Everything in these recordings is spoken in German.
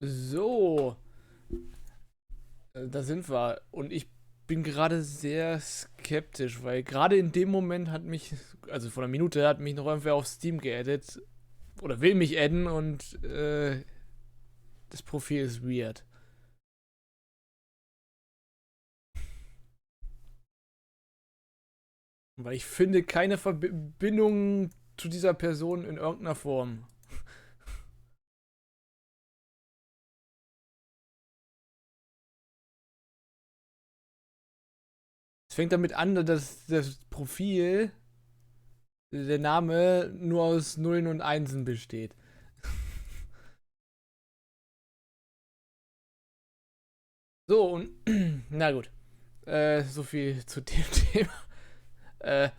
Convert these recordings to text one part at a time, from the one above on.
So, da sind wir. Und ich bin gerade sehr skeptisch, weil gerade in dem Moment hat mich, also vor einer Minute, hat mich noch irgendwer auf Steam geaddet oder will mich adden und das Profil ist weird. Weil ich finde keine Verbindung zu dieser Person in irgendeiner Form. Es fängt damit an, dass das Profil, der Name, nur aus Nullen und Einsen besteht. So, und na gut. So viel zu dem Thema. Äh,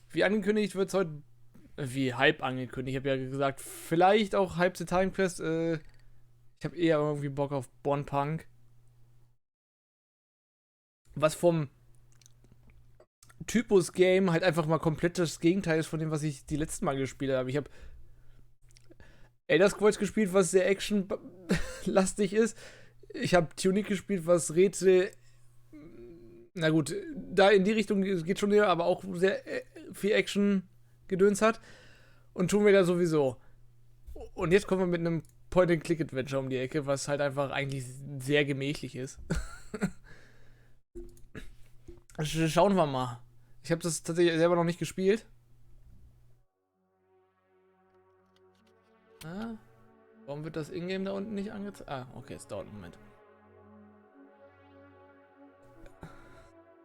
wie angekündigt wird es heute, wie Hype angekündigt. Ich habe ja gesagt, vielleicht auch Hype the Time Quest. Ich habe eher irgendwie Bock auf Born Punk. Was vom Typus Game halt einfach mal komplett das Gegenteil ist von dem, was ich die letzten Mal gespielt habe. Ich habe Elder Scrolls gespielt, was sehr actionlastig ist. Ich habe Tunic gespielt, was Rätsel. Na gut, da in die Richtung geht schon wieder, aber auch sehr viel Action-Gedöns hat. Und tun wir da sowieso. Und jetzt kommen wir mit einem Point-and-Click-Adventure um die Ecke, was halt einfach eigentlich sehr gemächlich ist. Schauen wir mal. Ich habe das tatsächlich selber noch nicht gespielt. Ah, warum wird das Ingame da unten nicht angezeigt? Ah, okay, es dauert einen Moment.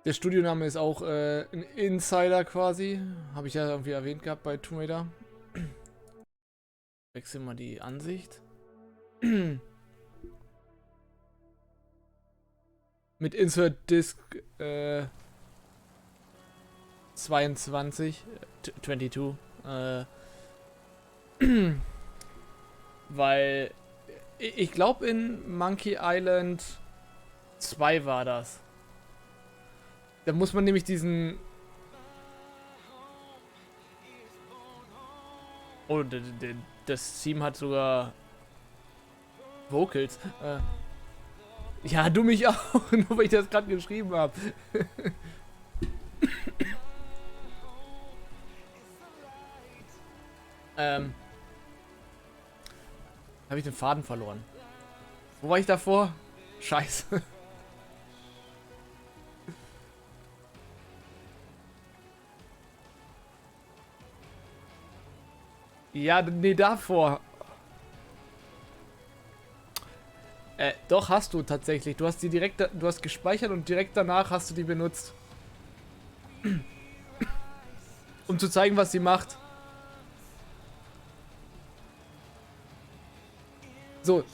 Der Studioname ist auch ein Insider quasi. Habe ich ja irgendwie erwähnt gehabt bei Tomb Raider. Wechseln wir die Ansicht. Mit Insert Disk 22, 22. Weil ich glaube in Monkey Island 2 war das. Da muss man nämlich diesen. Oh, das Team hat sogar Vocals. Ja, du mich auch, nur weil ich das gerade geschrieben habe. ähm, habe ich den Faden verloren. Wo war ich davor? Scheiße. Ja, nee, davor. Doch hast du tatsächlich. Du hast die direkt, du hast gespeichert und direkt danach hast du die benutzt. Um zu zeigen, was sie macht. So,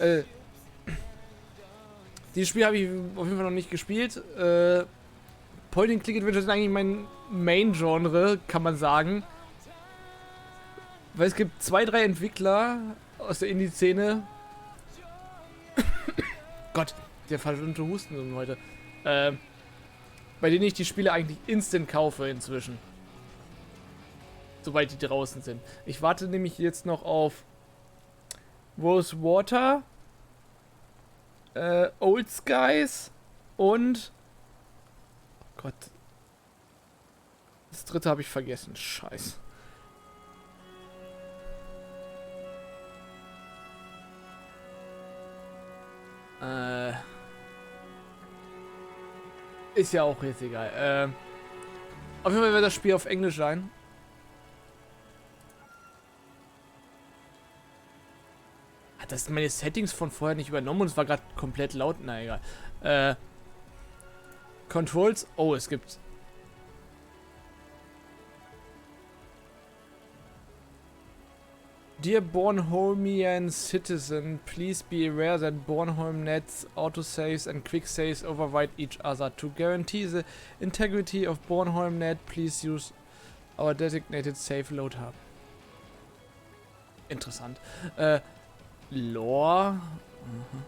dieses Spiel habe ich auf jeden Fall noch nicht gespielt. Point-and-Click-Adventure ist eigentlich mein Main-Genre, kann man sagen. Weil es gibt zwei, drei Entwickler aus der Indie-Szene. Gott, der verdammte Husten heute. Äh, bei denen ich die Spiele eigentlich instant kaufe inzwischen. Sobald die draußen sind. Ich warte nämlich jetzt noch auf Rose Water, Old Skies und. Oh Gott. Das dritte habe ich vergessen. Scheiße. Äh. Ist ja auch jetzt egal. Auf jeden Fall wird das Spiel auf Englisch sein. Hat das meine Settings von vorher nicht übernommen und es war gerade komplett laut? Na egal. Controls. Oh, es gibt. Dear Bornholmian citizen, please be aware that Bornholm Net's autosaves and quick saves override each other. To guarantee the integrity of Bornholm Net, please use our designated save load hub. Interessant. Lore. Mhm.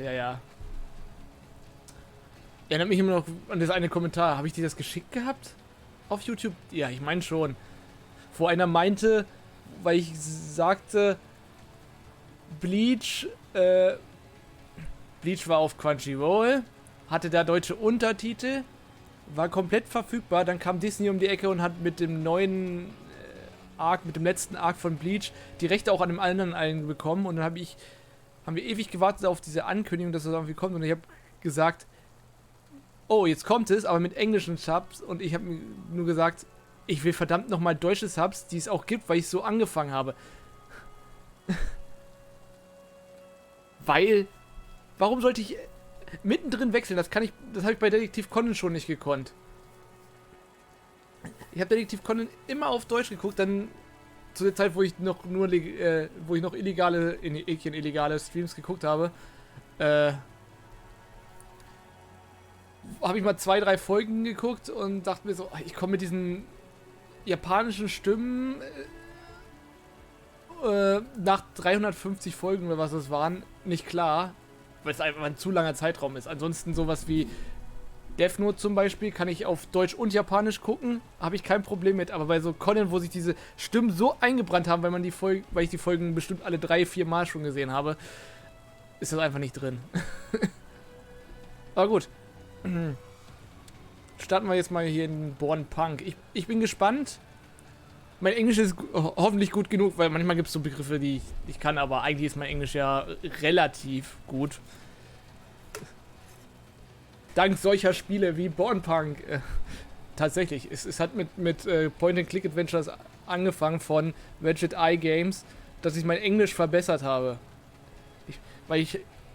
Ja, ja. Erinnert mich immer noch an das eine Kommentar. Habe ich dir das geschickt gehabt? Auf YouTube? Ja, ich meine schon. Wo einer meinte, weil ich sagte, Bleach, Bleach war auf Crunchyroll, hatte da deutsche Untertitel, war komplett verfügbar, dann kam Disney um die Ecke und hat mit dem neuen Arc, mit dem letzten Arc von Bleach, die Rechte auch an dem anderen allen bekommen und dann haben wir ewig gewartet auf diese Ankündigung, dass das irgendwie kommt und ich habe gesagt, oh, jetzt kommt es, aber mit englischen Subs und ich habe nur gesagt, ich will verdammt nochmal deutsche Subs, die es auch gibt, weil ich so angefangen habe. Weil, warum sollte ich mittendrin wechseln? Das habe ich bei Detektiv Conan schon nicht gekonnt. Ich habe Detektiv Conan immer auf Deutsch geguckt, dann zu der Zeit, wo ich noch illegale Streams geguckt habe, habe ich mal 2, 3 Folgen geguckt und dachte mir so, ich komme mit diesen japanischen Stimmen nach 350 Folgen oder was das waren, nicht klar, weil es einfach ein zu langer Zeitraum ist. Ansonsten sowas wie Death Note zum Beispiel kann ich auf Deutsch und Japanisch gucken, habe ich kein Problem mit, aber bei so Conan, wo sich diese Stimmen so eingebrannt haben, weil ich die Folgen bestimmt alle 3, 4 Mal schon gesehen habe, ist das einfach nicht drin. Aber gut. Starten wir jetzt mal hier in Born Punk. Ich bin gespannt. Mein Englisch ist hoffentlich gut genug, weil manchmal gibt es so Begriffe, die ich kann, aber eigentlich ist mein Englisch ja relativ gut. Dank solcher Spiele wie Born Punk. Tatsächlich, es hat mit Point-and-Click-Adventures angefangen von Ratchet Eye Games, dass ich mein Englisch verbessert habe.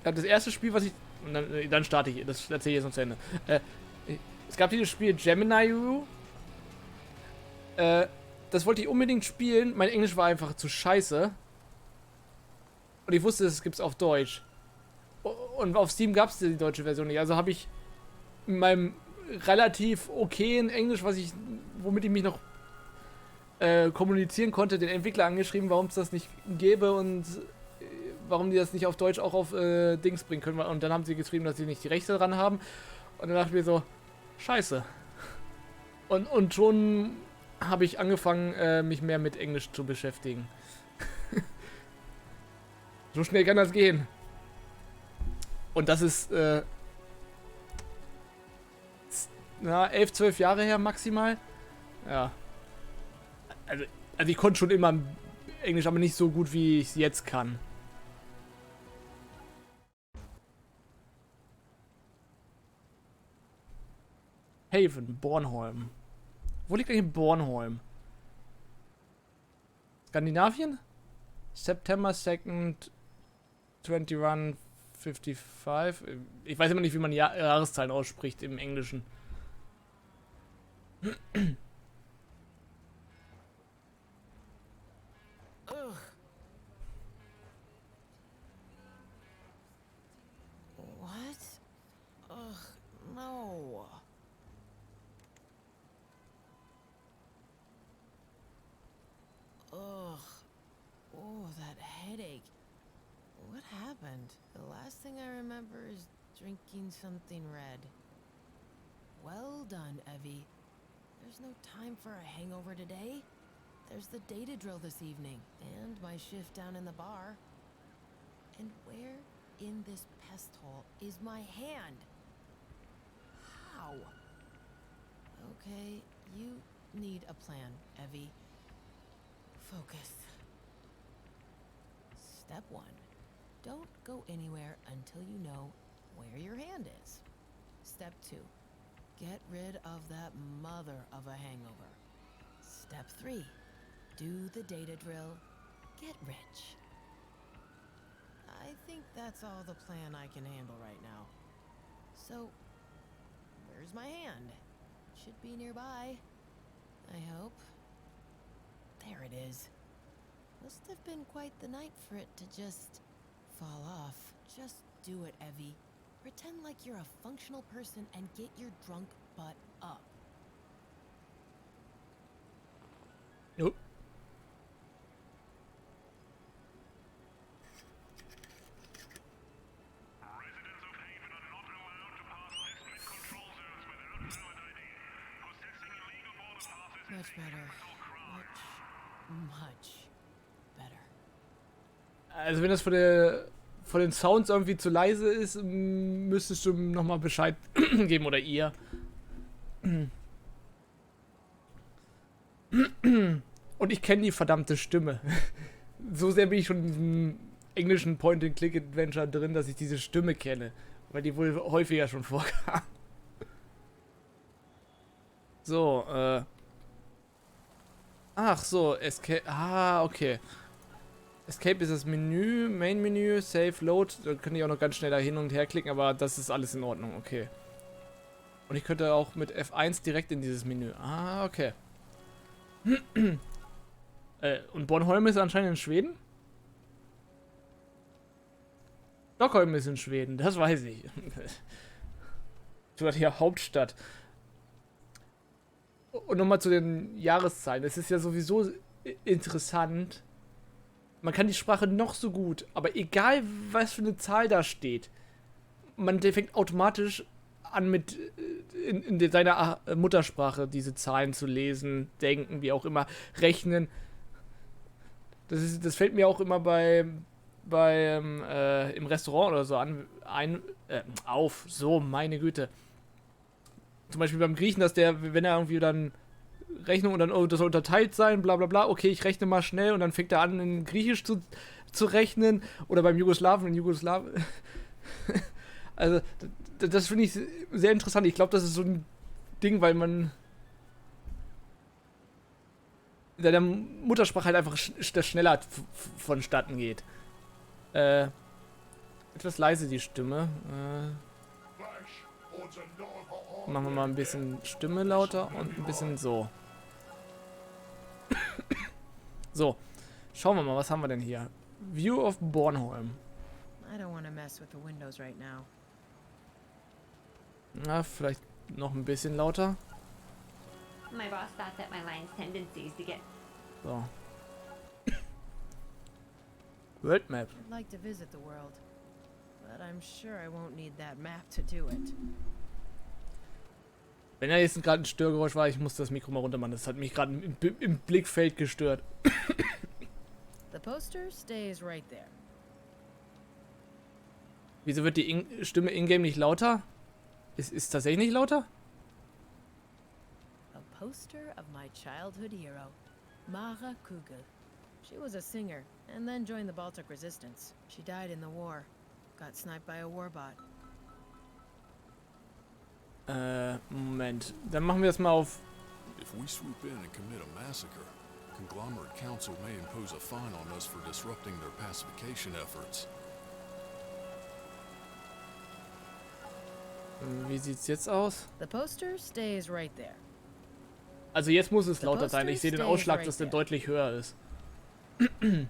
Das erste Spiel, was ich... Und dann starte ich, das erzähle ich jetzt noch zu Ende. Es gab dieses Spiel Gemini U. Das wollte ich unbedingt spielen. Mein Englisch war einfach zu scheiße. Und ich wusste, es gibt es auf Deutsch. Und auf Steam gab es die deutsche Version nicht. Also habe ich in meinem relativ okayen Englisch, womit ich mich noch kommunizieren konnte, den Entwickler angeschrieben, warum es das nicht gäbe und warum die das nicht auf Deutsch auch auf Dings bringen können. Und dann haben sie geschrieben, dass sie nicht die Rechte dran haben. Und dann dachte ich mir so, scheiße. Und schon habe ich angefangen, mich mehr mit Englisch zu beschäftigen. So schnell kann das gehen. Und das ist 11, 12 Jahre her maximal. Ja. Also ich konnte schon immer Englisch, aber nicht so gut, wie ich es jetzt kann. Haven, Bornholm. Wo liegt eigentlich Bornholm? Skandinavien? September 2nd, 2155. Ich weiß immer nicht, wie man Jahreszahlen ausspricht im Englischen. What? Ugh, no. Ugh. Oh, that headache. What happened? The last thing I remember is drinking something red. Well done, Eevi. There's no time for a hangover today. There's the data drill this evening, and my shift down in the bar. And where in this pest hole is my hand? How? Okay, you need a plan, Eevi. Focus. Step 1. Don't go anywhere until you know where your hand is. Step 2. Get rid of that mother of a hangover. Step 3. Do the data drill. Get rich. I think that's all the plan I can handle right now. So, where's my hand? Should be nearby. I hope. There it is. Must have been quite the night for it to just fall off. Just do it, Eevi. Pretend like you're a functional person and get your drunk butt up. Nope. Residents of Haven are not allowed to pass district control Much better. Much better. Also wenn das von den Sounds irgendwie zu leise ist, müsstest du nochmal Bescheid geben oder ihr. Und ich kenne die verdammte Stimme. So sehr bin ich schon in diesem englischen Point-and-Click-Adventure drin, dass ich diese Stimme kenne. Weil die wohl häufiger schon vorkam. So, ach so, Escape. Ah, okay. Escape ist das Menü, Main-Menü, Save, Load. Da könnte ich auch noch ganz schnell da hin und her klicken, aber das ist alles in Ordnung, okay. Und ich könnte auch mit F1 direkt in dieses Menü. Ah, okay. Und Bornholm ist anscheinend in Schweden? Stockholm ist in Schweden, das weiß ich. Das war die Hauptstadt. Und nochmal zu den Jahreszahlen. Es ist ja sowieso interessant. Man kann die Sprache noch so gut, aber egal, was für eine Zahl da steht, man fängt automatisch an mit in seiner Muttersprache diese Zahlen zu lesen, denken, wie auch immer, rechnen. Das fällt mir auch immer im Restaurant oder so auf. So, meine Güte. Zum Beispiel beim Griechen, dass der, wenn er irgendwie dann Rechnung und dann, oh, das soll unterteilt sein, bla bla bla, okay, ich rechne mal schnell und dann fängt er an, in Griechisch zu rechnen. Oder beim Jugoslawen, also, das finde ich sehr interessant. Ich glaube, das ist so ein Ding, weil man in seiner Muttersprache halt einfach das schneller vonstatten geht. Etwas leise die Stimme. Machen wir mal ein bisschen Stimme lauter und ein bisschen so. So, schauen wir mal, was haben wir denn hier? View of Bornholm. I don't want to mess with the windows right now. Na, vielleicht noch ein bisschen lauter. My boss thought that my line's tendencies to get So. World Map. I'd like to visit the world, but I'm sure I won't need that map to do it. Wenn ja jetzt gerade ein Störgeräusch war, ich muss das Mikro mal runter machen. Das hat mich gerade im Blickfeld gestört. The poster stays right there. Wieso wird die Stimme in-game nicht lauter? Ist tatsächlich nicht lauter? A poster of my childhood hero, Mara Kugel. She was a singer and then joined the Baltic Resistance. She died in the war. Got sniped by a warbot. Moment. Dann machen wir das mal auf. If we swoop in and commit a massacre, Conglomerate Council may impose a fine on us for disrupting their pacification efforts. Wie sieht's jetzt aus? The poster stays right there. Also jetzt muss es lauter sein. Ich sehe den Ausschlag, dass der deutlich höher ist. I'm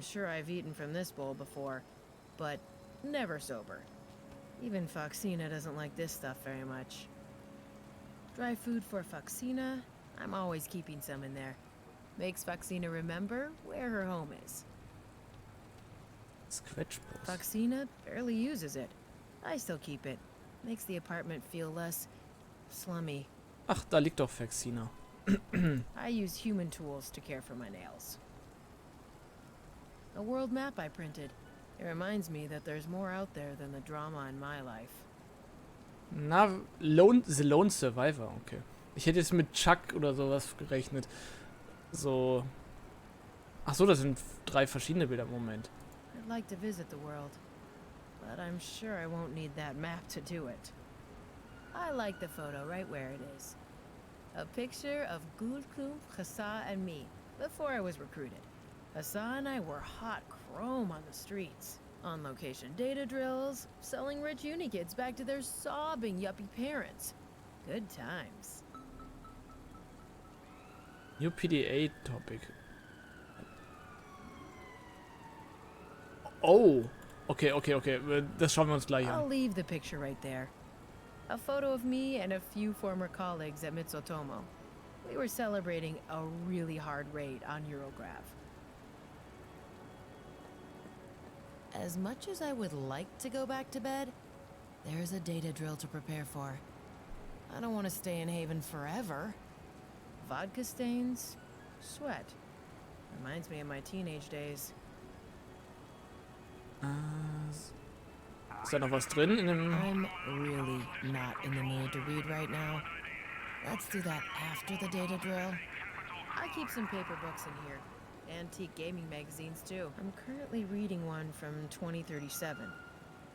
sure I've eaten from this bowl before, but never sober. Even Foxina doesn't like this stuff very much. Dry food for Foxina? I'm always keeping some in there. Makes Foxina remember where her home is. Squetchbus. Foxina barely uses it. I still keep it. Makes the apartment feel less slummy. Ach, da liegt doch Faxina. I use human tools to care for my nails. A world map I printed. It reminds me that there's more out there than the drama in my life. Na, The Lone Survivor, okay. Ich hätte jetzt mit Chuck oder sowas gerechnet. So. Ach so, das sind 3 verschiedene Bilder. Moment. I'd like to visit the world, but I'm sure I won't need that map to do it. I like the photo right where it is. A picture of Gulkum, Khasa, and me before I was recruited. Khasa and I were hot chrome on the streets, on location data drills, selling rich uni kids back to their sobbing yuppie parents. Good times. New PDA Topic. Oh. Okay. Das schauen wir uns gleich I'll an. leave the picture right there. A photo of me and a few former colleagues at Mitsutomo. We were celebrating a really hard raid on Eurograv. As much as I would like to go back to bed, there's a data drill to prepare for. I don't want to stay in Haven forever. Vodka stains, sweat. Reminds me of my teenage days. Ist da noch was drin in dem... I'm really not in the mood to read right now. Let's do that after the data drill. I keep some paper books in here. Antique gaming magazines, too. I'm currently reading one from 2037.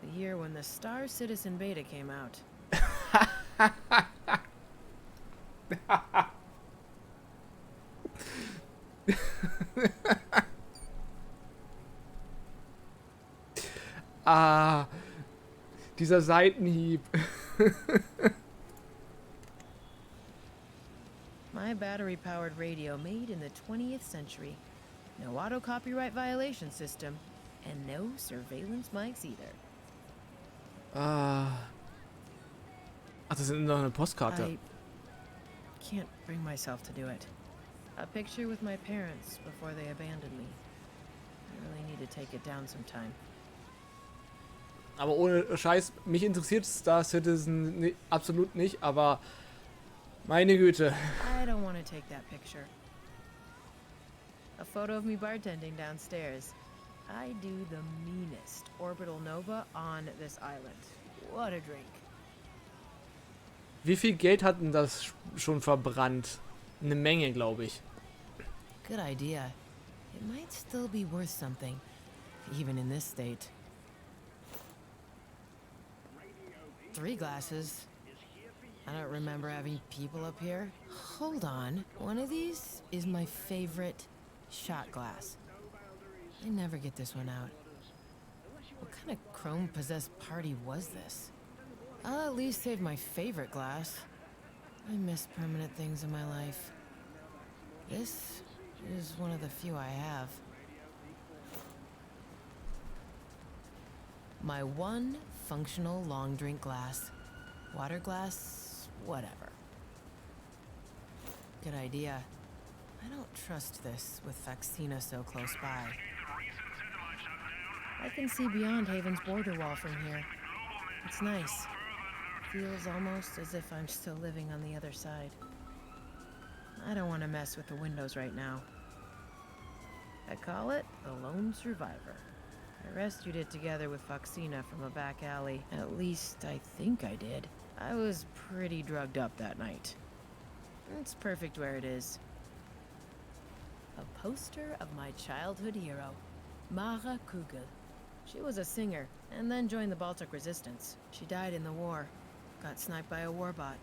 The year when the Star Citizen beta came out. Ah, dieser Seitenhieb. My battery-powered radio made in the 20th century. No auto-copyright violation system. And no surveillance mics either. Ach, das ist noch eine Postkarte. I can't bring myself to do it. A picture with my parents before they abandoned me. I really need to take it down sometime. Aber ohne Scheiß, mich interessiert Star Citizen absolut nicht, aber meine Güte. I don't want to take that picture. A photo of me bartending downstairs. I do the meanest orbital nova on this island. What a drink. Wie viel Geld hat denn das schon verbrannt? Eine Menge, glaube ich. Good idea. It might still be worth something, even in this state. 3 glasses. I don't remember having people up here. Hold on. One of these is my favorite shot glass. I never get this one out. What kind of chrome-possessed party was this? I'll at least save my favorite glass. I miss permanent things in my life. This is one of the few I have. My one functional long drink glass. Water glass, whatever. Good idea. I don't trust this with Faxina so close by. I can see beyond Haven's border wall from here. It's nice. Feels almost as if I'm still living on the other side. I don't want to mess with the windows right now. I call it the lone survivor. I rescued it together with Faxina from a back alley. At least I think I did. I was pretty drugged up that night. It's perfect where it is. A poster of my childhood hero, Mara Kugel. She was a singer, and then joined the Baltic Resistance. She died in the war. Got sniped by a warbot.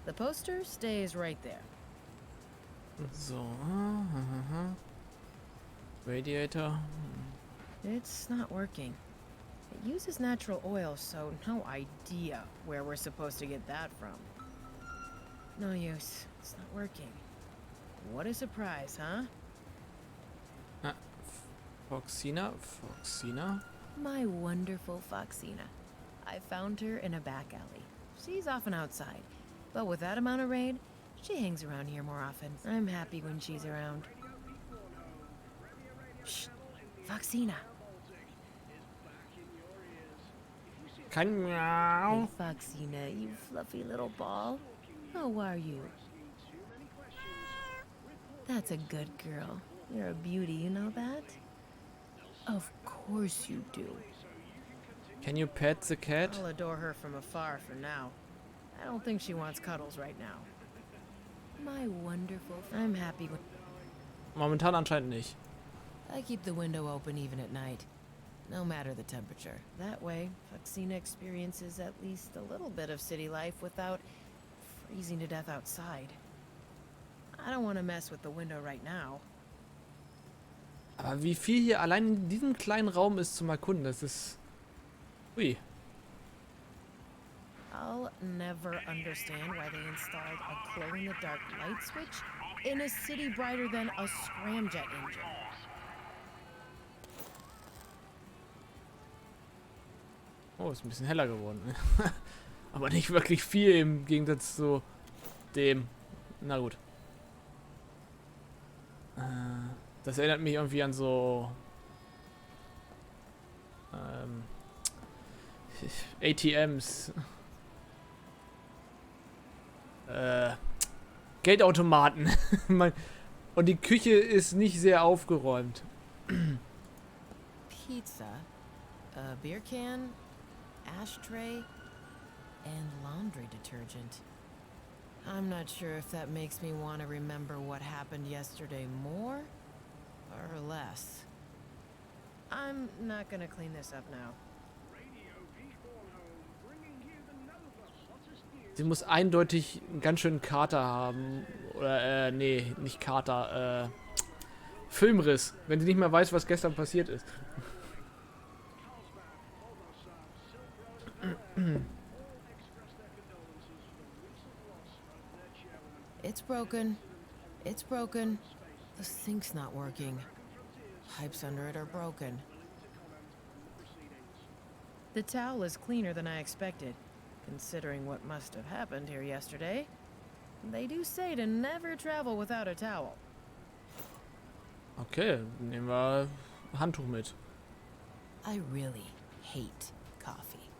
The poster stays right there. So. Radiator. It's not working. It uses natural oil, so no idea where we're supposed to get that from. No use. It's not working. What a surprise, huh? Foxina? My wonderful Foxina. I found her in a back alley. She's often outside, but with that amount of rain, she hangs around here more often. I'm happy when she's around. Shh! Foxina! Kein Miau. Hey, Foxina, you fluffy little ball. How are you? That's a good girl. You're a beauty, you know that? Of course you do. Can you pet the cat? I'll adore her from afar for now. I don't think she wants cuddles right now. My wonderful... I'm happy with... Momentan anscheinend nicht. I keep the window open even at night, no matter the temperature. That way, Foxina experiences at least a little bit of city life without freezing to death outside. I don't want to mess with the window right now. Aber wie viel hier allein in diesem kleinen Raum ist zum Erkunden, das ist... Ui. I'll never understand why they installed a glow-in-the-dark light switch in a city brighter than a scramjet engine. Oh, ist ein bisschen heller geworden. Aber nicht wirklich viel im Gegensatz zu dem. Na gut. Das erinnert mich irgendwie an so ATMs. Geldautomaten. Und die Küche ist nicht sehr aufgeräumt. Pizza, a beer can, ashtray, and laundry detergent. I'm not sure if that makes me want to remember what happened yesterday more or less. I'm not gonna clean this up now. Sie muss eindeutig einen ganz schönen Kater haben. Oder, nee, nicht Kater, Filmriss. Wenn sie nicht mehr weiß, was gestern passiert ist. It's broken. It's broken. The sink's not working. Pipes under it are broken. The towel is cleaner than I expected, considering what must have happened here yesterday. They do say to never travel without a towel. Okay, nehmen wir Handtuch mit. I really hate coffee.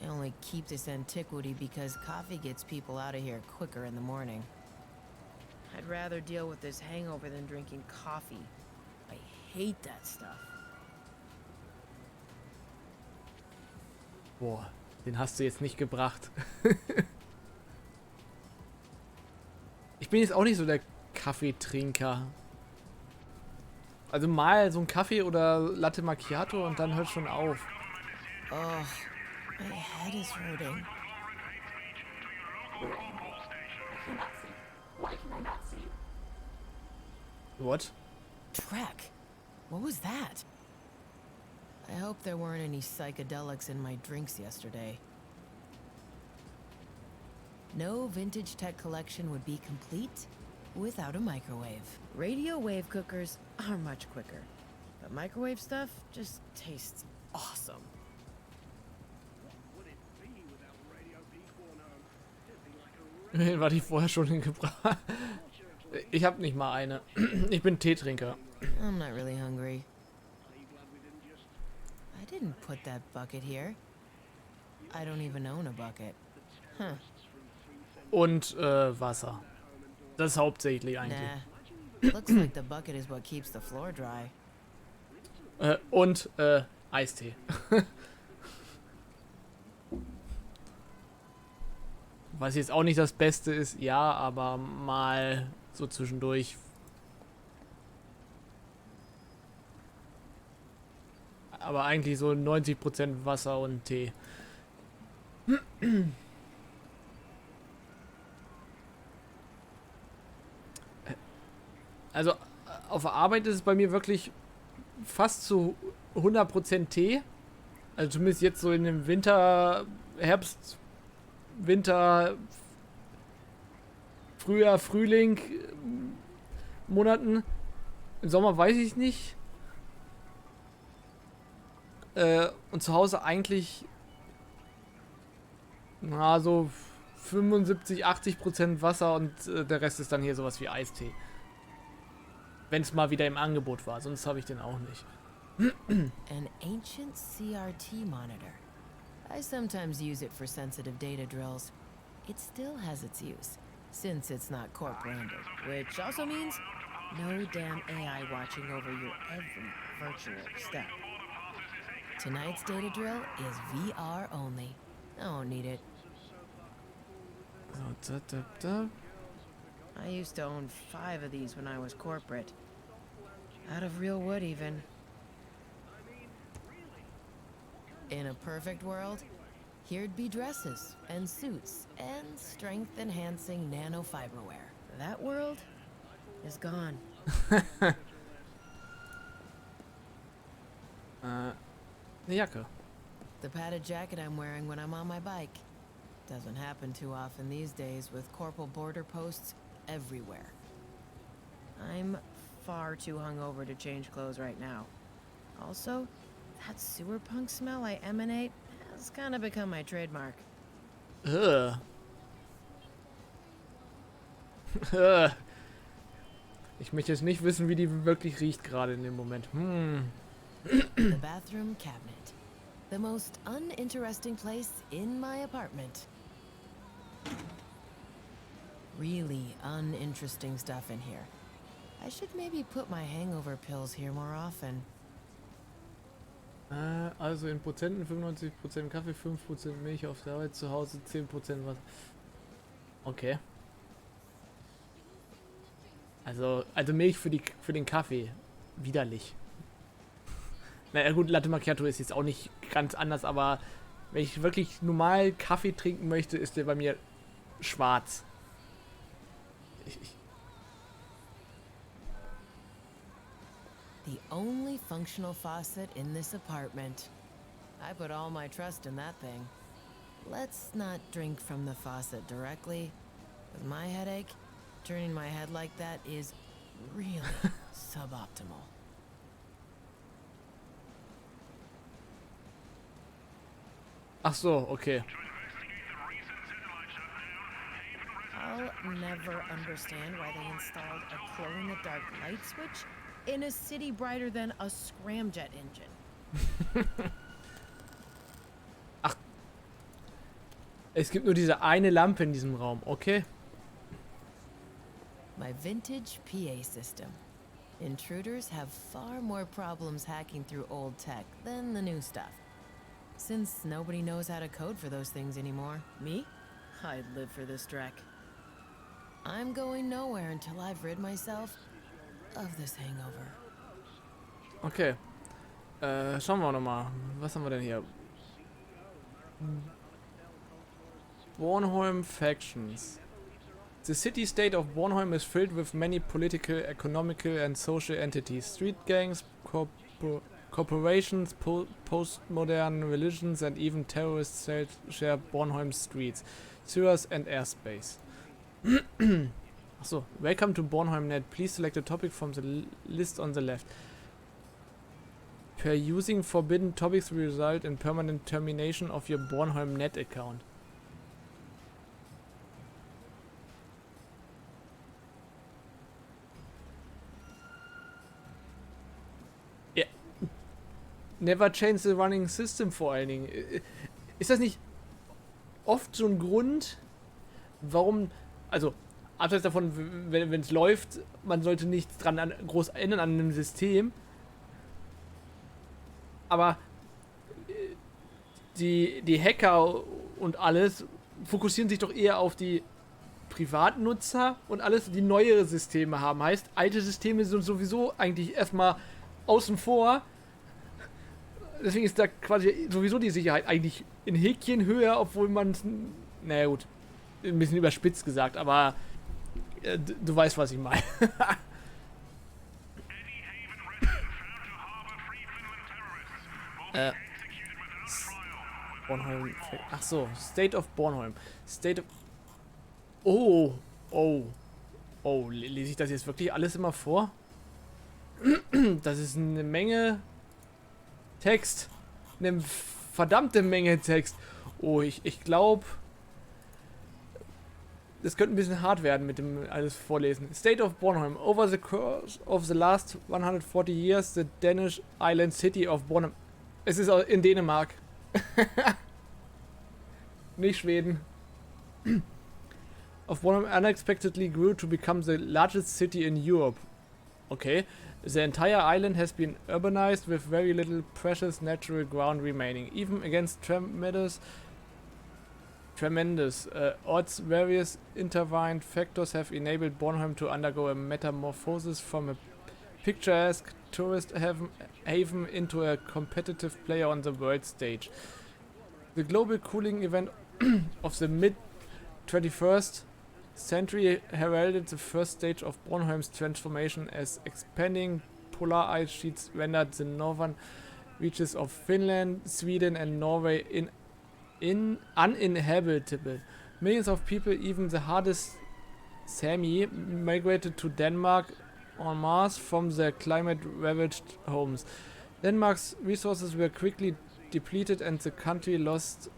I only keep this antiquity because coffee gets people out of here quicker in the morning. I'd rather deal with this hangover than drinking coffee. I hate that stuff. Boah, den hast du jetzt nicht gebracht. Ich bin jetzt auch nicht so der Kaffeetrinker. Also mal so ein Kaffee oder Latte Macchiato und dann hört schon auf. Oh, my head is hurting. What? Trek? What was that? I hope there weren't any psychedelics in my drinks yesterday. No vintage tech collection would be complete without a microwave. Radio wave cookers are much quicker, but microwave stuff just tastes awesome. War die vorher schon hingebracht? Ich hab nicht mal eine. Ich bin Teetrinker. I'm not really hungry. I didn't put that bucket here. I don't even own a bucket. Huh. Und Wasser. Das ist hauptsächlich eigentlich. Nah. Looks like the bucket is what keeps the floor dry. Und Eistee. Was jetzt auch nicht das Beste ist, ja, aber mal so zwischendurch. Aber eigentlich so 90% Wasser und Tee. Also auf der Arbeit ist es bei mir wirklich fast zu 100% Tee. Also zumindest jetzt so in dem Winter, Herbst, Winter, Frühjahr, Frühling Monaten. Im Sommer weiß ich nicht. Und zu Hause eigentlich so 75-80% Wasser und der Rest ist dann hier sowas wie Eistee. Wenn es mal wieder im Angebot war, sonst habe ich den auch nicht. An ancient CRT monitor. I sometimes use it for sensitive data drills. It still has its use, since it's not corp branded, which also means no damn AI watching over your every virtual step. Tonight's data drill is VR only. I won't need it. I used to own 5 of these when I was corporate. Out of real wood, even. In a perfect world, here'd be dresses and suits and strength-enhancing nanofiberware. That world is gone. Eine Jacke. The padded jacket I'm wearing when I'm on my bike. Doesn't happen too often these days with corporal border posts everywhere. I'm far too hungover to change clothes right now. Also, that sewer punk smell I emanate has kind of become my trademark. Ugh. Ich möchte jetzt nicht wissen, wie die wirklich riecht gerade in dem Moment. The bathroom cabinet. The most uninteresting place in my apartment. really uninteresting stuff in here. I should maybe put my hangover pills here more often. Also in Prozenten 95% Kaffee, 5% Milch auf der Arbeit, zu Hause 10% Wasser. Okay. Also Milch für den Kaffee. Widerlich. Naja gut, Latte Macchiato ist jetzt auch nicht ganz anders, aber wenn ich wirklich normal Kaffee trinken möchte, ist der bei mir schwarz. The only functional faucet in this apartment. I put all my trust in that thing. Let's not drink from the faucet directly. With my headache, turning my head like that is really suboptimal. Ach so, okay. I'll never understand why they installed a glow-in-the-dark light switch in a city brighter than a scramjet engine. Ach. Es gibt nur diese eine Lampe in diesem Raum, okay? My vintage PA system. Intruders have far more problems hacking through old tech than the new stuff. Since nobody knows how to code for those things anymore, me? I'd live for this Drek. I'm going nowhere until I've rid myself of this hangover. Okay. Schauen wir nochmal. Was haben wir denn hier? Bornholm Factions. The city-state of Bornholm is filled with many political, economical and social entities. Street gangs, corporations, postmodern religions and even terrorist cells share Bornholm's streets, sewers and airspace. Achso, welcome to Bornholm.net. Please select a topic from the list on the left. Per using forbidden topics will result in permanent termination of your Bornholm.net account. Ja. Never change the running system vor allen Dingen. Ist das nicht oft so ein Grund, warum, also abseits davon, wenn es läuft, man sollte nichts dran groß ändern an einem System, aber die Hacker und alles fokussieren sich doch eher auf die Privatnutzer und alles, die neuere Systeme haben. Heißt, alte Systeme sind sowieso eigentlich erstmal außen vor. Deswegen ist da quasi sowieso die Sicherheit eigentlich in Häkchen höher, obwohl man es, naja gut, ein bisschen überspitzt gesagt, aber du weißt, was ich meine. Bornholm. Ach so, State of Bornholm. State of. Oh, lese ich das jetzt wirklich alles immer vor? Das ist eine Menge Text. Eine verdammte Menge Text. Oh, ich glaube, das könnte ein bisschen hart werden mit dem alles vorlesen. State of Bornholm. Over the course of the last 140 years, the Danish island city of Bornholm. Es ist in Dänemark. Nicht Schweden. Of Bornholm unexpectedly grew to become the largest city in Europe. Okay. The entire island has been urbanized with very little precious natural ground remaining. Even against tremendous odds, various intertwined factors have enabled Bornholm to undergo a metamorphosis from a picturesque tourist haven into a competitive player on the world stage. The global cooling event of the mid-21st century heralded the first stage of Bornholm's transformation as expanding polar ice sheets rendered the northern reaches of Finland, Sweden and Norway uninhabitable. Millions of people, even the hardest Sami, migrated to Denmark en masse from their climate-ravaged homes. Denmark's resources were quickly depleted and the country lost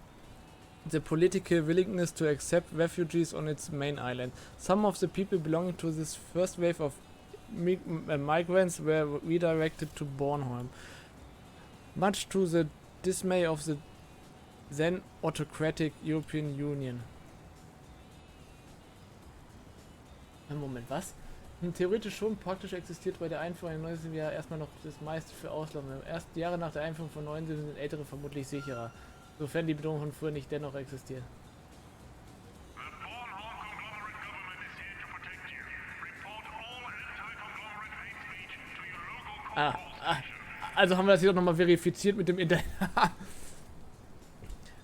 the political willingness to accept refugees on its main island. Some of the people belonging to this first wave of migrants were redirected to Bornholm, much to the dismay of the then autocratic European Union. Moment, was? Theoretisch schon, praktisch existiert bei der Einführung in 19. Jahr erstmal noch das meiste für Ausländer. Im ersten Jahre nach der Einführung von 19 sind Ältere vermutlich sicherer, sofern die Bedingungen von früher nicht dennoch existieren. Ah, also haben wir das hier doch nochmal verifiziert mit dem Internet.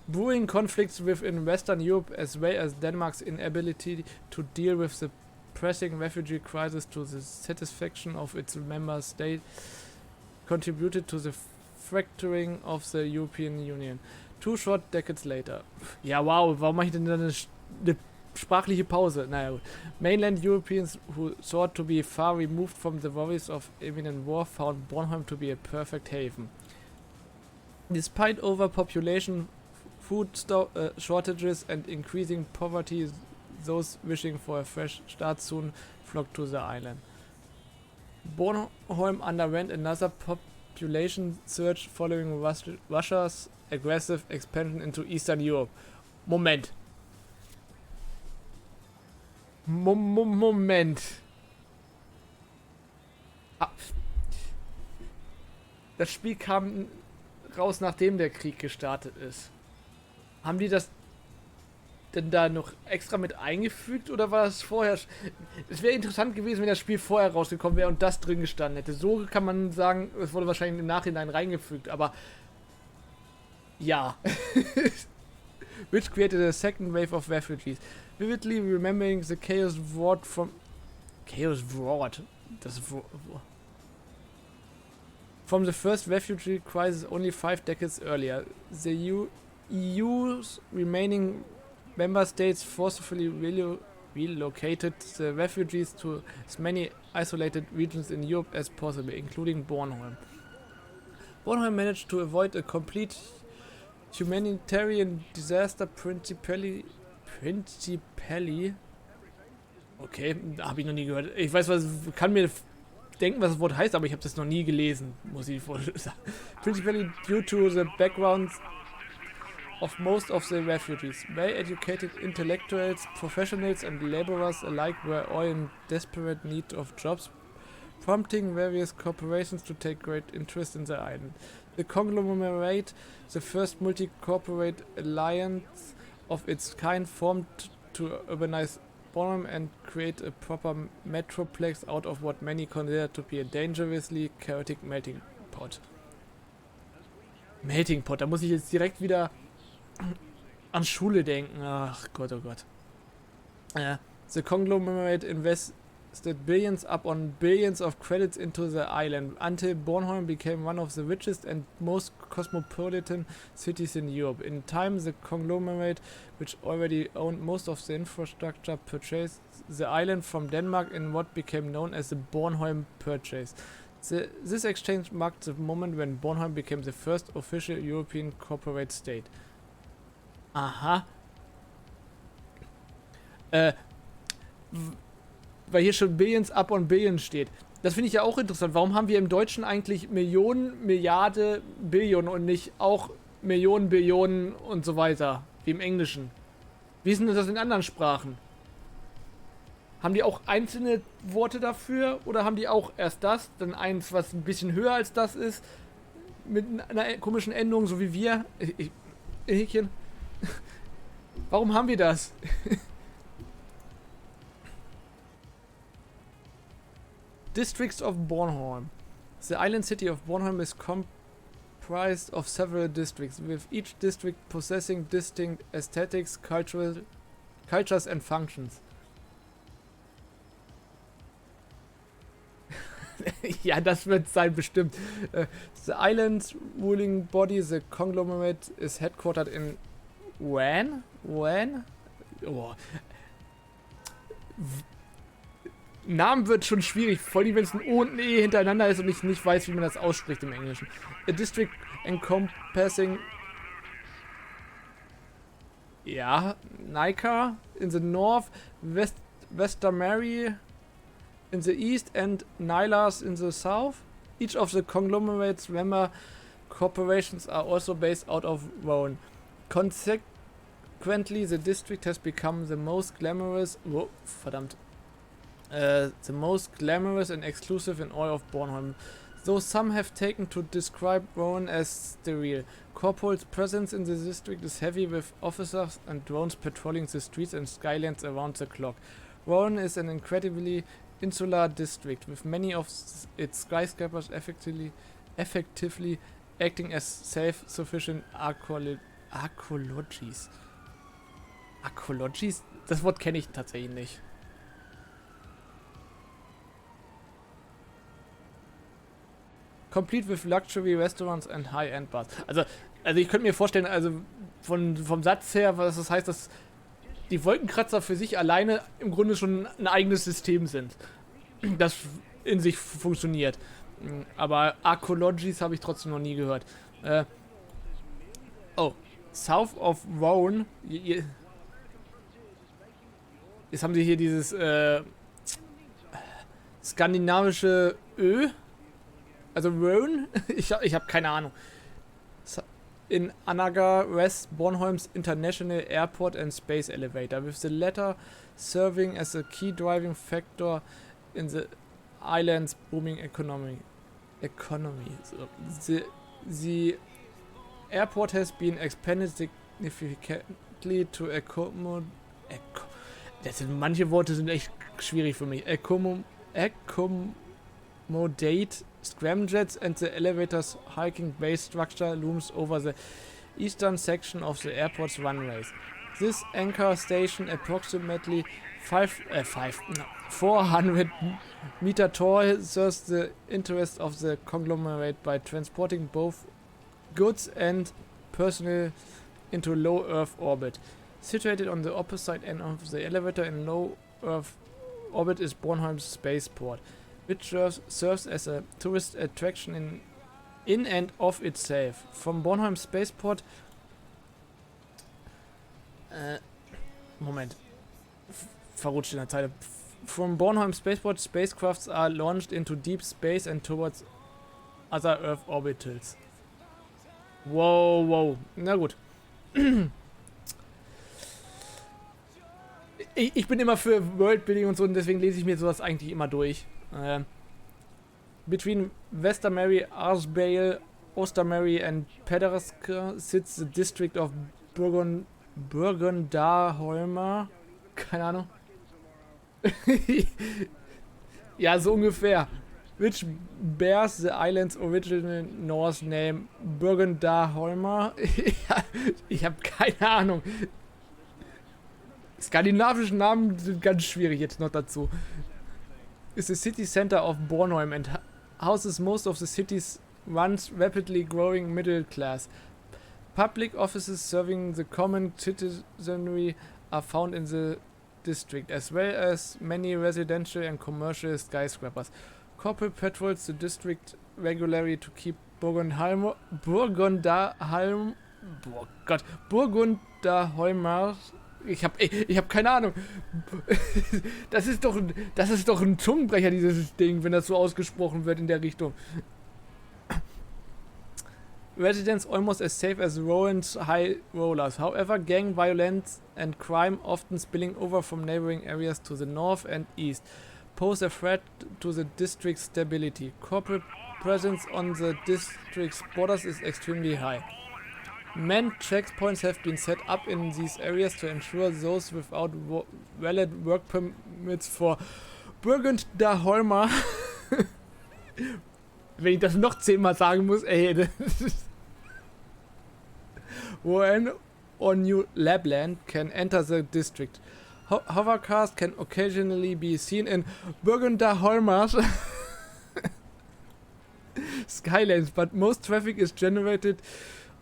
Brewing conflicts within Western Europe as well as Denmark's inability to deal with the pressing refugee crisis to the satisfaction of its member state contributed to the fracturing of the European Union. 2 short decades later. Ja, wow, warum mache ich denn dann eine sprachliche Pause? Naja, gut. Mainland Europeans who thought to be far removed from the worries of imminent war found Bornholm to be a perfect haven. Despite overpopulation, food shortages and increasing poverty, those wishing for a fresh start soon flocked to the island. Bornholm underwent another population surge following Russia's aggressive expansion into Eastern Europe. Moment. Moment. Das Spiel kam raus, nachdem der Krieg gestartet ist. Haben die das denn da noch extra mit eingefügt oder war das vorher? Es wäre interessant gewesen, wenn das Spiel vorher rausgekommen wäre und das drin gestanden hätte. So kann man sagen, es wurde wahrscheinlich im Nachhinein reingefügt, aber ja. Which created a second wave of refugees. Vividly remembering the chaos wrought from... Chaos wrought? From the first refugee crisis only 5 decades earlier. The EU's remaining member states forcefully relocated the refugees to as many isolated regions in Europe as possible, including Bornholm. Bornholm managed to avoid a complete humanitarian disaster principally. Okay, habe ich noch nie gehört. Ich weiß, kann mir denken, was das Wort heißt, aber ich habe das noch nie gelesen, muss ich sagen. Principally due to the backgrounds of most of the refugees. Well-educated intellectuals, professionals and laborers alike were all in desperate need of jobs, prompting various corporations to take great interest in the island. The conglomerate, the first multi-corporate alliance of its kind, formed to urbanize Bornholm and create a proper metroplex out of what many consider to be a dangerously chaotic melting pot. Melting pot, da muss ich jetzt direkt wieder an Schule denken. Ach Gott, oh Gott. The conglomerate invested billions upon billions of credits into the island until Bornholm became one of the richest and most cosmopolitan cities in Europe. In time, the conglomerate, which already owned most of the infrastructure, purchased the island from Denmark in what became known as the Bornholm Purchase. This exchange marked the moment when Bornholm became the first official European corporate state. Aha. Weil hier schon Billions upon Billions steht. Das finde ich ja auch interessant. Warum haben wir im Deutschen eigentlich Millionen, Milliarde, Billionen und nicht auch Millionen, Billionen und so weiter, wie im Englischen? Wie ist denn das in anderen Sprachen? Haben die auch einzelne Worte dafür oder haben die auch erst das, dann eins, was ein bisschen höher als das ist, mit einer komischen Endung, so wie wir? Häkchen. Warum haben wir das? Districts of Bornholm. The island city of Bornholm is comprised of several districts, with each district possessing distinct aesthetics, cultures and functions. Ja, das wird sein, bestimmt. The island's ruling body, the conglomerate, is headquartered in Wan? Oh. Namen wird schon schwierig, vor allem wenn es ein O und ein E hintereinander ist und ich nicht weiß, wie man das ausspricht im Englischen. A district encompassing... Ja, Nika in the north, Westermary in the east and Nylas in the south. Each of the conglomerate's member corporations are also based out of Rowan. Consequently, the district has become the most glamorous... Oh, verdammt. The most glamorous and exclusive in all of Bornholm. Though some have taken to describe Rowan as sterile. Corporal's presence in the district is heavy, with officers and drones patrolling the streets and skylands around the clock. Rowan is an incredibly insular district, with many of its skyscrapers effectively acting as self-sufficient Archäologies. Archäologies? Das Wort kenne ich tatsächlich nicht. Complete with luxury restaurants and high-end bars. Also ich könnte mir vorstellen, also vom Satz her, was das heißt, dass die Wolkenkratzer für sich alleine im Grunde schon ein eigenes System sind, das in sich funktioniert. Aber Archäologies habe ich trotzdem noch nie gehört. South of Rowan. Jetzt haben sie hier dieses skandinavische Ö. Also Rowan? Ich habe keine Ahnung. In Anaga rests Bornholm's International Airport and Space Elevator, with the latter serving as a key driving factor in the island's booming economy. So, the airport has been expanded significantly to accommodate. Manche Worte sind echt schwierig für mich. Accommodate scramjets, and the elevator's hiking base structure looms over the eastern section of the airport's runways. This anchor station, approximately 400 meter tall, serves the interest of the conglomerate by transporting both goods and personnel into low Earth orbit. Situated on the opposite end of the elevator in low Earth orbit is Bornholm's spaceport, which serves as a tourist attraction in and of itself. From Bornholm Spaceport... Moment. Verrutscht in der Zeile. From Bornholm Spaceport, spacecrafts are launched into deep space and towards other Earth orbitals. Wow. Na gut. Ich bin immer für Worldbuilding und so, und deswegen lese ich mir sowas eigentlich immer durch. Between Westermary, Arsbale, Ostermary and Pederska sits the district of Burgundarholmer. Keine Ahnung. Ja, so ungefähr. Which bears the island's original Norse name, Burgundarholmer. Ich habe keine Ahnung. Skandinavische Namen sind ganz schwierig jetzt noch dazu. Is the city center of Bornholm and houses most of the city's once rapidly growing middle class. Public offices serving the common citizenry are found in the district, as well as many residential and commercial skyscrapers. Corporate patrols the district regularly to keep Burgundarholmer ich hab keine Ahnung. Das ist doch ein Zungenbrecher, dieses Ding, wenn das so ausgesprochen wird in der Richtung. Residents almost as safe as Rowan's high rollers. However, gang violence and crime, often spilling over from neighboring areas to the north and east, pose a threat to the district's stability. Corporate presence on the district's borders is extremely high. Manned checkpoints have been set up in these areas to ensure those without valid work permits for Burgundarholmer. Wenn ich das noch 10-mal sagen muss, ey. When on New Labland can enter the district. Hovercars can occasionally be seen in Burgundarholmer's skylanes, but most traffic is generated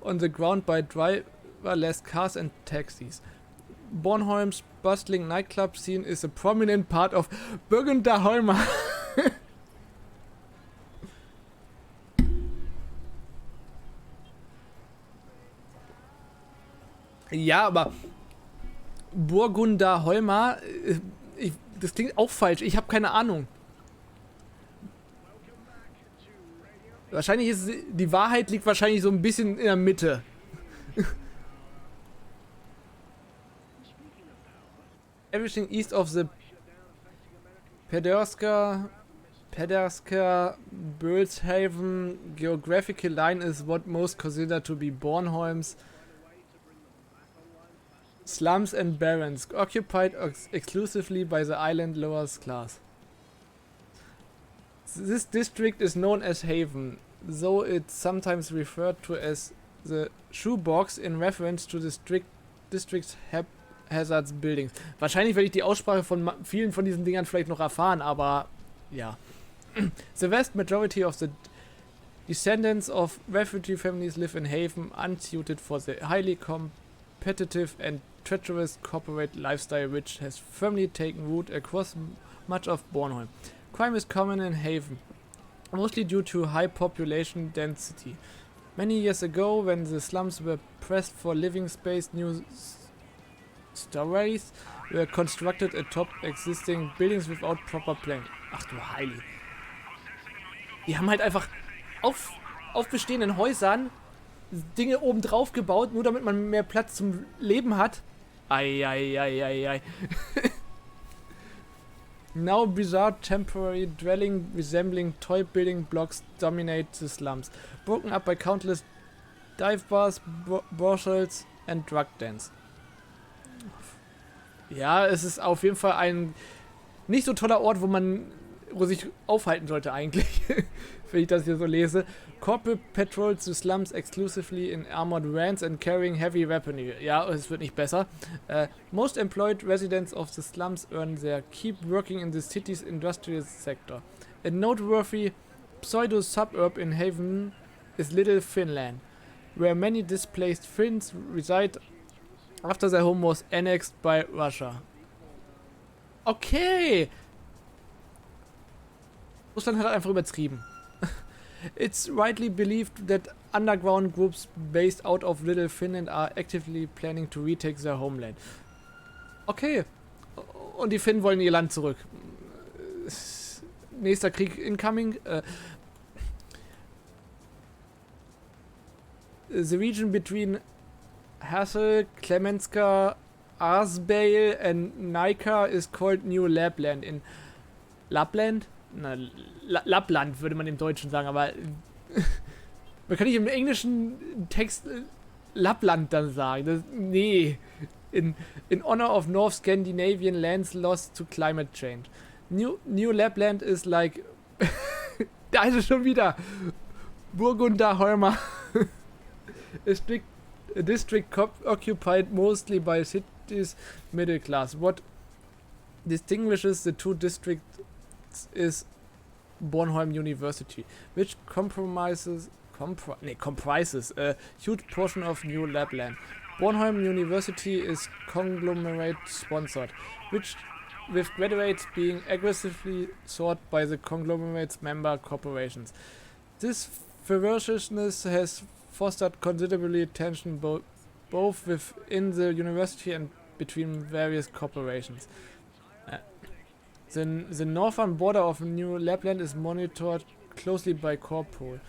on the ground by driverless cars and taxis. Bornholm's bustling nightclub scene is a prominent part of Burgundarholmer. Ja, aber Burgundarholmer, das klingt auch falsch. Ich habe keine Ahnung. Wahrscheinlich ist die Wahrheit liegt wahrscheinlich so ein bisschen in der Mitte. Everything east of the Pederska, Bölshaven geographical line is what most consider to be Bornholm's slums and barrens, occupied exclusively by the island lower class. This district is known as Haven, though it's sometimes referred to as the Shoebox in reference to the district's hazards buildings. Wahrscheinlich werde ich die Aussprache von vielen von diesen Dingern vielleicht noch erfahren, aber ja. The vast majority of the descendants of refugee families live in Haven, unsuited for the highly competitive and treacherous corporate lifestyle which has firmly taken root across much of Bornholm. Crime is common in Haven, mostly due to high population density. Many years ago, when the slums were pressed for living space, new stories were constructed atop existing buildings without proper planning. Ach du Heilig. Die haben halt einfach auf bestehenden Häusern Dinge oben drauf gebaut, nur damit man mehr Platz zum Leben hat. Ei. Now bizarre temporary dwelling resembling toy building blocks dominate the slums, broken up by countless dive bars, brothels and drug dens. Ja, es ist auf jeden Fall ein nicht so toller Ort, wo sich aufhalten sollte eigentlich, wenn ich das hier so lese. Corporate patrols the slums exclusively in armored vans and carrying heavy weaponry. Ja, es wird nicht besser. Most employed residents of the slums earn their keep working in the city's industrial sector. A noteworthy pseudo-suburb in Haven is Little Finland, where many displaced Finns reside after their home was annexed by Russia. Okay! Russland hat einfach übertrieben. It's widely believed that underground groups based out of Little Finland are actively planning to retake their homeland. Okay. Und die Finnen wollen ihr Land zurück. Nächster Krieg incoming. The region between Hassel, Klemenska, Arsbale and Naika is called New Lapland. In Lapland? Na, Lappland würde man im Deutschen sagen, aber man kann nicht im englischen Text Lappland dann sagen. Nee. In honor of North Scandinavian lands lost to climate change. New Lapland is like da ist es schon wieder. Burgunderholmer. A district occupied mostly by cities middle class. What distinguishes the two districts is Bornholm University, which comprises a huge portion of New Lapland. Bornholm University is conglomerate sponsored, with graduates being aggressively sought by the conglomerate's member corporations. This ferociousness has fostered considerable tension both within the university and between various corporations. The northern border of New Lapland is monitored closely by Corpol.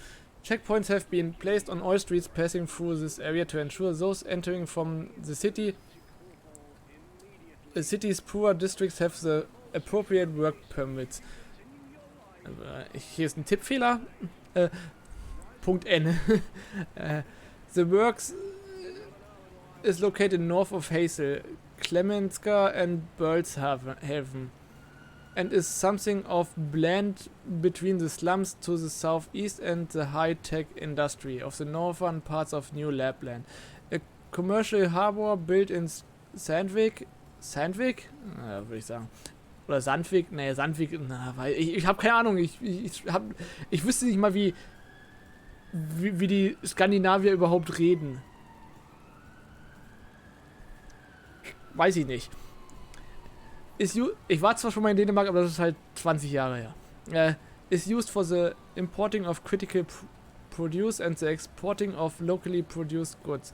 Checkpoints have been placed on all streets passing through this area to ensure those entering from the city's poorer districts have the appropriate work permits. Hier ist ein Tippfehler. Punkt N. The works is located north of Hazel, Klemenska and Bölshaven, and is something of blend between the slums to the southeast and the high-tech industry of the northern parts of New Lapland. A commercial harbor built in Sandvik? Ja, würde ich sagen. Oder Sandvik? Nee, Sandvik, weil ich habe keine Ahnung. Ich wüsste nicht mal, wie die Skandinavier überhaupt reden. Weiß ich nicht. Ich war zwar schon mal in Dänemark, aber das ist halt 20 Jahre her. Is used for the importing of critical produce and the exporting of locally produced goods.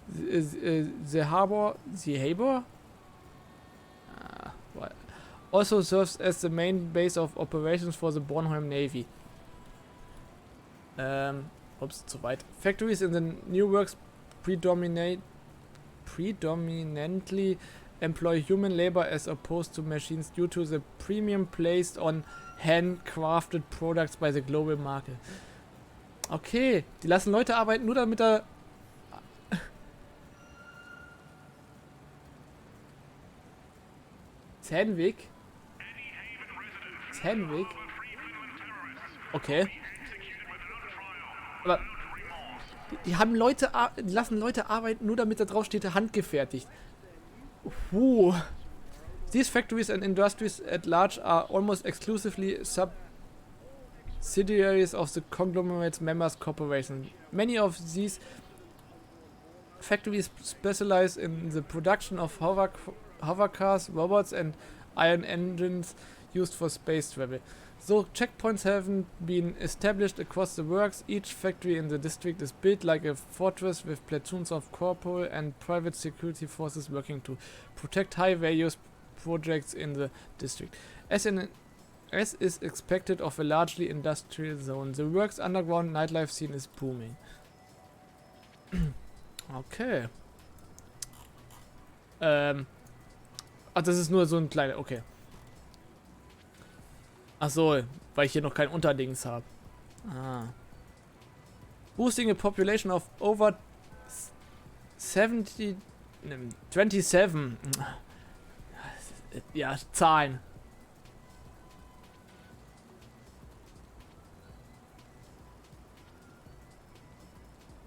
The harbor also serves as the main base of operations for the Bornholm Navy. Ups, zu weit. Factories in the new works predominantly employ human labor as opposed to machines due to the premium placed on handcrafted products by the global market. Okay, die lassen Leute arbeiten, nur damit er... Sandvik? Sandvik? Okay. Aber die haben Leute, die lassen Leute arbeiten, nur damit da drauf steht, handgefertigt. These factories and industries at large are almost exclusively subsidiaries of the conglomerate's members corporation. Many of these factories specialize in the production of hover cars, robots and iron engines used for space travel. So checkpoints haven't been established across the works. Each factory in the district is built like a fortress with platoons of corporal and private security forces working to protect high-value projects in the district. As is expected of a largely industrial zone, the works underground nightlife scene is booming. Okay. Das ist nur so ein kleiner... Okay. Ach so, weil ich hier noch kein Unterdings habe. Boosting a population of over 27. Ja, Zahlen.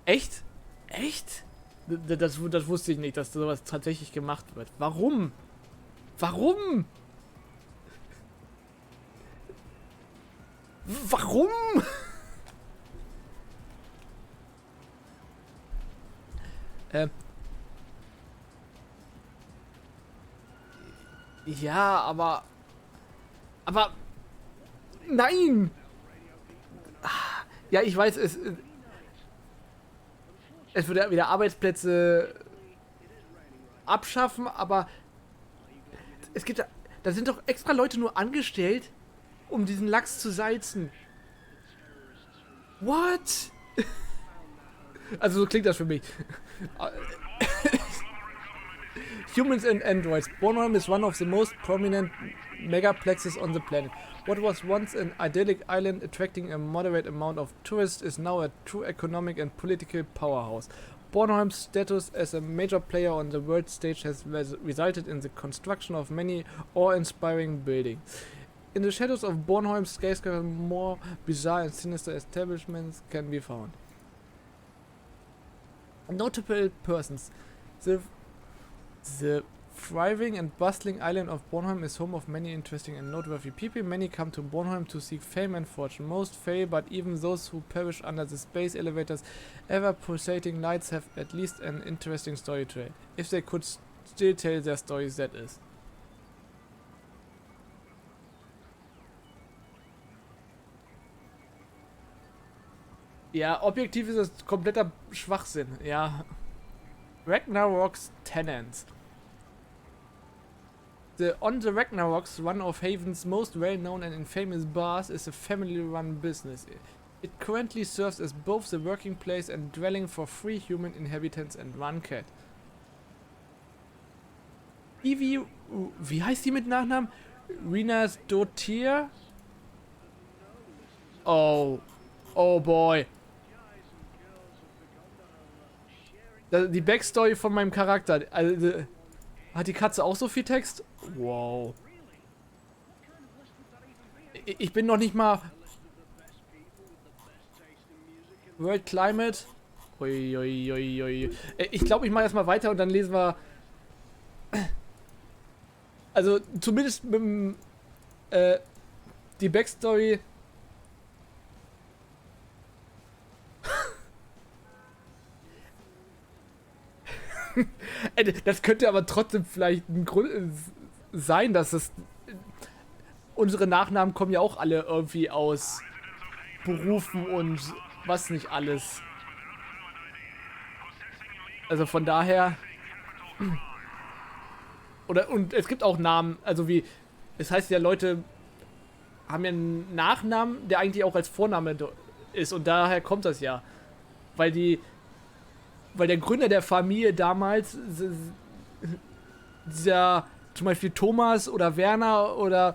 Echt? Echt? Das wusste ich nicht, dass sowas tatsächlich gemacht wird. Warum? Warum? Warum? Ja, aber nein! Ja, ich weiß, es würde wieder Arbeitsplätze abschaffen, aber es gibt da sind doch extra Leute nur angestellt, um diesen Lachs zu salzen. What? Also so klingt das für mich. Humans and androids. Bornholm is one of the most prominent megaplexes on the planet. What was once an idyllic island attracting a moderate amount of tourists is now a true economic and political powerhouse. Bornholm's status as a major player on the world stage has resulted in the construction of many awe-inspiring buildings. In the shadows of Bornholm's skyscraper, more bizarre and sinister establishments can be found. Notable persons. The thriving and bustling island of Bornholm is home of many interesting and noteworthy people. Many come to Bornholm to seek fame and fortune. Most fail, but even those who perish under the space elevator's ever-pulsating lights have at least an interesting story to tell. If they could still tell their stories, that is. Ja, objektiv ist das kompletter Schwachsinn, ja. Ragnarok's tenants. On the Ragnarok's, one of Haven's most well-known and infamous bars, is a family-run business. It currently serves as both the working place and dwelling for 3 human inhabitants and 1 cat. Eevi, wie heißt die mit Nachnamen? Rinasdottir? Oh boy. Die Backstory von meinem Charakter. Also, hat die Katze auch so viel Text? Wow. Ich bin noch nicht mal... World Climate. Uiuiuiui. Ich glaube, ich mache erstmal weiter und dann lesen wir... Also, zumindest mit dem... die Backstory... Das könnte aber trotzdem vielleicht ein Grund sein, dass es... Unsere Nachnamen kommen ja auch alle irgendwie aus Berufen und was nicht alles. Also von daher... Und es gibt auch Namen, also wie... Es heißt ja, Leute haben ja einen Nachnamen, der eigentlich auch als Vorname ist und daher kommt das ja. Weil der Gründer der Familie damals dieser, zum Beispiel Thomas oder Werner oder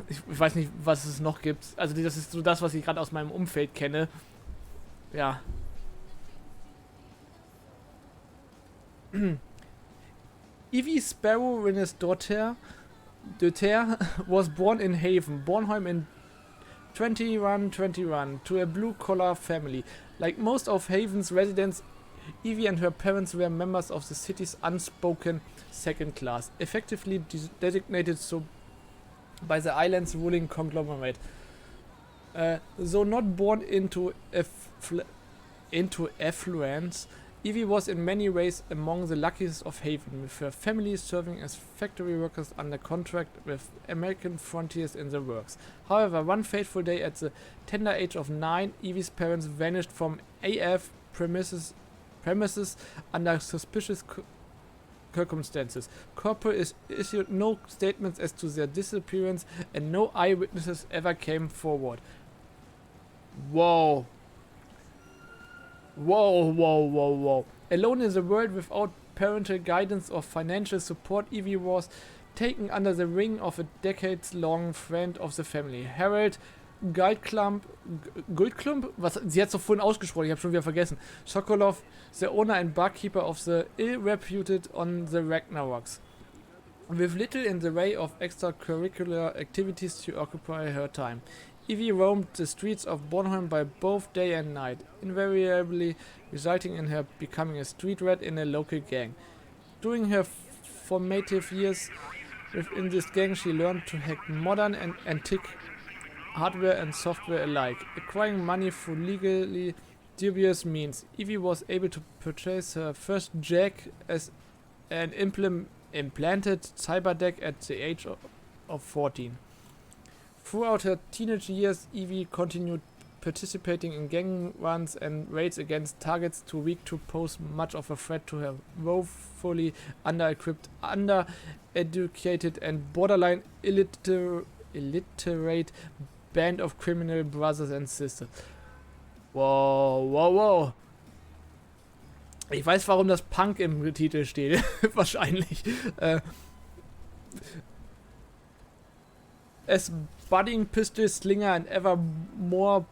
ich weiß nicht, was es noch gibt. Also das ist so das, was ich gerade aus meinem Umfeld kenne. Ja. Eevi Rinasdottir was born in Haven, Bornholm in 2121 to a blue-collar family. Like most of Haven's residents, Eevi and her parents were members of the city's unspoken second class, effectively designated so by the island's ruling conglomerate. Though not born into affluence, Eevi was in many ways among the luckiest of Haven, with her family serving as factory workers under contract with American Frontiers in the works. However, one fateful day at the tender age of 9, Eevi's parents vanished from AF premises under suspicious circumstances. Corporal issued no statements as to their disappearance, and no eyewitnesses ever came forward. Whoa. Whoa. Alone in the world without parental guidance or financial support, Eevi was taken under the wing of a decades-long friend of the family, Harold Guldklump, was sie hat es doch vorhin ausgesprochen, ich habe schon wieder vergessen. Sokolov, the owner and barkeeper of the ill-reputed on the Ragnaroks, with little in the way of extracurricular activities to occupy her time. Eevi roamed the streets of Bornholm by both day and night, invariably resulting in her becoming a street rat in a local gang. During her formative years within this gang, she learned to hack modern and antique hardware and software alike, acquiring money through legally dubious means. Eevi was able to purchase her first jack as an implanted cyberdeck at the age of 14. Throughout her teenage years, Eevi continued participating in gang runs and raids against targets too weak to pose much of a threat to her woefully under-equipped, under-educated and borderline illiterate band of criminal brothers and sisters. Wow. Ich weiß, warum das Punk im Titel steht. Wahrscheinlich. As budding pistol slinger and ever more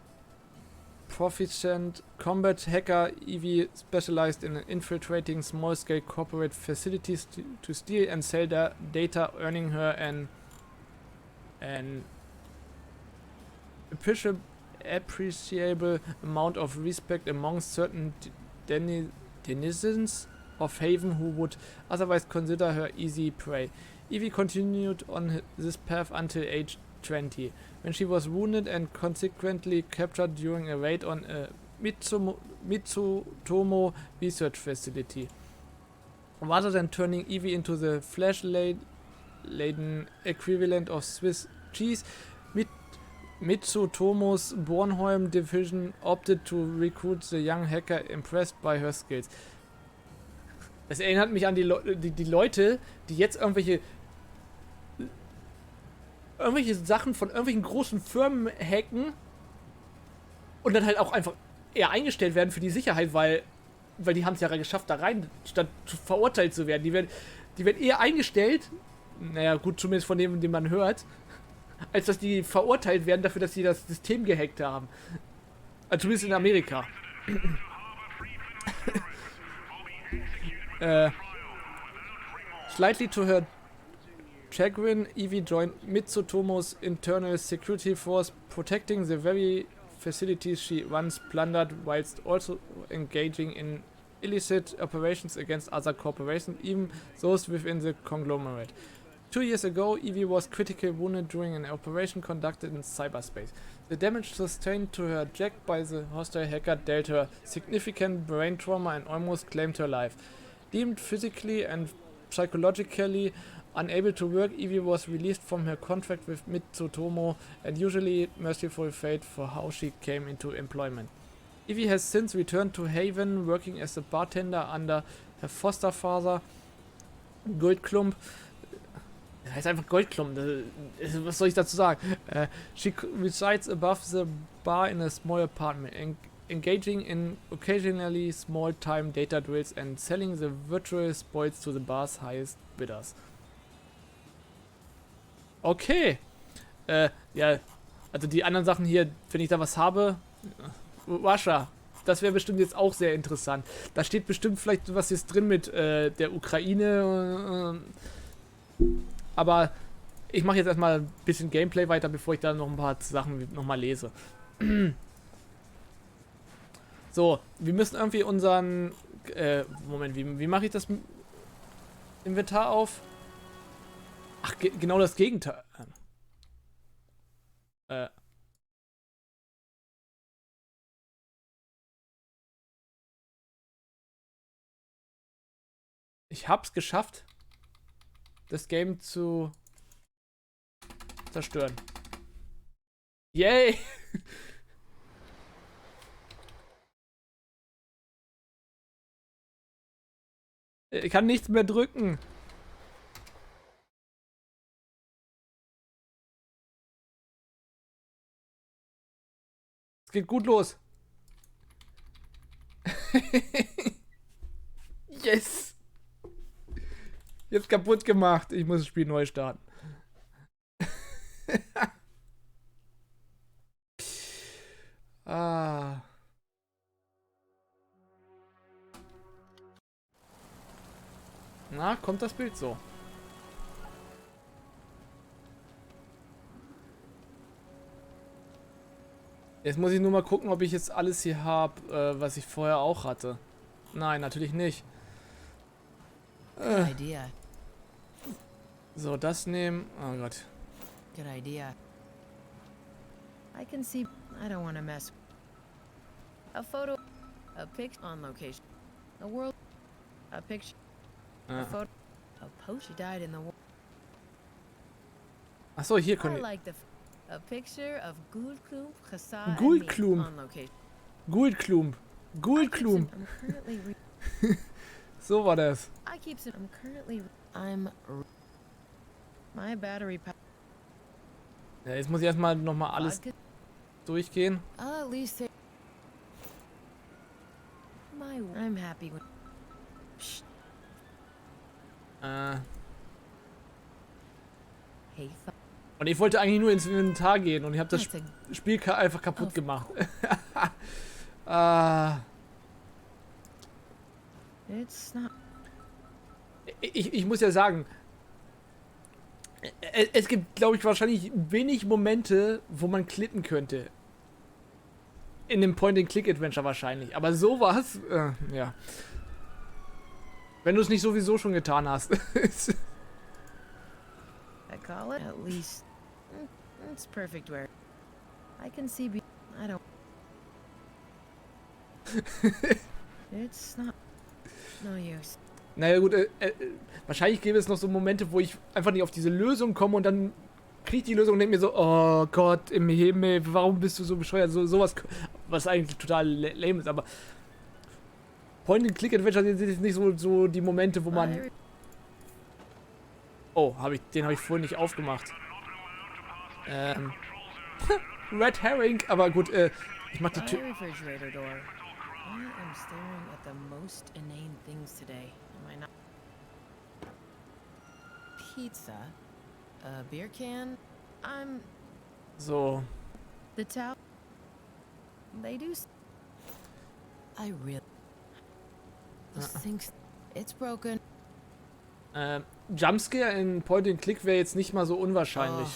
proficient combat hacker, Eevi specialized in infiltrating small-scale corporate facilities to steal and sell data, earning her an appreciable amount of respect among certain denizens of Haven who would otherwise consider her easy prey. Eevi continued on this path until age 20, when she was wounded and consequently captured during a raid on a Mitsutomo research facility. Rather than turning Eevi into the flesh-laden equivalent of Swiss cheese, Mitsutomo's Bornholm division opted to recruit the young hacker impressed by her skills. Das erinnert mich an die Leute, die jetzt irgendwelche Sachen von irgendwelchen großen Firmen hacken und dann halt auch einfach eher eingestellt werden für die Sicherheit, weil die haben es ja geschafft, da rein, statt verurteilt zu werden. Die werden eher eingestellt, naja gut, zumindest von dem, den man hört, als dass die verurteilt werden dafür, dass sie das System gehackt haben. Also zumindest in Amerika. Slightly to her chagrin, Eevi joined Mitsutomo's internal security force, protecting the very facilities she once plundered, whilst also engaging in illicit operations against other corporations, even those within the conglomerate. 2 years ago, Eevi was critically wounded during an operation conducted in cyberspace. The damage sustained to her jack by the hostile hacker dealt her significant brain trauma and almost claimed her life. Deemed physically and psychologically unable to work, Eevi was released from her contract with Mitsutomo, and usually merciful fate for how she came into employment. Eevi has since returned to Haven, working as a bartender under her foster father, Guldklump. Das heißt einfach Goldklump. Was soll ich dazu sagen? She resides above the bar in a small apartment, engaging in occasionally small-time data drills and selling the virtual spoils to the bar's highest bidders. Okay. Ja, also die anderen Sachen hier, wenn ich da was habe, Wascha, das wäre bestimmt jetzt auch sehr interessant. Da steht bestimmt vielleicht was jetzt drin mit der Ukraine, aber ich mache jetzt erstmal ein bisschen Gameplay weiter, bevor ich da noch ein paar Sachen nochmal lese. So, wir müssen irgendwie unseren... Moment, wie mache ich das Inventar auf? Ach, genau das Gegenteil. Ich hab's geschafft, das Game zu zerstören. Yay! Ich kann nichts mehr drücken. Es geht gut los. Yes! Jetzt kaputt gemacht. Ich muss das Spiel neu starten. Ah. Na, kommt das Bild so? Jetzt muss ich nur mal gucken, ob ich jetzt alles hier habe, was ich vorher auch hatte. Nein, natürlich nicht. Good idea. So, das nehmen. Oh Gott. Good idea. I can see. I don't want to mess. A photo. A pic on location. A world. A picture. A photo. A post. She died in the war. Achso, hier I können wir. like the. A picture of Gulklump, Khasa, and me Gulklump. on location. Gulklump. Gulklump. I'm currently. So war das. I keep. I'm currently. I'm. My battery. Ja, jetzt muss ich erstmal nochmal alles durchgehen. At least. I'm happy with. Psst. Hey. Und ich wollte eigentlich nur ins Inventar gehen und ich habe das That's a Spiel einfach kaputt Oh. gemacht. It's not. Ich muss ja sagen, es gibt, glaube ich, wahrscheinlich wenig Momente, wo man klitten könnte. In dem Point-and-Click-Adventure wahrscheinlich. Aber sowas, ja. Wenn du es nicht sowieso schon getan hast. I call it at least. It's perfect where I can see. I don't. It's not. No use. Naja gut, wahrscheinlich gäbe es noch so Momente, wo ich einfach nicht auf diese Lösung komme und dann kriege ich die Lösung und denke mir so, oh Gott, im Himmel, warum bist du so bescheuert? Sowas, was eigentlich total lame ist, aber Point-and-Click-Adventure sind jetzt nicht so die Momente, wo man... Oh, den habe ich vorhin nicht aufgemacht. Red Herring, aber gut, ich mach die Tür... My refrigerator door. I am staring at the most inane things today. Am I not? Pizza. A beer can. I'm So, the towel. They do. I really. Those things. It's broken. Jumpscare in Point-and-Click wäre jetzt nicht mal so unwahrscheinlich.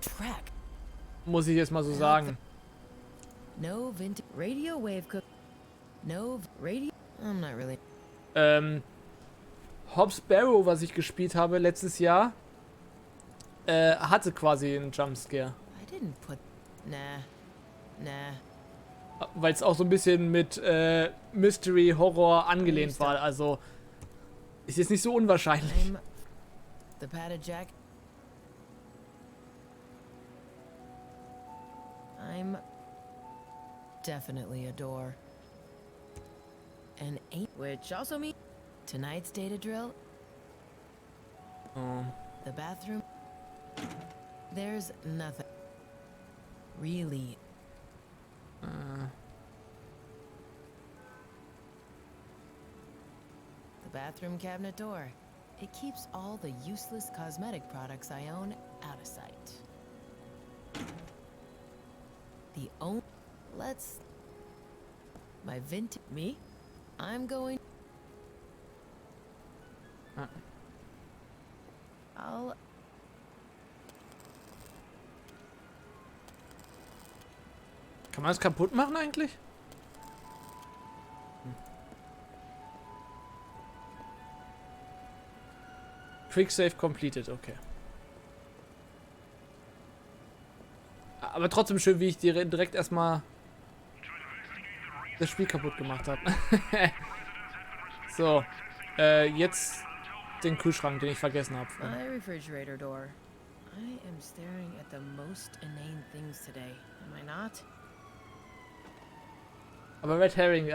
Track. Muss ich jetzt mal so sagen. No vintage radio wave cook. No radio. I'm not really. Hobbs Barrow, was ich gespielt habe letztes Jahr, hatte quasi einen Jumpscare. I didn't put. Nah. Weil es auch so ein bisschen mit Mystery, Horror angelehnt war. Also ist jetzt nicht so unwahrscheinlich. I'm the padded jack. I'm definitely a door. And ain't which also means tonight's data drill. Oh. The bathroom. There's nothing. really. The bathroom cabinet door. It keeps all the useless cosmetic products I own out of sight. The only... Let's... My vintage... Me? I'm going... I'll... Kann man das kaputt machen eigentlich? Quick Save completed, okay. Aber trotzdem schön, wie ich direkt erstmal das Spiel kaputt gemacht habe. So, jetzt den Kühlschrank, den ich vergessen habe. My refrigerator door. I am staring at the most inane things today, am I not? Aber Red Herring,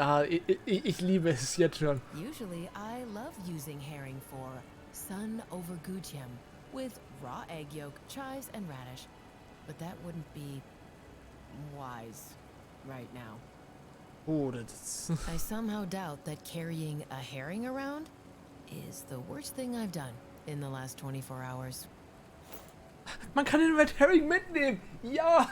ich liebe es jetzt schon. Usually, I love using herring for sun over gujiam with raw egg yolk, chives, and radish. But that wouldn't be wise right now. Oh, das I somehow doubt that carrying a herring around is the worst thing I've done in the last 24 hours. Man kann den Red Herring mitnehmen. Ja.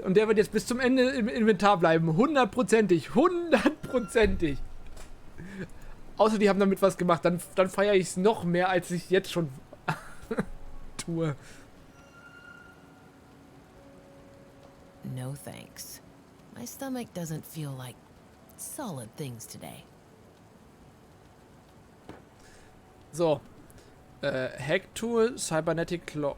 Und der wird jetzt bis zum Ende im Inventar bleiben. 100%ig. 100%ig. Außer die haben damit was gemacht. Dann feiere ich es noch mehr, als ich jetzt schon tue. No thanks. My stomach doesn't feel like solid things today. So. Hack Tool, Cybernetic Claw.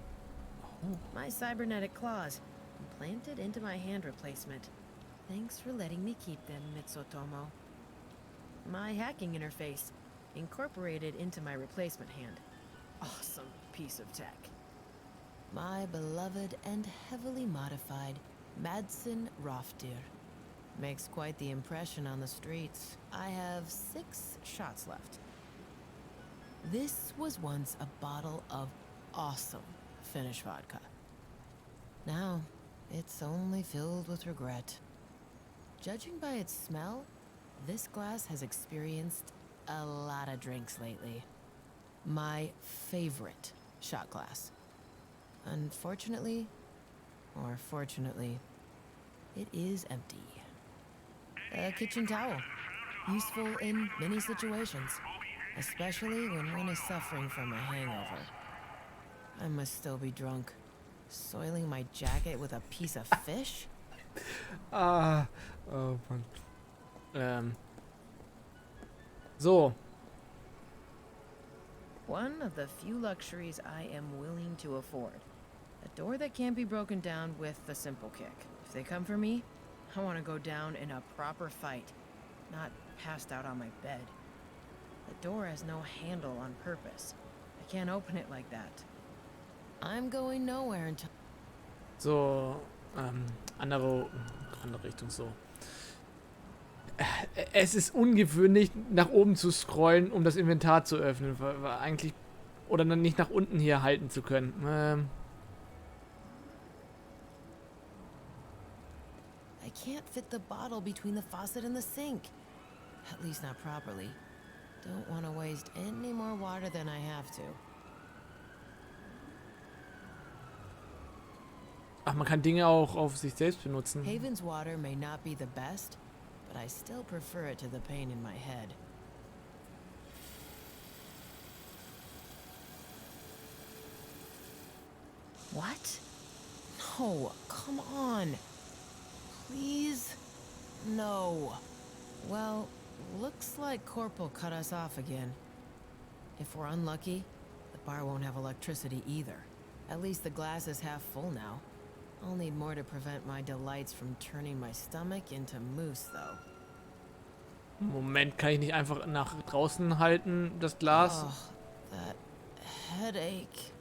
My cybernetic claws implanted into my hand replacement. Thanks for letting me keep them, Mitsutomo. My hacking interface incorporated into my replacement hand. Awesome piece of tech. My beloved and heavily modified Madsen Rofdir. Makes quite the impression on the streets. I have 6 shots left. This was once a bottle of awesome Finnish vodka. Now, it's only filled with regret. Judging by its smell, this glass has experienced a lot of drinks lately. My favorite shot glass. Unfortunately, or fortunately, it is empty. A kitchen towel. Useful in many situations, especially when one is suffering from a hangover. I must still be drunk. Soiling my jacket with a piece of fish? Oh Mann. So. One of the few luxuries I am willing to afford. A door that can't be broken down with a simple kick. If they come for me, I want to go down in a proper fight, not passed out on my bed. The door has no handle on purpose. I can't open it like that. I'm going nowhere until... So, andere Richtung so. Es ist ungewöhnlich, nach oben zu scrollen, um das Inventar zu öffnen, weil eigentlich, oder dann nicht nach unten hier halten zu können. I can't fit the bottle between the faucet and the sink. At least not properly. Don't want to waste any more water than I have to. Ach, man kann Dinge auch auf sich selbst benutzen. Haven's water may not be the best, but I still prefer it to the pain in my head. What? No, come on. Please? No. Well, looks like Corporal cut us off again. If we're unlucky, the bar won't have electricity either. At least the glass is half full now. I'll need more to prevent my delights from turning my stomach into mousse, though. Moment, kann ich nicht einfach nach draußen halten, das Glas? Oh, that headache.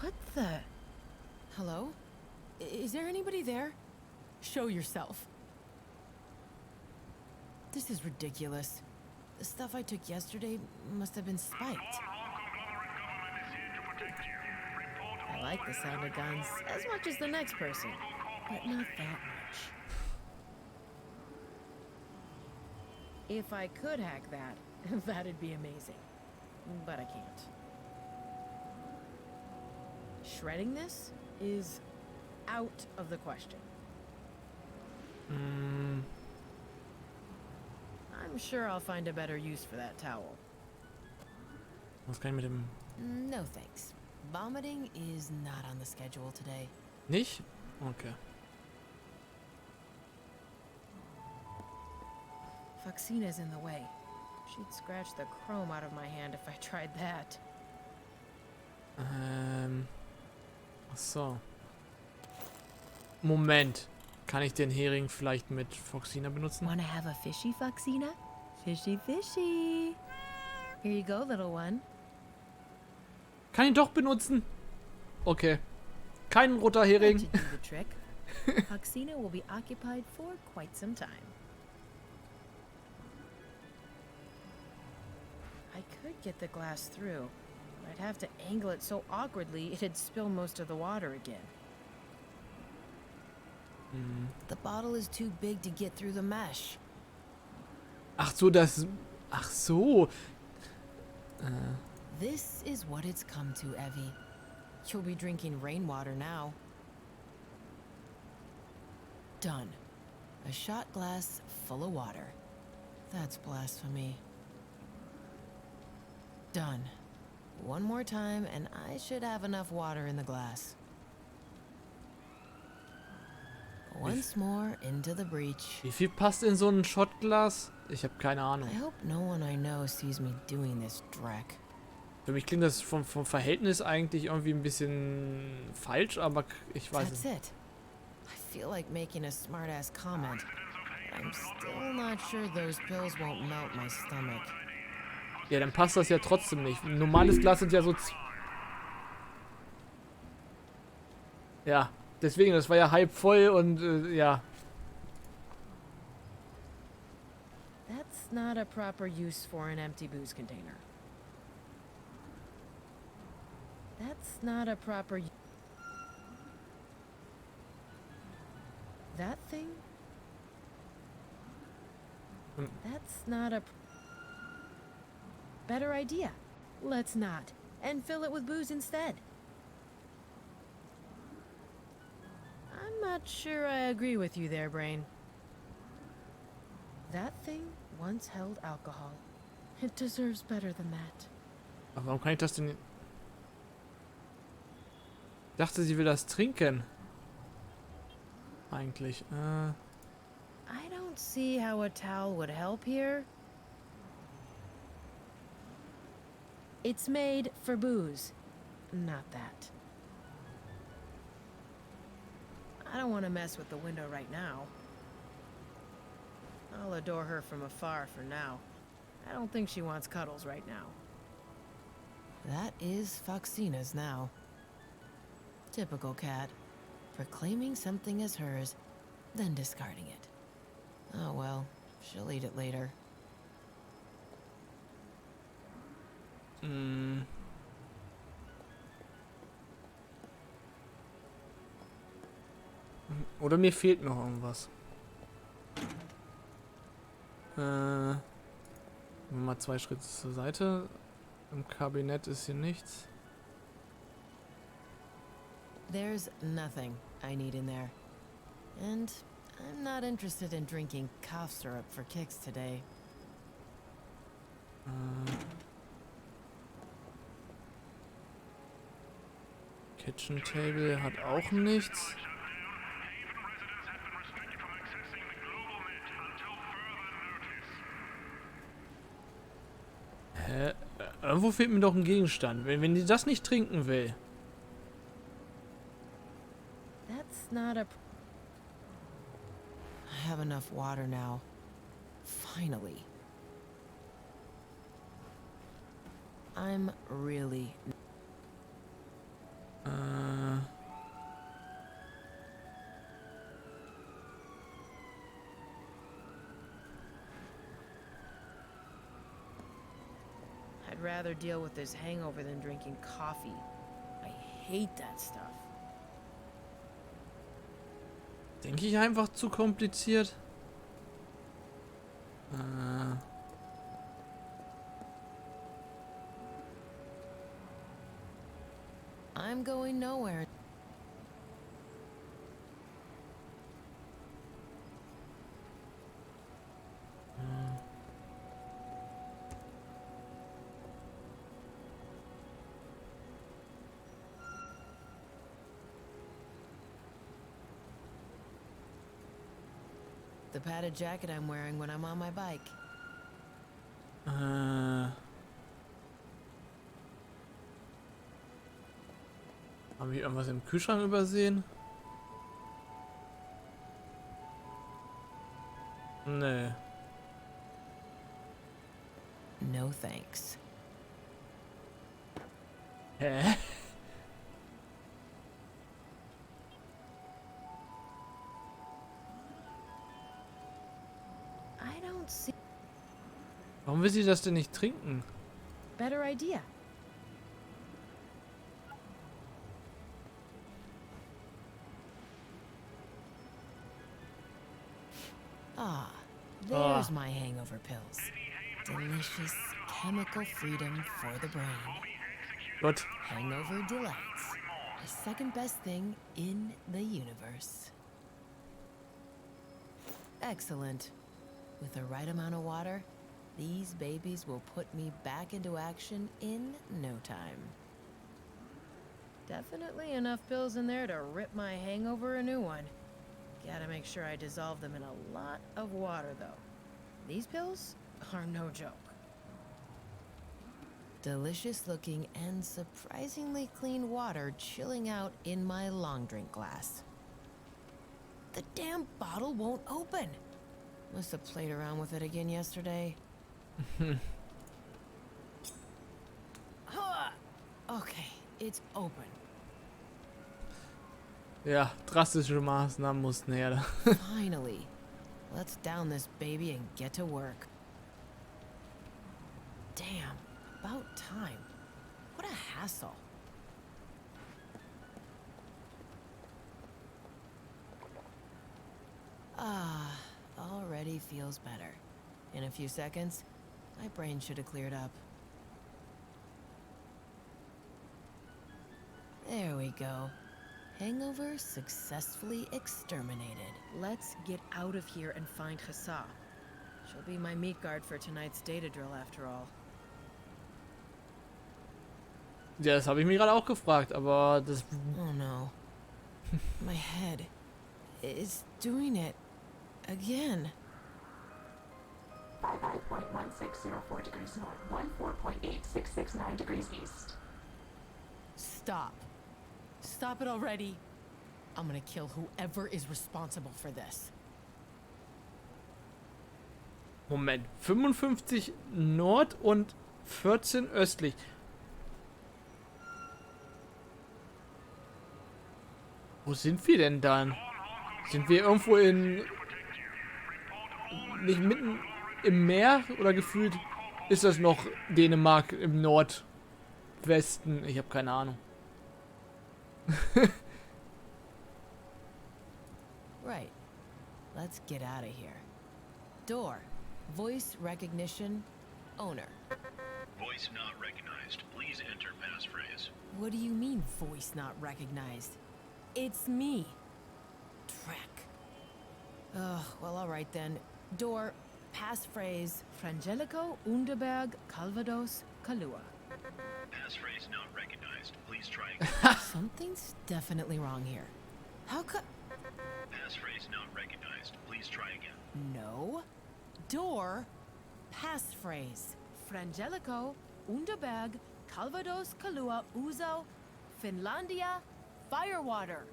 What the? Hello? Is there anybody there? Show yourself. This is ridiculous. The stuff I took yesterday must have been spiked. I like the sound of guns as much as the next person, but not that much. If I could hack that, that'd be amazing. But I can't. Shredding this is out of the question. I'm sure I'll find a better use for that towel. Was kann ich mit dem... No thanks. Vomiting is not on the schedule today. Nicht? Okay. Foxina's in the way. She'd scratch the chrome out of my hand if I tried that. Ach so. Moment. Kann ich den Hering vielleicht mit Foxina benutzen? Wanna have a fishy, Foxina? Fishy, fishy. Here you go, little one. Kann ihn doch benutzen. Okay. Kein roter That Hering. should do the trick. Foxina will be occupied for quite some time. I could get the glass through, but I'd have to angle it so awkwardly it'd spill most of the water again. The bottle is too big to get through the mesh. Ach so, das... Ach so. This is what it's come to, Eevi. You'll be drinking rainwater now. Done. A shot glass full of water. That's blasphemy. Done. One more time, and I should have enough water in the glass. Once more into the breach. Wie viel passt in so ein Shotglas? Ich habe keine Ahnung. I hope no one I know sees me doing this dreck. Für mich klingt das vom Verhältnis eigentlich irgendwie ein bisschen falsch, aber ich weiß That's es. it. I feel like making a smart-ass comment. But I'm still not sure those pills won't melt my stomach. Ja, dann passt das ja trotzdem nicht. Ein normales Glas sind ja so... Ja, deswegen, das war ja halb voll und ja. That's not a proper use for an empty booze container. That's not a proper... That thing? That's not a... Better idea. Let's not. And fill it with booze instead. I'm not sure I agree with you there, Brain. That thing once held alcohol. It deserves better than that. Aber warum kann ich das denn... Ich dachte, sie will das trinken. Eigentlich. I don't see how a towel would help here. It's made for booze, not that. I don't want to mess with the window right now. I'll adore her from afar for now. I don't think she wants cuddles right now. That is Foxina's now. Typical cat. Proclaiming something as hers, then discarding it. Oh well, she'll eat it later. Oder mir fehlt noch irgendwas. Mal 2 Schritte zur Seite. Im Kabinett ist hier nichts. There's nothing I need in there. And I'm not interested in drinking cough syrup for kicks today. Kitchen Table hat auch nichts. Hä? Irgendwo fehlt mir doch ein Gegenstand. Wenn die das nicht trinken will. That's not a... I have enough water now. Finally. I'm really... I'd rather deal with this hangover than drinking coffee. I hate that stuff. Denke ich einfach zu kompliziert. I'm going nowhere. The padded jacket I'm wearing when I'm on my bike. Habe ich irgendwas im Kühlschrank übersehen? Nee. No thanks. Hä? I don't see. Warum will sie das denn nicht trinken? Better idea. Ah, there's my hangover pills. Delicious chemical freedom for the brain. Gott. Hangover delights. The second best thing in the universe. Excellent. With the right amount of water, these babies will put me back into action in no time. Definitely enough pills in there to rip my hangover a new one. Gotta make sure I dissolve them in a lot of water, though. These pills are no joke. Delicious looking and surprisingly clean water chilling out in my long drink glass. The damn bottle won't open. Must have played around with it again yesterday. Okay, it's open. Ja, drastische Maßnahmen mussten her. Finally. Let's down this baby and get to work. Damn, about time. What a hassle. Ah, already feels better. In a few seconds, my brain should have cleared up. There we go. Hangover successfully exterminated. Let's get out of here and find Hassa. She'll be my meat guard for tonight's data drill after all. Ja, das habe ich mir gerade auch gefragt, aber das... Oh no. My head is doing it again. 55.1604 degrees north, 14.8669 degrees east. Stop. Stop it already. I'm gonna kill whoever is responsible for this. Moment, 55 Nord und 14 östlich. Wo sind wir denn dann? Sind wir irgendwo in... nicht mitten im Meer? Oder gefühlt ist das noch Dänemark im Nordwesten? Ich habe keine Ahnung. Right. Let's get out of here. Door. Voice recognition. Owner. Voice not recognized. Please enter passphrase. What do you mean, voice not recognized? It's me. Trek. Ugh, well, alright then. Door. Passphrase. Frangelico Underberg Calvados Kalua. Passphrase not recognized. Please try again. Something's definitely wrong here. How could... Passphrase not recognized. Please try again. No. Door. Passphrase. Frangelico Underberg Calvados Kalua Uzo Finlandia Firewater.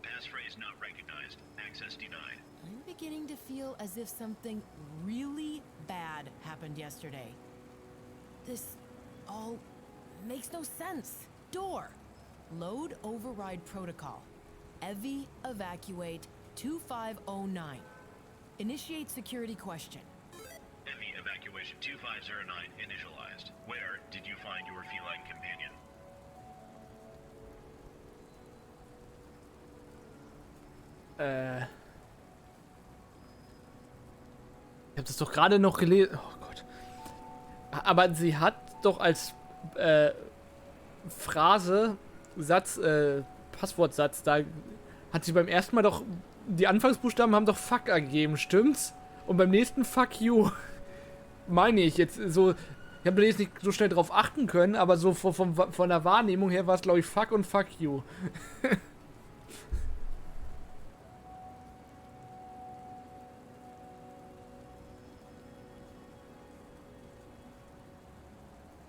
Passphrase not recognized. Access denied. I'm beginning to feel as if something really bad happened yesterday. This all makes no sense. Door. Load override protocol. Evi evacuate 2509. Initiate security question. Evi evacuation 2509 initialized. Where Ich habe das doch gerade noch gelesen. Oh Gott. Aber sie hat doch als Phrase, Satz, Passwortsatz, da hat sie beim ersten Mal doch, die Anfangsbuchstaben haben doch Fuck ergeben, stimmt's? Und beim nächsten Fuck you, meine ich jetzt so, ich habe jetzt nicht so schnell drauf achten können, aber so von der Wahrnehmung her war es, glaube ich, Fuck und Fuck you.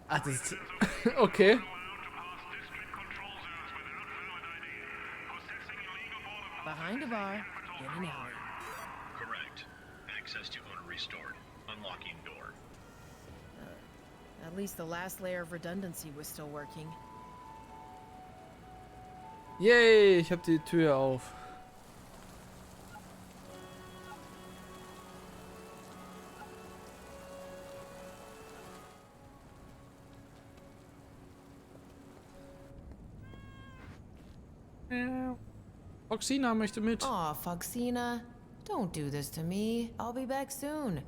Ah, das ist, okay. Behind a bar, in an alley. Correct. Access to owner restored. Unlocking door. At least the last layer of redundancy was still working. Yay, ich habe die Tür auf. Foxina möchte mit. Aw, Foxina, don't do this to me. I'll be back soon.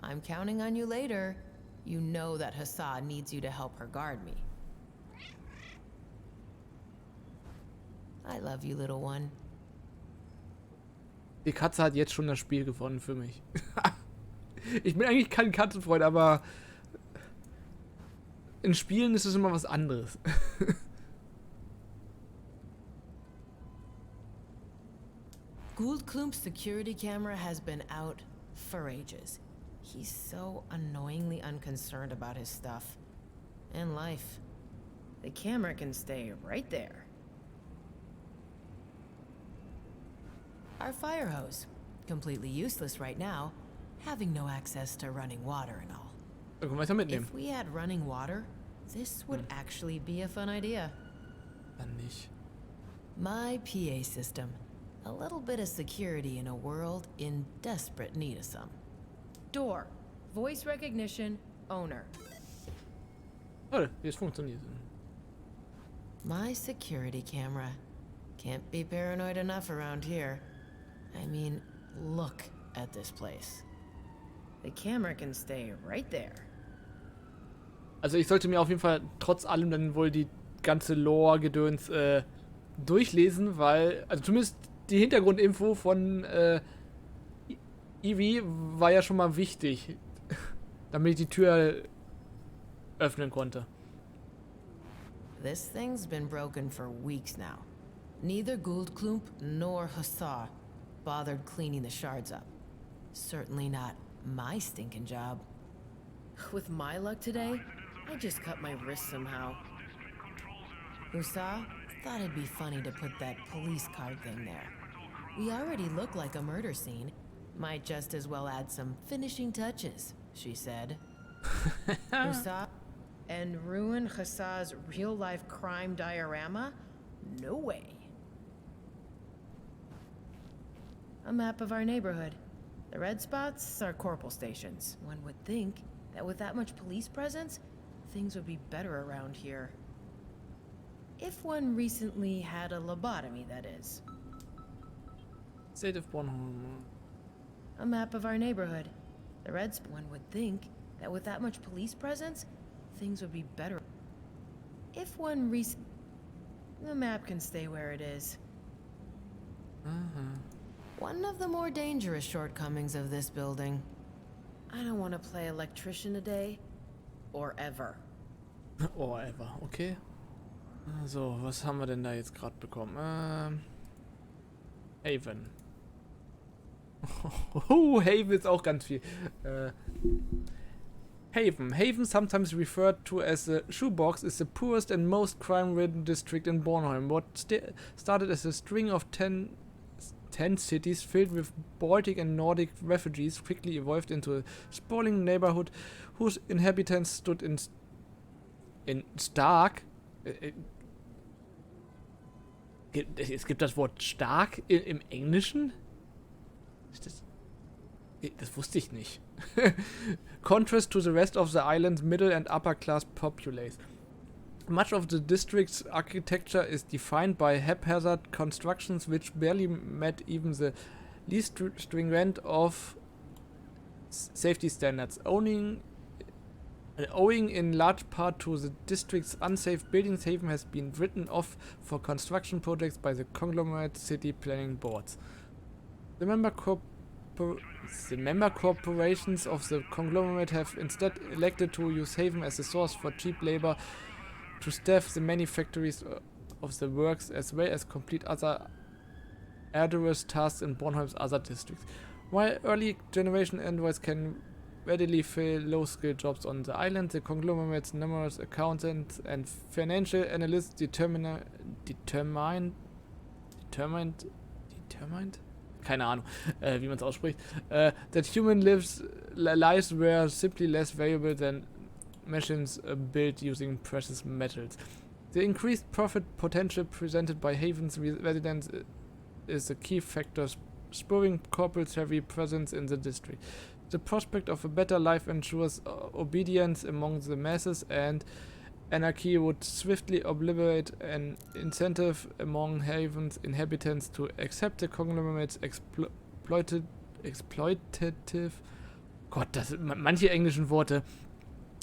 I'm counting on you later. You know that Hassan needs you to help her guard me. I love you, little one. Die Katze hat jetzt schon das Spiel gewonnen für mich. Ich bin eigentlich kein Katzenfreund, aber in Spielen ist es immer was anderes. Gould Klump's security camera has been out for ages. He's so annoyingly unconcerned about his stuff and life. The camera can stay right there. Our fire hose, completely useless right now, having no access to running water and all. Da können wir weiter mitnehmen. If we had running water, this would actually be a fun idea. Dann nicht. My PA system. A little bit of security in a world in desperate need of some. Door. Voice recognition. Owner. Oh, jetzt funktioniert es. My security camera. Can't be paranoid enough around here. I mean, look at this place. The camera can stay right there. Also ich sollte mir auf jeden Fall trotz allem dann wohl die ganze Lore-Gedöns durchlesen, weil, also zumindest die Hintergrundinfo von Eevi war ja schon mal wichtig, damit ich die Tür öffnen konnte. This thing's been broken for weeks now. Neither Gould Klump nor Hussar bothered cleaning the shards up. Certainly not my stinking job. With my luck today, I just cut my wrist somehow. Hussar thought it'd be funny to put that police card thing there. We already look like a murder scene. Might just as well add some finishing touches, she said. Hussar and ruin Hussar's real-life crime diorama? No way. A map of our neighborhood. The red spots are corporal stations. One would think that with that much police presence, things would be better around here. If one recently had a lobotomy, that is. State of Born. A map of our neighborhood. The red one would think that with that much police presence, things would be better. If one the map can stay where it is. One of the more dangerous shortcomings of this building. I don't want to play electrician today. Or ever. Or ever, okay. So, was haben wir denn da jetzt gerade bekommen? Haven. Oh, Haven ist auch ganz viel. Haven. Haven, sometimes referred to as the shoebox, is the poorest and most crime-ridden district in Bornholm. What started as a string of 10 cities filled with Baltic and Nordic refugees quickly evolved into a sprawling neighborhood whose inhabitants stood in stark. Es gibt das Wort stark im Englischen? Das wusste ich nicht. Contrast to the rest of the island's middle and upper class populace. Much of the district's architecture is defined by haphazard constructions which barely met even the least stringent of safety standards, owing in large part to the district's unsafe buildings. Haven has been written off for construction projects by the conglomerate city planning boards. The member corporations of the conglomerate have instead elected to use Haven as a source for cheap labor to staff the many factories of the works, as well as complete other arduous tasks in Bornholm's other districts. While early generation androids can readily fill low-skilled jobs on the island, the conglomerate's numerous accountants and financial analysts determined? Keine Ahnung, wie man es ausspricht. That human lives were simply less valuable than machines built using precious metals. The increased profit potential presented by Haven's residents is a key factor spurring corporate's heavy presence in the district. The prospect of a better life ensures obedience among the masses, and anarchy would swiftly obliterate an incentive among Haven's inhabitants to accept the conglomerate's exploitative manche englischen Worte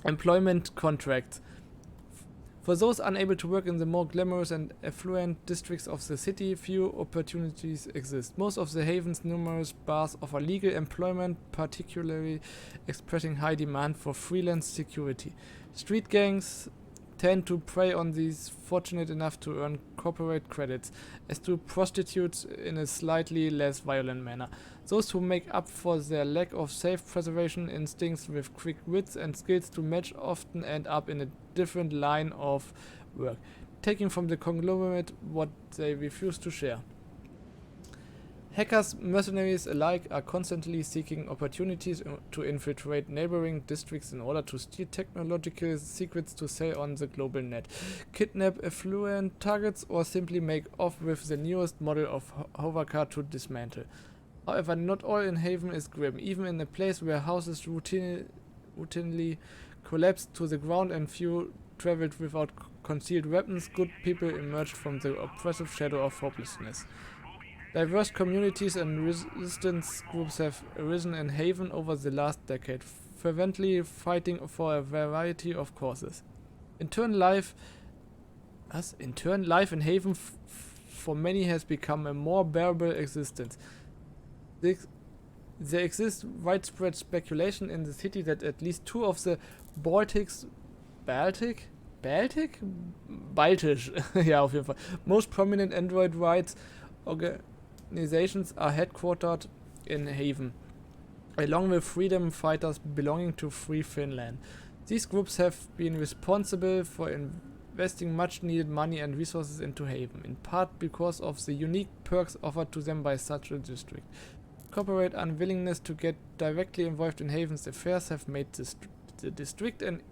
employment contracts. For those unable to work in the more glamorous and affluent districts of the city, few opportunities exist. Most of the Haven's numerous bars offer legal employment, particularly expressing high demand for freelance security. Street gangs tend to prey on these fortunate enough to earn corporate credits, as do prostitutes in a slightly less violent manner. Those who make up for their lack of self-preservation instincts with quick wits and skills to match often end up in a different line of work, taking from the conglomerate what they refuse to share. Hackers, mercenaries alike are constantly seeking opportunities to infiltrate neighboring districts in order to steal technological secrets to sell on the global net, kidnap affluent targets, or simply make off with the newest model of hovercar to dismantle. However, not all in Haven is grim. Even in a place where houses routinely collapsed to the ground and few traveled without concealed weapons, good people emerged from the oppressive shadow of hopelessness. Diverse communities and resistance groups have arisen in Haven over the last decade, fervently fighting for a variety of causes. In turn, life in Haven for many has become a more bearable existence. There exists widespread speculation in the city that at least two of the Baltisch? Ja, auf jeden Fall. Most prominent android rights organizations are headquartered in Haven, along with freedom fighters belonging to Free Finland. These groups have been responsible for investing much needed money and resources into Haven, in part because of the unique perks offered to them by such a district. Corporate unwillingness to get directly involved in Haven's affairs have made the district an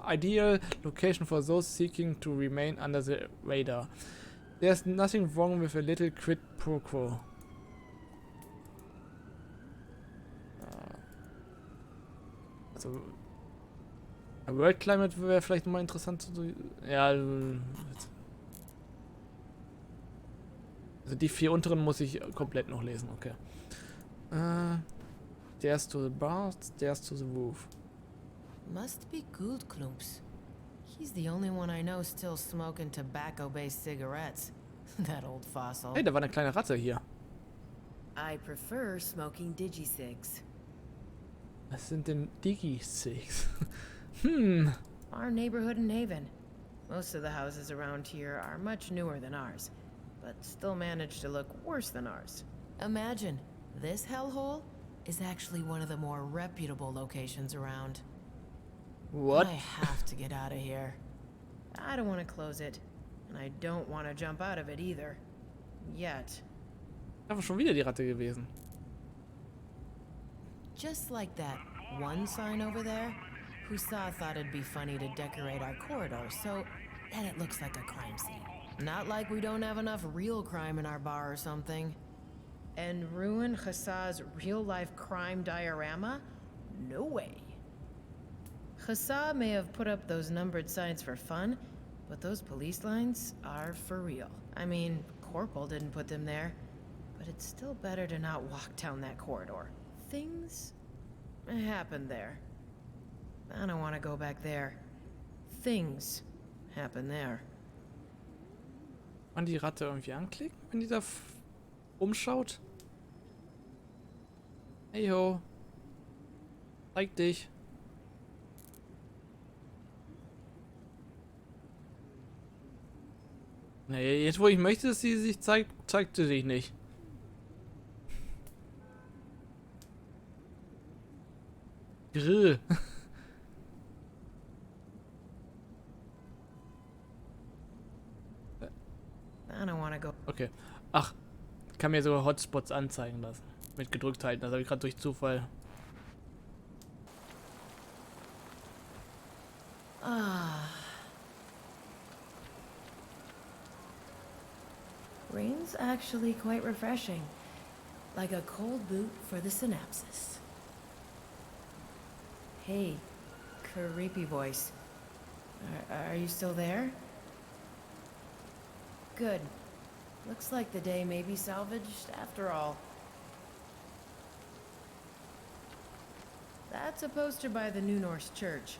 ideal location for those seeking to remain under the radar. There's nothing wrong with a little quid pro quo. Also, World Climate wäre vielleicht mal interessant zu... Ja, also die 4 unteren muss ich komplett noch lesen, okay. Stairs to the bar, stairs to the roof. Must be Guldklumps. He's the only one I know still smoking tobacco-based cigarettes. That old fossil. Hey, da war eine kleine Ratte hier. I prefer smoking digicigs. Was sind denn Digi-Sigs? Our neighborhood in Haven. Most of the houses around here are much newer than ours, but still manage to look worse than ours. Imagine, this hellhole is actually one of the more reputable locations around. What? I have to get out of here. I don't want to close it, and I don't want to jump out of it either. Yet. Da war schon wieder die Ratte gewesen. Just like that one sign over there, Husa thought it'd be funny to decorate our corridor so that it looks like a crime scene. Not like we don't have enough real crime in our bar or something. And ruin Husa's real-life crime diorama? No way. Hussar may have put up those numbered signs for fun, but those police lines are for real. I mean, Corporal didn't put them there, but it's still better to not walk down that corridor. Things happen there. I don't want to go back there. Things happen there. Man die Ratte irgendwie anklicken, wenn die da umschaut? Hey ho. Zeig dich. Nee, jetzt wo ich möchte, dass sie sich zeigt, zeigt sie sich nicht. Grill. I don't want to go. Okay. Ach, kann mir sogar Hotspots anzeigen lassen. Mit gedrückt halten. Das habe ich gerade durch Zufall. Rain's actually quite refreshing. Like a cold boot for the synapses. Hey, creepy voice. Are you still there? Good. Looks like the day may be salvaged after all. That's a poster by the New Norse Church.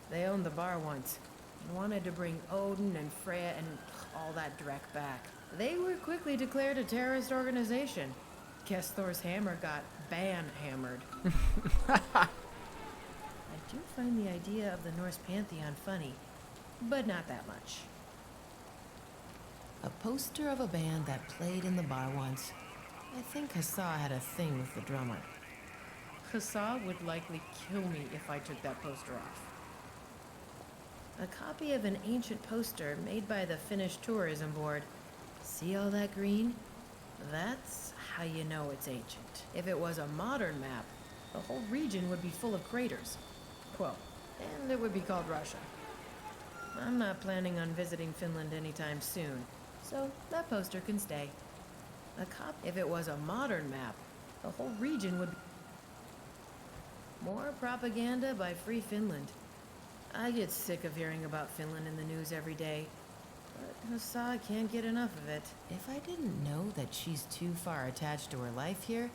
They owned the bar once and wanted to bring Odin and Freya and all that dreck back. They were quickly declared a terrorist organization. Guess Thor's hammer got ban-hammered. I do find the idea of the Norse pantheon funny, but not that much. A poster of a band that played in the bar once. I think Hussar had a thing with the drummer. Hussar would likely kill me if I took that poster off. A copy of an ancient poster made by the Finnish Tourism Board. See all that green? That's how you know it's ancient. If it was a modern map, the whole region would be full of craters. Well, and it would be called Russia. I'm not planning on visiting Finland anytime soon, so that poster can stay. If it was a modern map, the whole region would be... More propaganda by Free Finland. I get sick of hearing about Finland in the news every day, but Hussar can't get enough of it. If I didn't know that she's too far attached to her life here,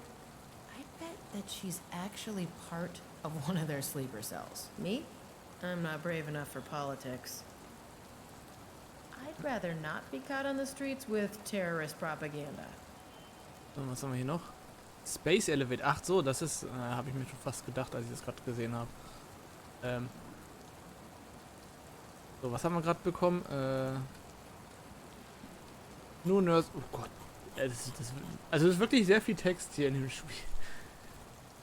I'd bet that she's actually part of one of their sleeper cells. Me? I'm not brave enough for politics. I'd rather not be caught on the streets with terrorist propaganda. So, was haben wir hier noch? Space Elevate. Ach so, das ist, habe ich mir schon fast gedacht, als ich das gerade gesehen habe. So, was haben wir gerade bekommen? Nur Nurse. Oh Gott. Also es ist wirklich sehr viel Text hier in dem Spiel.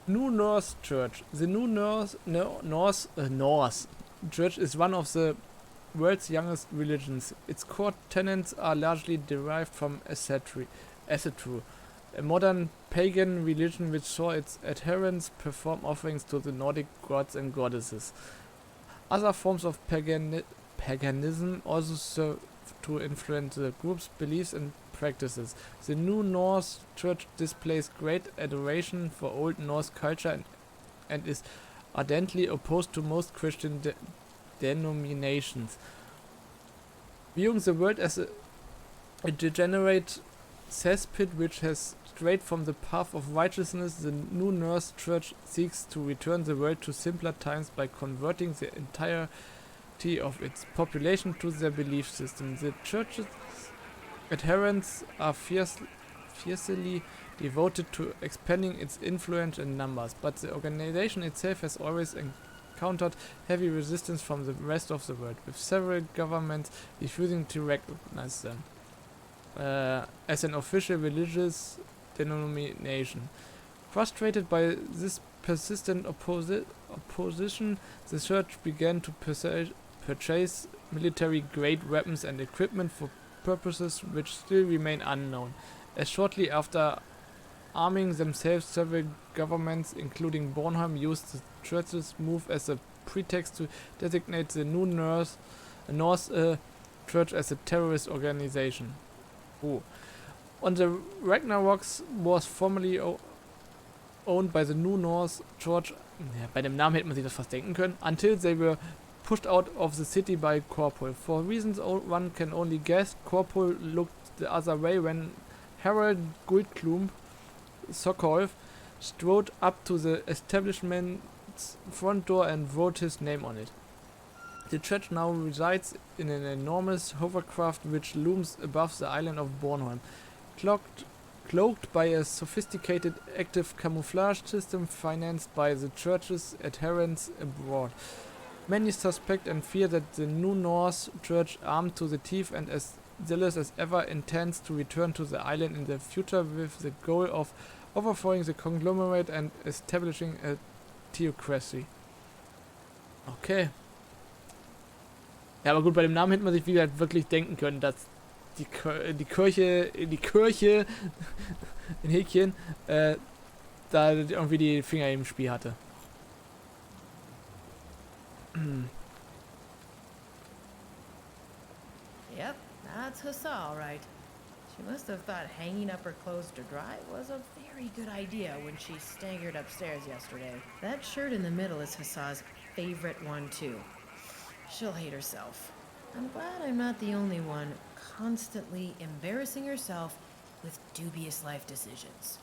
New Norse Church. The New Norse Church is one of the world's youngest religions. Its core tenets are largely derived from Asatru, a modern pagan religion which saw its adherents perform offerings to the Nordic gods and goddesses. Other forms of paganism also serve to influence the group's beliefs and practices. The New Norse Church displays great adoration for Old Norse culture and is ardently opposed to most Christian denominations. Viewing the world as a degenerate cesspit which has strayed from the path of righteousness, the New Norse Church seeks to return the world to simpler times by converting the entirety of its population to their belief system. The church's adherents are fiercely devoted to expanding its influence and numbers, but the organization itself has always encountered heavy resistance from the rest of the world, with several governments refusing to recognize them as an official religious denomination. Frustrated by this persistent opposition, the church began to purchase military-grade weapons and equipment for purposes which still remain unknown. As shortly after arming themselves, several governments, including Bornholm, used the church's move as a pretext to designate the New Norse Church as a terrorist organization. On the Ragnaroks was formerly owned by the New Norse Church Ja, bei dem Namen hätte man sich das fast denken können. Until they were pushed out of the city by Corporal. For reasons one can only guess, Corporal looked the other way when Harold Guldklump Sokolov strode up to the establishment's front door and wrote his name on it. The church now resides in an enormous hovercraft which looms above the island of Bornholm, cloaked by a sophisticated active camouflage system financed by the church's adherents abroad. Many suspect and fear that the New Norse Church, armed to the teeth and as zealous as ever, intends to return to the island in the future with the goal of overthrowing the conglomerate and establishing a theocracy. Okay. Ja, aber gut, bei dem Namen hätte man sich wie gesagt wirklich denken können, dass die Kirche in Häkchen, da irgendwie die Finger im Spiel hatte. Yep, that's Hussa, all right. She must have thought hanging up her clothes to dry was a very good idea when she staggered upstairs yesterday. That shirt in the middle is Hussa's favorite one, too. She'll hate herself. I'm glad I'm not the only one constantly embarrassing herself with dubious life decisions.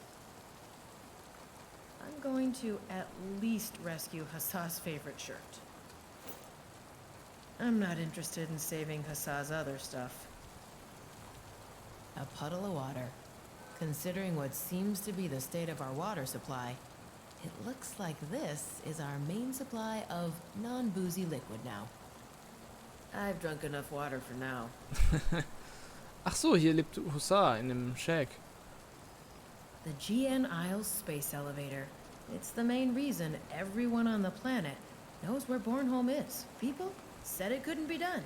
I'm going to at least rescue Hussa's favorite shirt. I'm not interested in saving Hussa's other stuff. A puddle of water. Considering what seems to be the state of our water supply, it looks like this is our main supply of non-boozy liquid now. I've drunk enough water for now. Ach so, hier lebt Hussar in dem Shack. The GN Isles space elevator. It's the main reason everyone on the planet knows where Bornholm is. People said it couldn't be done,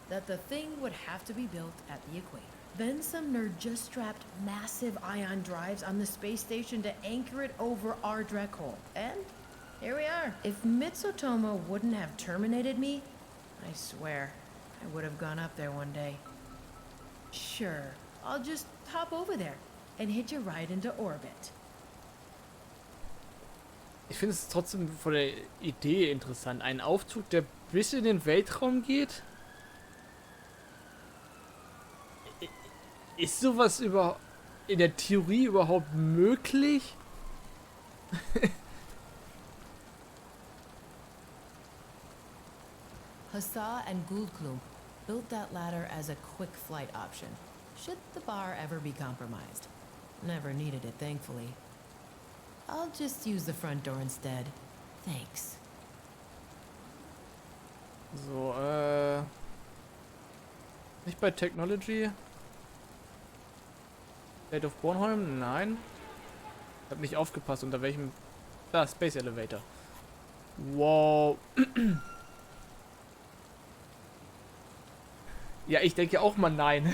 that the thing would have to be built at the equator. Then some nerd just strapped massive ion drives on the space station to anchor it over our Drek hole. And here we are. If Mitsutomo wouldn't have terminated me, I swear I would have gone up there one day. Sure, I'll just hop over there and hitch a ride into orbit. Ich finde es trotzdem von der Idee interessant. Ein Aufzug, der bis in den Weltraum geht? Ist sowas in der Theorie überhaupt möglich? Hussa and Guldklump built that ladder as a quick flight option, should the bar ever be compromised. Never needed it, thankfully. I'll just use the front door instead. Thanks. So, nicht bei Technology? Welt of Bornholm? Nein. Ich hab nicht aufgepasst, unter welchem... Da, Space Elevator. Wow. Ja, ich denke auch mal nein.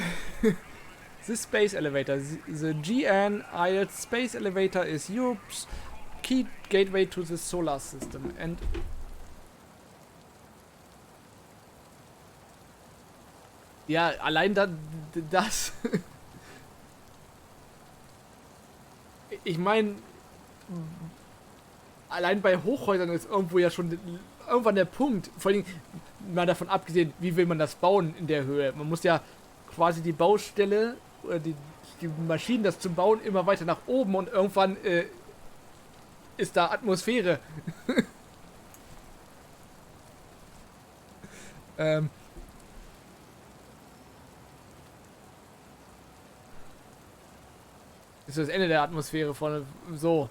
The Space Elevator. The GN Isles Space Elevator is Europe's key gateway to the solar system. And ja, allein das. Ich meine, allein bei Hochhäusern ist irgendwo ja schon irgendwann der Punkt. Vor allem mal davon abgesehen, wie will man das bauen in der Höhe. Man muss ja quasi die Baustelle oder die Maschinen, das zu bauen, immer weiter nach oben und irgendwann ist da Atmosphäre. Ist das Ende der Atmosphäre vorne so.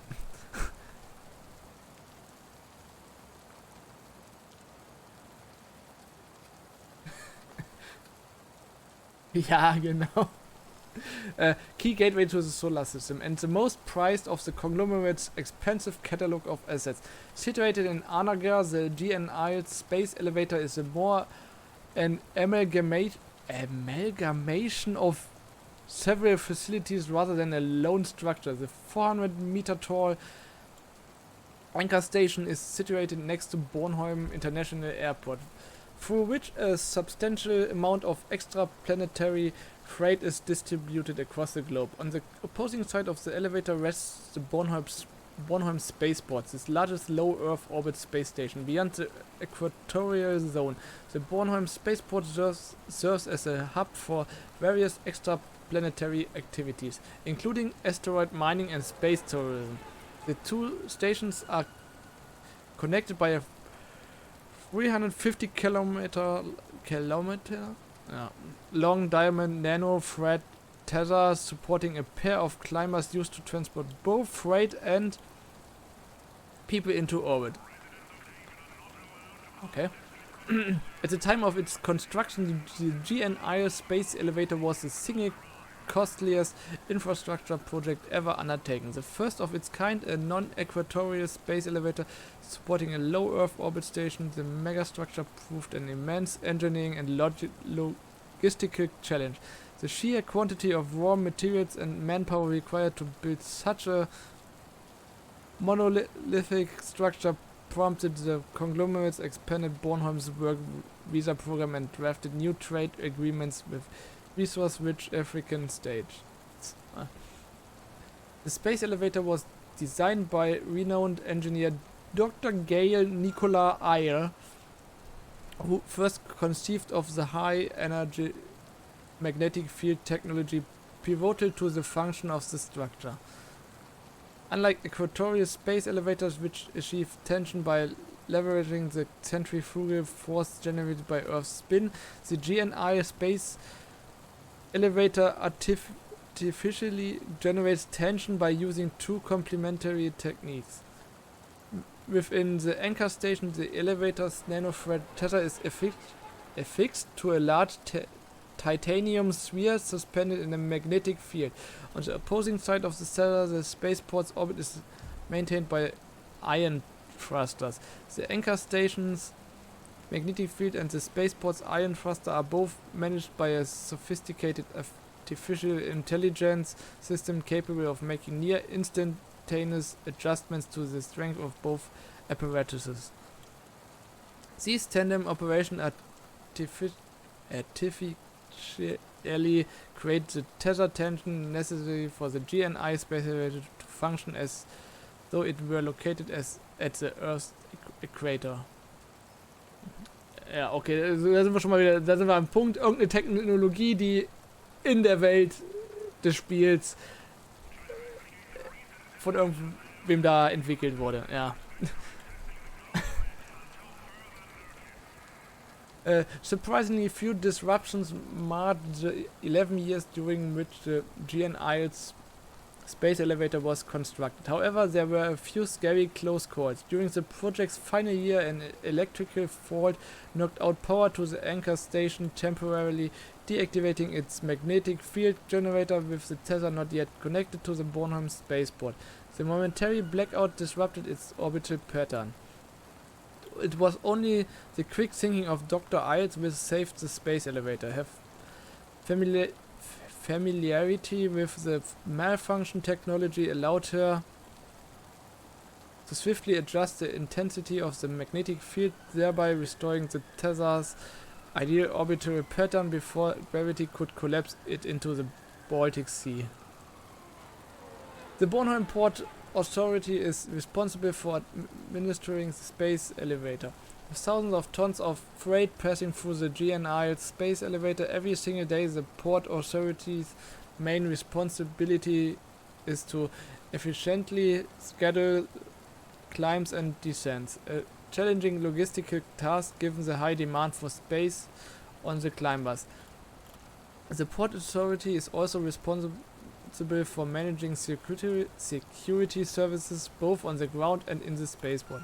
Ja, genau. Key gateway to the solar system and the most prized of the conglomerate's expensive catalog of assets. Situated in Anagar, the GNI space elevator is a more an amalgamation of several facilities rather than a lone structure. The 400-meter tall anchor station is situated next to Bornholm International Airport, through which a substantial amount of extraplanetary freight is distributed across the globe. On the opposing side of the elevator rests the Bornholm Bornholm Spaceport, the largest low Earth orbit space station beyond the equatorial zone. The Bornholm Spaceport serves as a hub for various extraplanetary activities, including asteroid mining and space tourism. The two stations are connected by a 350 kilometer long diamond nano thread tether supporting a pair of climbers used to transport both freight and people into orbit. Okay. At the time of its construction, the GNI space elevator was the single costliest infrastructure project ever undertaken. The first of its kind, a non-equatorial space elevator supporting a low Earth orbit station, the megastructure proved an immense engineering and logistical challenge. The sheer quantity of raw materials and manpower required to build such a monolithic structure prompted the conglomerates expanded Bornholm's work visa program and drafted new trade agreements with resource-rich African states. The space elevator was designed by renowned engineer Dr. Gail Nicola Eyre, who first conceived of the high-energy magnetic field technology pivotal to the function of the structure. Unlike equatorial space elevators, which achieve tension by leveraging the centrifugal force generated by Earth's spin, the GNI space elevator artificially generates tension by using two complementary techniques. Within the anchor station, the elevator's nanothread tether is affixed to a large titanium sphere suspended in a magnetic field. On the opposing side of the tether, the spaceport's orbit is maintained by ion thrusters. The anchor station's magnetic field and the spaceport's ion thruster are both managed by a sophisticated artificial intelligence system capable of making near instantaneous adjustments to the strength of both apparatuses. These tandem operations artificially create the tether tension necessary for the GNI space elevator to function as though it were located at the Earth's equator. Ja, okay, da sind wir schon mal wieder, da sind wir am Punkt, irgendeine Technologie, die in der Welt des Spiels von irgendwem da entwickelt wurde, ja. Surprisingly few disruptions marred the 11 years during which the GNI's space elevator was constructed. However, there were a few scary close calls. During the project's final year, an electrical fault knocked out power to the anchor station, temporarily deactivating its magnetic field generator with the tether not yet connected to the Bornholm spaceport. The momentary blackout disrupted its orbital pattern. It was only the quick thinking of Dr. Iles which saved the space elevator. Have familiarity with the malfunction technology allowed her to swiftly adjust the intensity of the magnetic field, thereby restoring the tether's ideal orbital pattern before gravity could collapse it into the Baltic Sea. The Bornholm Port Authority is responsible for administering the space elevator. With thousands of tons of freight passing through the GNI space elevator every single day, the Port Authority's main responsibility is to efficiently schedule climbs and descents. A challenging logistical task given the high demand for space on the climbers. The Port Authority is also responsible for managing security services both on the ground and in the spaceport.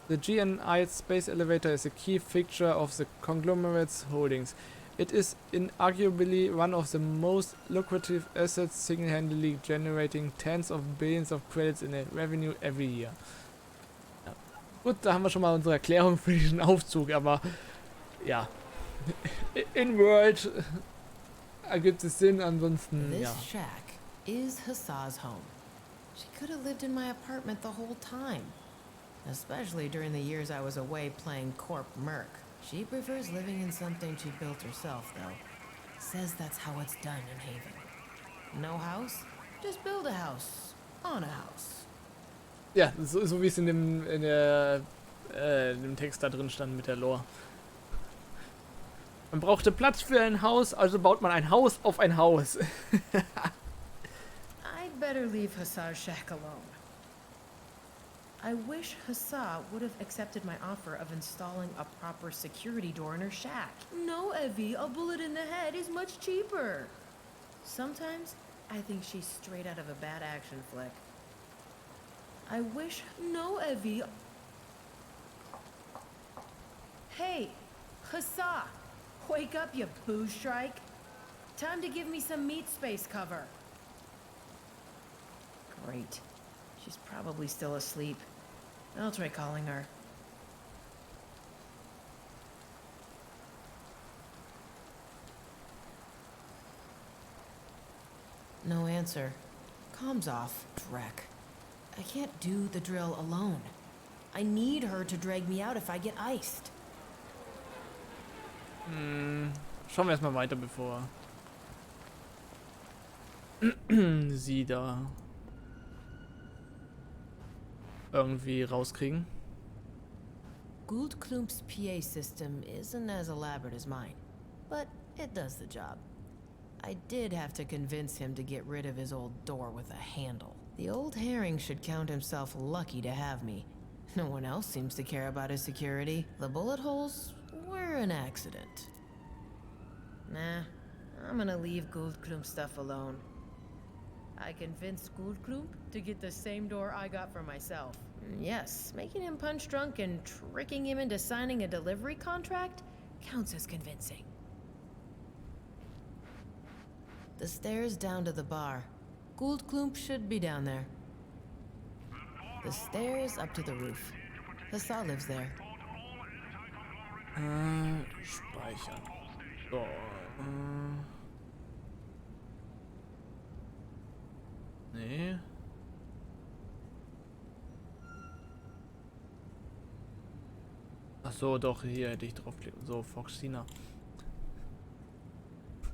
The GNI space elevator is a key feature of the conglomerate's holdings. It is inarguably one of the most lucrative assets, single-handedly generating tens of billions of credits in revenue every year. Ja. Gut, da haben wir schon mal unsere Erklärung für diesen Aufzug, aber ja, in World ergibt es Sinn, ansonsten This ja. shack is Hassa's home. She could have lived in my apartment the whole time. Especially during the years I was away playing Corp Merc. She prefers living in something she built herself, though. Says that's how it's done in Haven. No house? Just build a house. On a house. Ja, so wie es in dem Text da drin stand mit der Lore. Man brauchte Platz für ein Haus, also baut man ein Haus auf ein Haus. I'd better leave Hussar's shack alone. I wish Hussar would have accepted my offer of installing a proper security door in her shack. No, Evie, a bullet in the head is much cheaper. Sometimes I think she's straight out of a bad action flick. I wish... No, Evie. Hey, Hussar! Wake up, you booze strike. Time to give me some meat space cover. Great. She's probably still asleep. I'll try calling her. No answer. Comms off. Dreck. I can't do the drill alone. I need her to drag me out if I get iced. Schauen wir erstmal weiter, bevor sie da irgendwie rauskriegen. Gould Klump's PA system isn't as elaborate as mine, but it does the job. I did have to convince him to get rid of his old door with a handle. The old herring should count himself lucky to have me. No one else seems to care about his security. The bullet holes were an accident. Nah, I'm gonna leave Gould Klump's stuff alone. I convinced Gould Klump to get the same door I got for myself. Yes, making him punch drunk and tricking him into signing a delivery contract counts as convincing. The stairs down to the bar. Gould Klump should be down there. The stairs up to the roof. Hussar lives there. Speichern. So. Nee. Ach so, doch, hier hätte ich draufklicken. So, Foxina.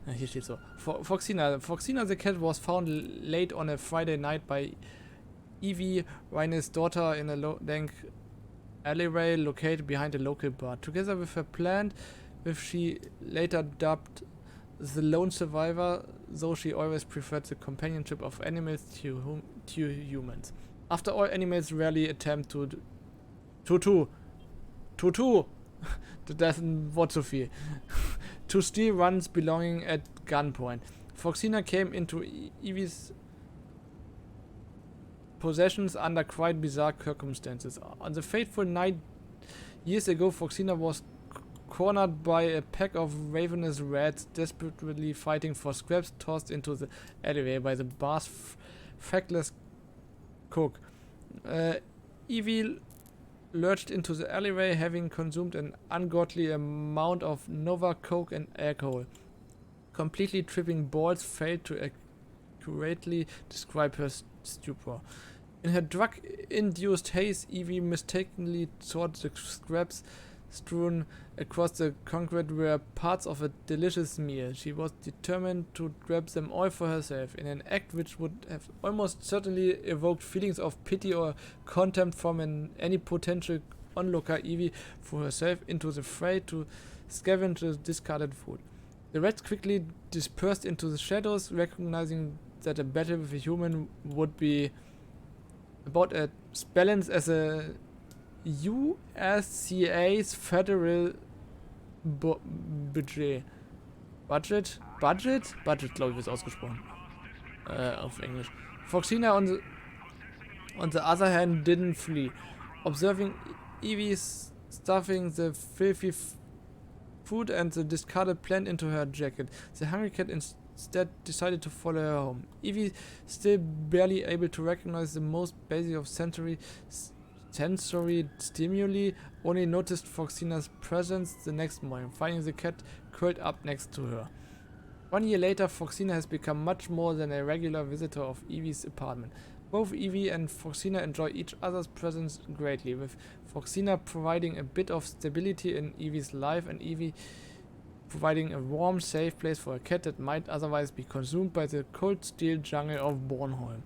Ja, hier steht so. Foxina. Foxina the cat was found late on a Friday night by Eevi Rinasdottir in a dank alleyway located behind a local bar. Together with her plant, which she later dubbed the lone survivor, though she always preferred the companionship of animals to humans. After all, animals rarely attempt to das ist ein Wort zu viel. To steal one's belonging at gunpoint. Foxina came into Eevi's possessions under quite bizarre circumstances. On the fateful night years ago, Foxina was cornered by a pack of ravenous rats desperately fighting for scraps tossed into the alleyway by the bar's feckless cook. Eevi lurched into the alleyway, having consumed an ungodly amount of Nova Coke and alcohol. Completely tripping balls failed to accurately describe her stupor. In her drug-induced haze, Eevi mistakenly thought the scraps strewn across the concrete were parts of a delicious meal. She was determined to grab them all for herself, in an act which would have almost certainly evoked feelings of pity or contempt from any potential onlooker. Eevi threw herself into the fray to scavenge the discarded food. The rats quickly dispersed into the shadows, recognizing that a battle with a human would be about as balanced as a USCA's federal budget. Budget, glaube ich, wird ausgesprochen. Auf Englisch. Foxina, on the other hand, didn't flee. Observing Eevi stuffing the filthy food and the discarded plant into her jacket, the hungry cat instead decided to follow her home. Eevi, still barely able to recognize the most basic of sensory stimuli, only noticed Foxina's presence the next morning, finding the cat curled up next to her. 1 year later, Foxina has become much more than a regular visitor of Eevi's apartment. Both Eevi and Foxina enjoy each other's presence greatly, with Foxina providing a bit of stability in Eevi's life and Eevi providing a warm, safe place for a cat that might otherwise be consumed by the cold steel jungle of Bornholm.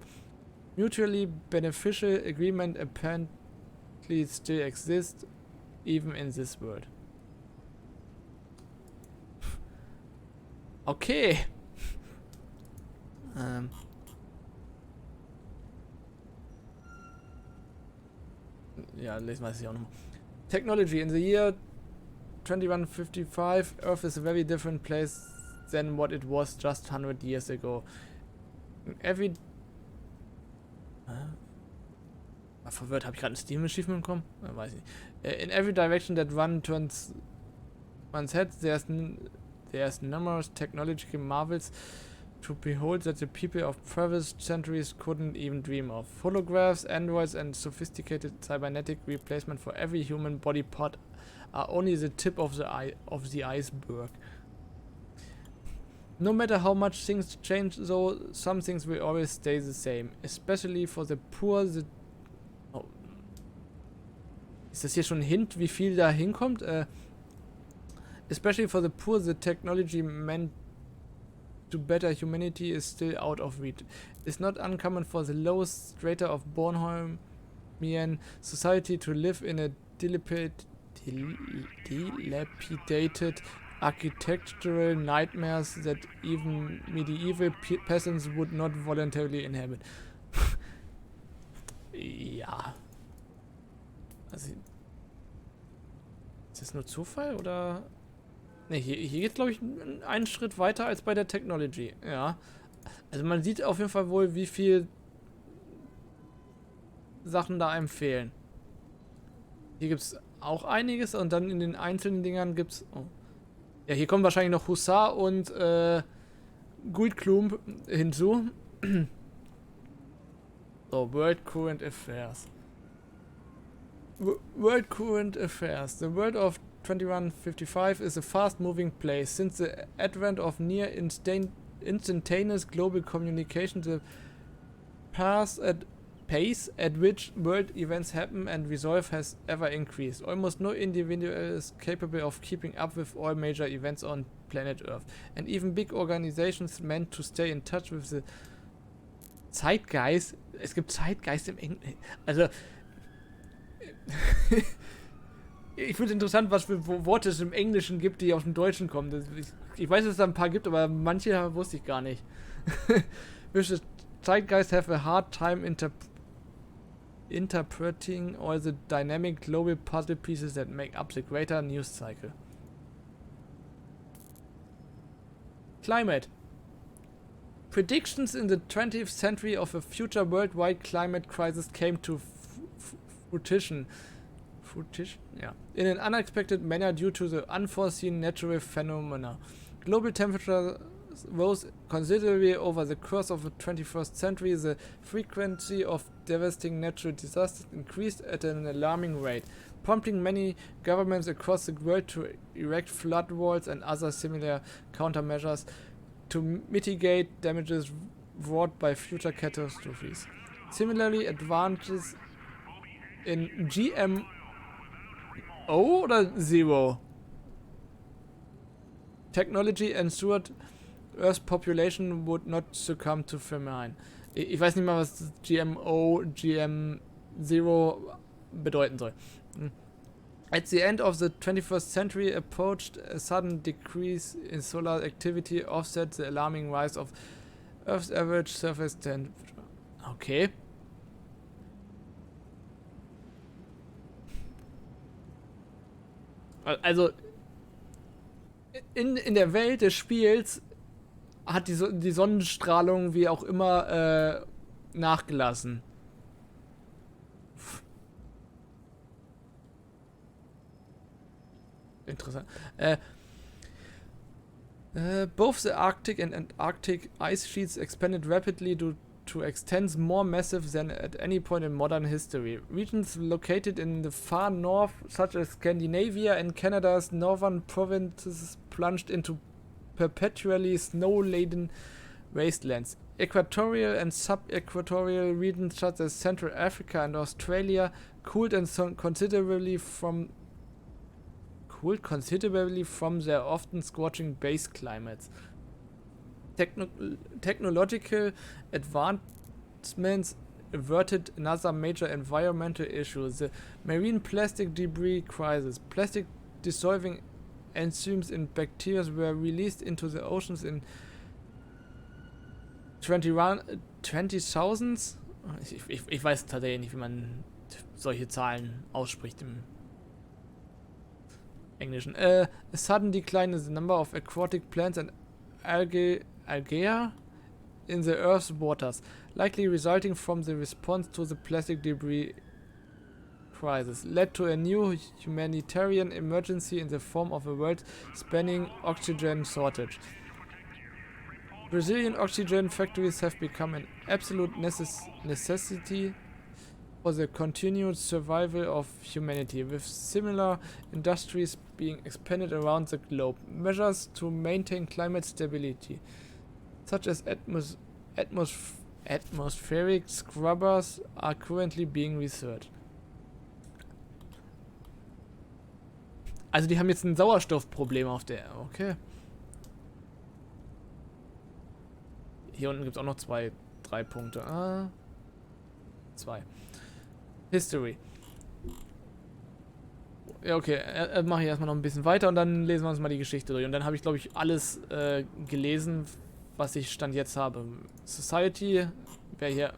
Mutually beneficial agreement apparently still exists, even in this world. Okay. Ja, lesen wir es hier auch nochmal. Technology. In the year 2155, Earth is a very different place than what it was just 100 years ago. In every... War verwirrt, habe ich gerade ein Steam Achievement bekommen? Weiß ich nicht. In every direction that one turns one's head, there's numerous technological marvels to behold that the people of previous centuries couldn't even dream of. Holographs, androids, and sophisticated cybernetic replacement for every human body part are only the tip of the iceberg. No matter how much things change, though, some things will always stay the same. Especially for the poor, oh. Ist das hier schon ein Hint, wie viel da hinkommt? Especially for the poor, the technology meant to better humanity is still out of reach. It's not uncommon for the lowest strata of Bornholmian society to live in a dilapidated architectural nightmares that even medieval peasants would not voluntarily inhabit. Ja. Also, ist das nur Zufall oder... Ne, hier geht glaube ich einen Schritt weiter als bei der Technology. Ja. Also man sieht auf jeden Fall wohl, wie viel Sachen da einem fehlen. Hier gibt es auch einiges und dann in den einzelnen Dingern gibt es... Oh. Ja, hier kommen wahrscheinlich noch Hussar und Guildklump hinzu. So, World Current Affairs. World Current Affairs. The world of 2155 is a fast-moving place. Since the advent of near instantaneous global communication, the pace at which world events happen and resolve has ever increased. Almost no individual is capable of keeping up with all major events on planet Earth. And even big organizations meant to stay in touch with the Zeitgeist. Es gibt Zeitgeist im Englischen. Also... Ich finde es interessant, was für Worte es im Englischen gibt, die aus dem Deutschen kommen. Ich weiß, dass es da ein paar gibt, aber manche wusste ich gar nicht. Which the Zeitgeist have a hard time interpreting all the dynamic global puzzle pieces that make up the greater news cycle. Climate. Predictions in the 20th century of a future worldwide climate crisis came to fruition. Yeah. In an unexpected manner due to the unforeseen natural phenomena. Global temperature rose considerably over the course of the 21st century. The frequency of devastating natural disasters increased at an alarming rate, prompting many governments across the world to erect flood walls and other similar countermeasures to mitigate damages wrought by future catastrophes. Similarly, advances in GMO oder Zero technology ensured Earth's population would not succumb to famine. Ich weiß nicht mal, was GMO, GM0 bedeuten soll. At the end of the 21st century approached, a sudden decrease in solar activity offset the alarming rise of Earth's average surface temperature. Okay. Also, in der Welt des Spiels hat die Sonnenstrahlung wie auch immer nachgelassen. Interessant. Both the Arctic and Antarctic ice sheets expanded rapidly to extents more massive than at any point in modern history. Regions located in the far north, such as Scandinavia and Canada's northern provinces, plunged into perpetually snow-laden wastelands. Equatorial and sub-equatorial regions such as Central Africa and Australia cooled considerably from their often scorching base climates. Technological advancements averted another major environmental issue, the marine plastic debris crisis. Plastic dissolving enzymes in bacteria were released into the oceans in 20,000s. Ich weiß tatsächlich nicht, wie man solche Zahlen ausspricht im Englischen. A sudden decline in the number of aquatic plants and algae in the Earth's waters, likely resulting from the response to the plastic debris crisis, led to a new humanitarian emergency in the form of a world-spanning oxygen shortage. Brazilian oxygen factories have become an absolute necessity for the continued survival of humanity, with similar industries being expanded around the globe. Measures to maintain climate stability, such as atmospheric scrubbers, are currently being researched. Also die haben jetzt ein Sauerstoffproblem auf der... Okay. Hier unten gibt es auch noch 3 Punkte. 2. History. Ja, okay. Mache ich erstmal noch ein bisschen weiter und dann lesen wir uns mal die Geschichte durch. Und dann habe ich, glaube ich, alles gelesen, was ich Stand jetzt habe. Society wäre hier...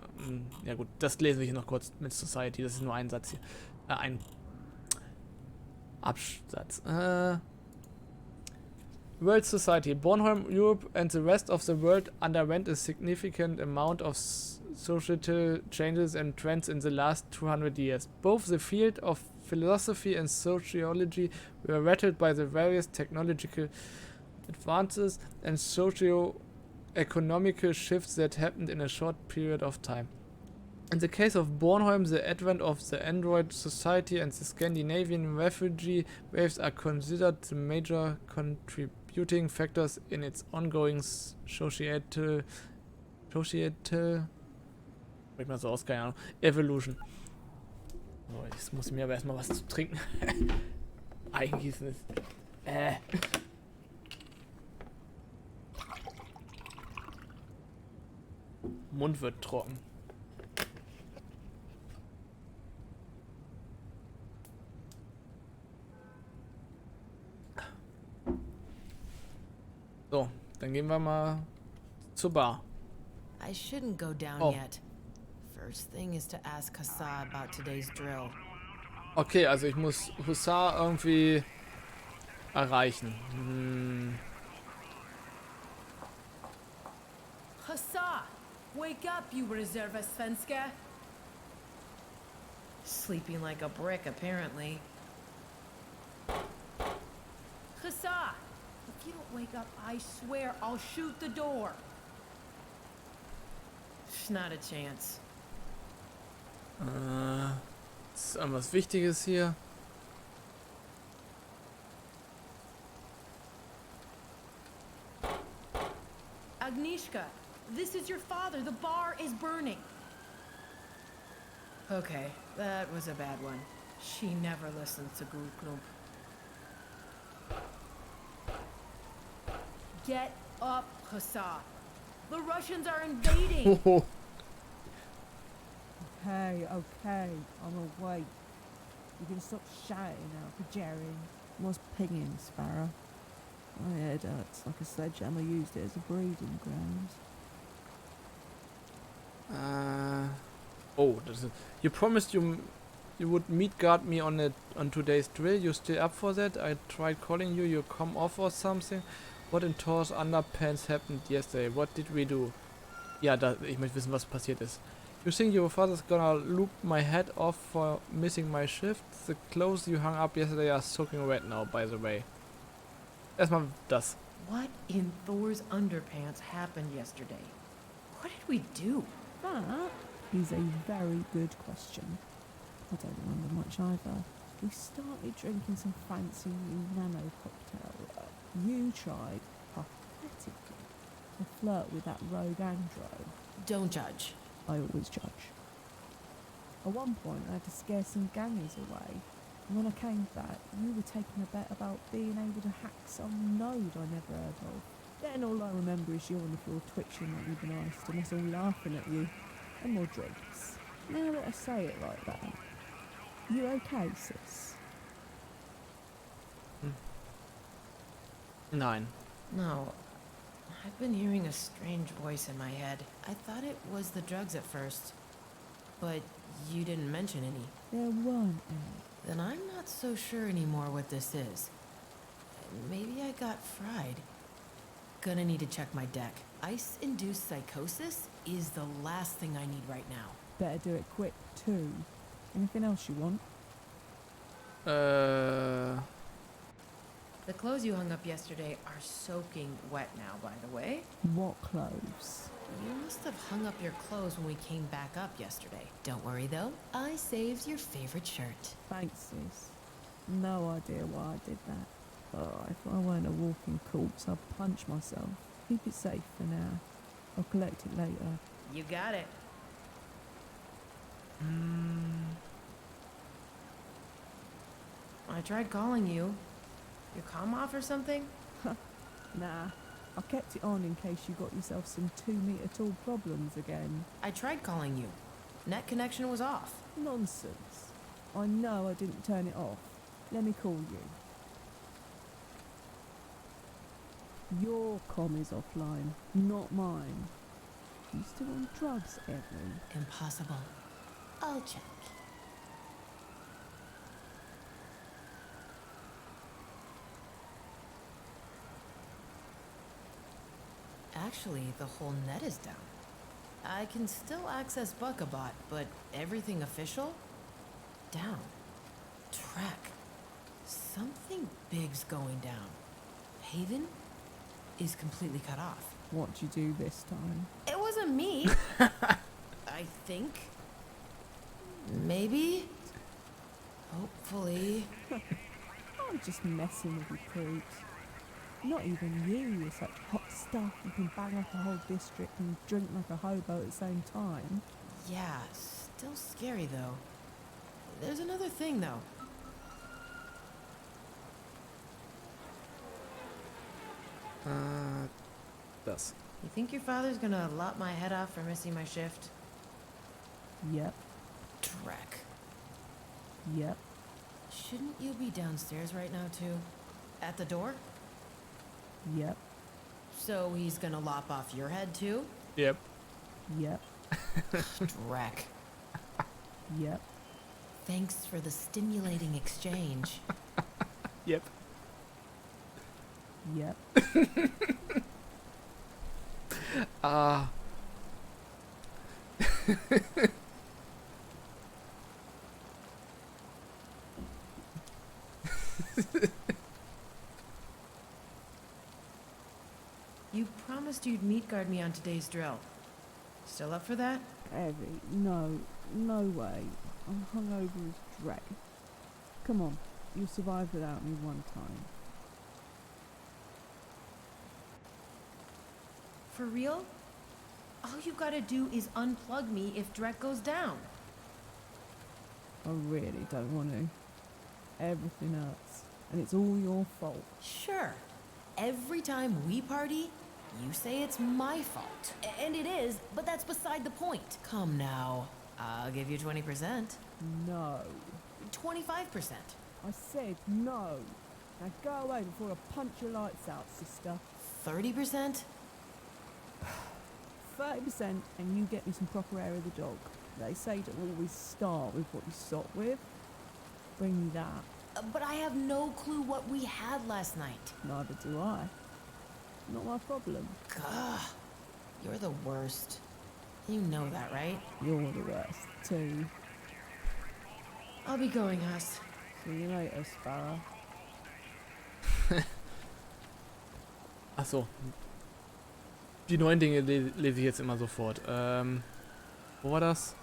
ja gut, das lesen wir hier noch kurz mit Society. Das ist nur ein Satz hier. Ein Absatz. World Society. Bornholm, Europe and the rest of the world underwent a significant amount of societal changes and trends in the last 200 years. Both the field of philosophy and sociology were rattled by the various technological advances and socio-economical shifts that happened in a short period of time. In the case of Bornholm, the advent of the Android society and the Scandinavian refugee waves are considered the major contributing factors in its ongoing societal ich mal so aus, keine Ahnung, Evolution. So, jetzt muss ich mir aber erstmal was zu trinken eingießen. Mund wird trocken. So, dann gehen wir mal zur Bar. I shouldn't go down yet. First thing is to ask Hussar about today's drill. Okay, also ich muss Hussar irgendwie erreichen. Hussar! Wake up, you Reserva-Svenska! Sleeping like a brick, apparently. Hussar! If you don't wake up, I swear I'll shoot the door. Not a chance. Ist irgendwas Wichtiges hier? Agnieszka, this is your father. The bar is burning. Okay, that was a bad one. She never listens to Gulklump. Get up, Hussar. The Russians are invading. Okay, I'm awake. You can stop shouting out for Jerry. Was pinging, Sparrow. My head hurts like a sledgehammer used it as a breeding ground. You promised you would meet guard me on today's drill. You still up for that? I tried calling you. You come off or something? What in Thor's underpants happened yesterday? What did we do? Ja, ich möchte wissen, was passiert ist. You think your father's gonna loop my head off for missing my shift? The clothes you hung up yesterday are soaking wet now, by the way. Erstmal das. What in Thor's underpants happened yesterday? What did we do? That is a very good question. I don't remember much either. We started drinking some fancy new nano cocktail. You tried, pathetically, to flirt with that rogue andro. Don't judge. I always judge. At one point, I had to scare some gangers away. And when I came back, you were taking a bet about being able to hack some node I never heard of. Then all I remember is you on the floor twitching like you've been iced and us all laughing at you. And more drinks. Now that I say it like that, you okay, sis? Nein. No. I've been hearing a strange voice in my head. I thought it was the drugs at first. But you didn't mention any. There weren't any. Then I'm not so sure anymore what this is. Maybe I got fried. Gonna need to check my deck. Ice-induced psychosis is the last thing I need right now. Better do it quick, too. Anything else you want? The clothes you hung up yesterday are soaking wet now, by the way. What clothes? You must have hung up your clothes when we came back up yesterday. Don't worry, though. I saved your favorite shirt. Thanks, sis. No idea why I did that. Oh, if I weren't a walking corpse, I'd punch myself. Keep it safe for now. I'll collect it later. You got it. I tried calling you. Your comm off or something? Nah, I kept it on in case you got yourself some 2-meter tall problems again. I tried calling you. Net connection was off. Nonsense. I know I didn't turn it off. Let me call you. Your comm is offline, not mine. You still on drugs, Evan? Impossible. I'll check. Actually, the whole net is down. I can still access Buckabot, but everything official? Down. Track. Something big's going down. Haven is completely cut off. What'd you do this time? It wasn't me. I think. Maybe. Hopefully. I'm just messing with you creeps. Not even you with such hot stuff you can bang up a whole district and drink like a hobo at the same time. Yeah, still scary though. There's another thing though. Das. You think your father's gonna lop my head off for missing my shift? Yep, Trek. yep. Shouldn't you be downstairs right now too? At the door? Yep, So he's gonna lop off your head too? Yep. yep, Trek. yep. Thanks for the stimulating exchange. Yep. Yep. Ah. You promised you'd meat guard me on today's drill. Still up for that? Evie, no way. I'm hungover as dreck. Come on, you'll survive without me one time. For real? All you gotta do is unplug me if Drek goes down. I really don't want to. Everything hurts, and it's all your fault. Sure. Every time we party, you say it's my fault. And it is, but that's beside the point. Come now. I'll give you 20%. No. 25%. I said no. Now go away before I punch your lights out, sister. 30%? 30% and you get me some proper air of the dog. They say to always start with what you stop with. Bring me that. But I have no clue what we had last night. Neither do I. Not my problem. Gah. You're the worst. You know that, right? You're the worst, too. I'll be going, Huss. See you later, Sparrow. Achso. Die neuen Dinge lese ich jetzt immer sofort. Wo war das?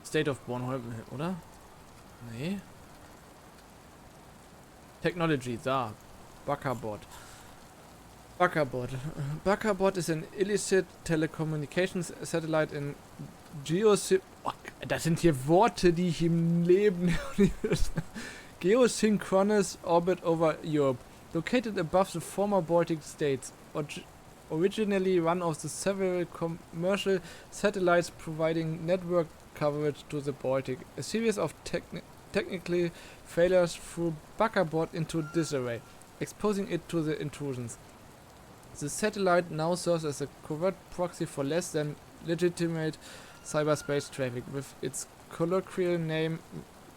State of Born, oder? Nee. Technology, da. Buckabot. Buckabot is an illicit telecommunications satellite in Oh, das sind hier Worte, die ich im Leben geosynchronous orbit over Europe, located above the former Baltic states, originally one of the several commercial satellites providing network coverage to the Baltic. A series of technical failures threw Buckerbot into disarray, exposing it to the intrusions. The satellite now serves as a covert proxy for less than legitimate cyberspace traffic, with its colloquial name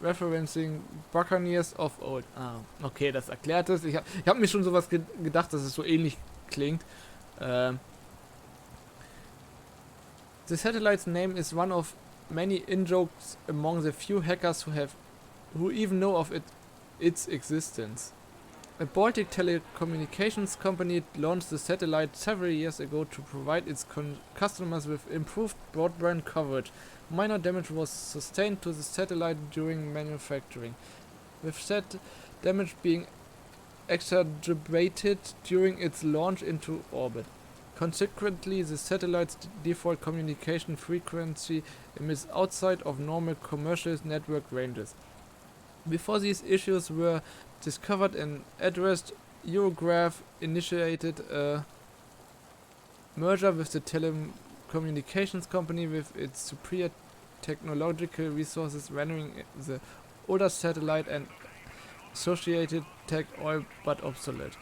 referencing Buccaneers of old. Ah, okay, das erklärt es. Ich hab mir schon sowas gedacht, dass es so ähnlich klingt. The satellite's name is one of many in-jokes among the few hackers who even know of its existence. A Baltic telecommunications company launched the satellite several years ago to provide its customers with improved broadband coverage. Minor damage was sustained to the satellite during manufacturing, with said damage being exacerbated during its launch into orbit. Consequently, the satellite's default communication frequency emits outside of normal commercial network ranges. Before these issues were discovered and addressed, Eurograph initiated a merger with the telecommunications company with its superior technological resources, rendering the older satellite and associated tech all but obsolete.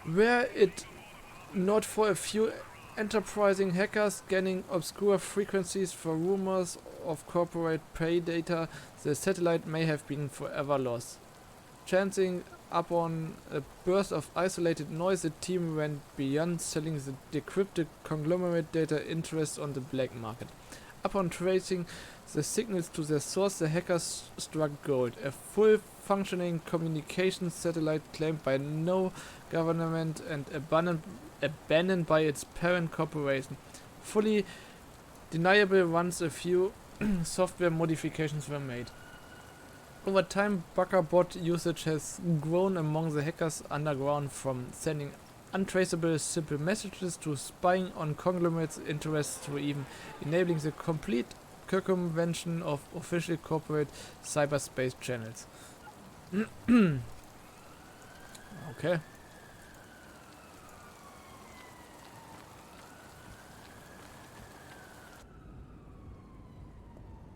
Were it not for a few enterprising hackers scanning obscure frequencies for rumors of corporate pay data, the satellite may have been forever lost. Chancing upon a burst of isolated noise, the team went beyond selling the decrypted conglomerate data interests on the black market. Upon tracing the signals to their source, the hackers struck gold. A full functioning communications satellite claimed by no government and abandoned by its parent corporation. Fully deniable once a few software modifications were made. Over time, Buckerbot usage has grown among the hackers underground, from sending untraceable simple messages to spying on conglomerates' interests to even enabling the complete circumvention of official corporate cyberspace channels. Okay.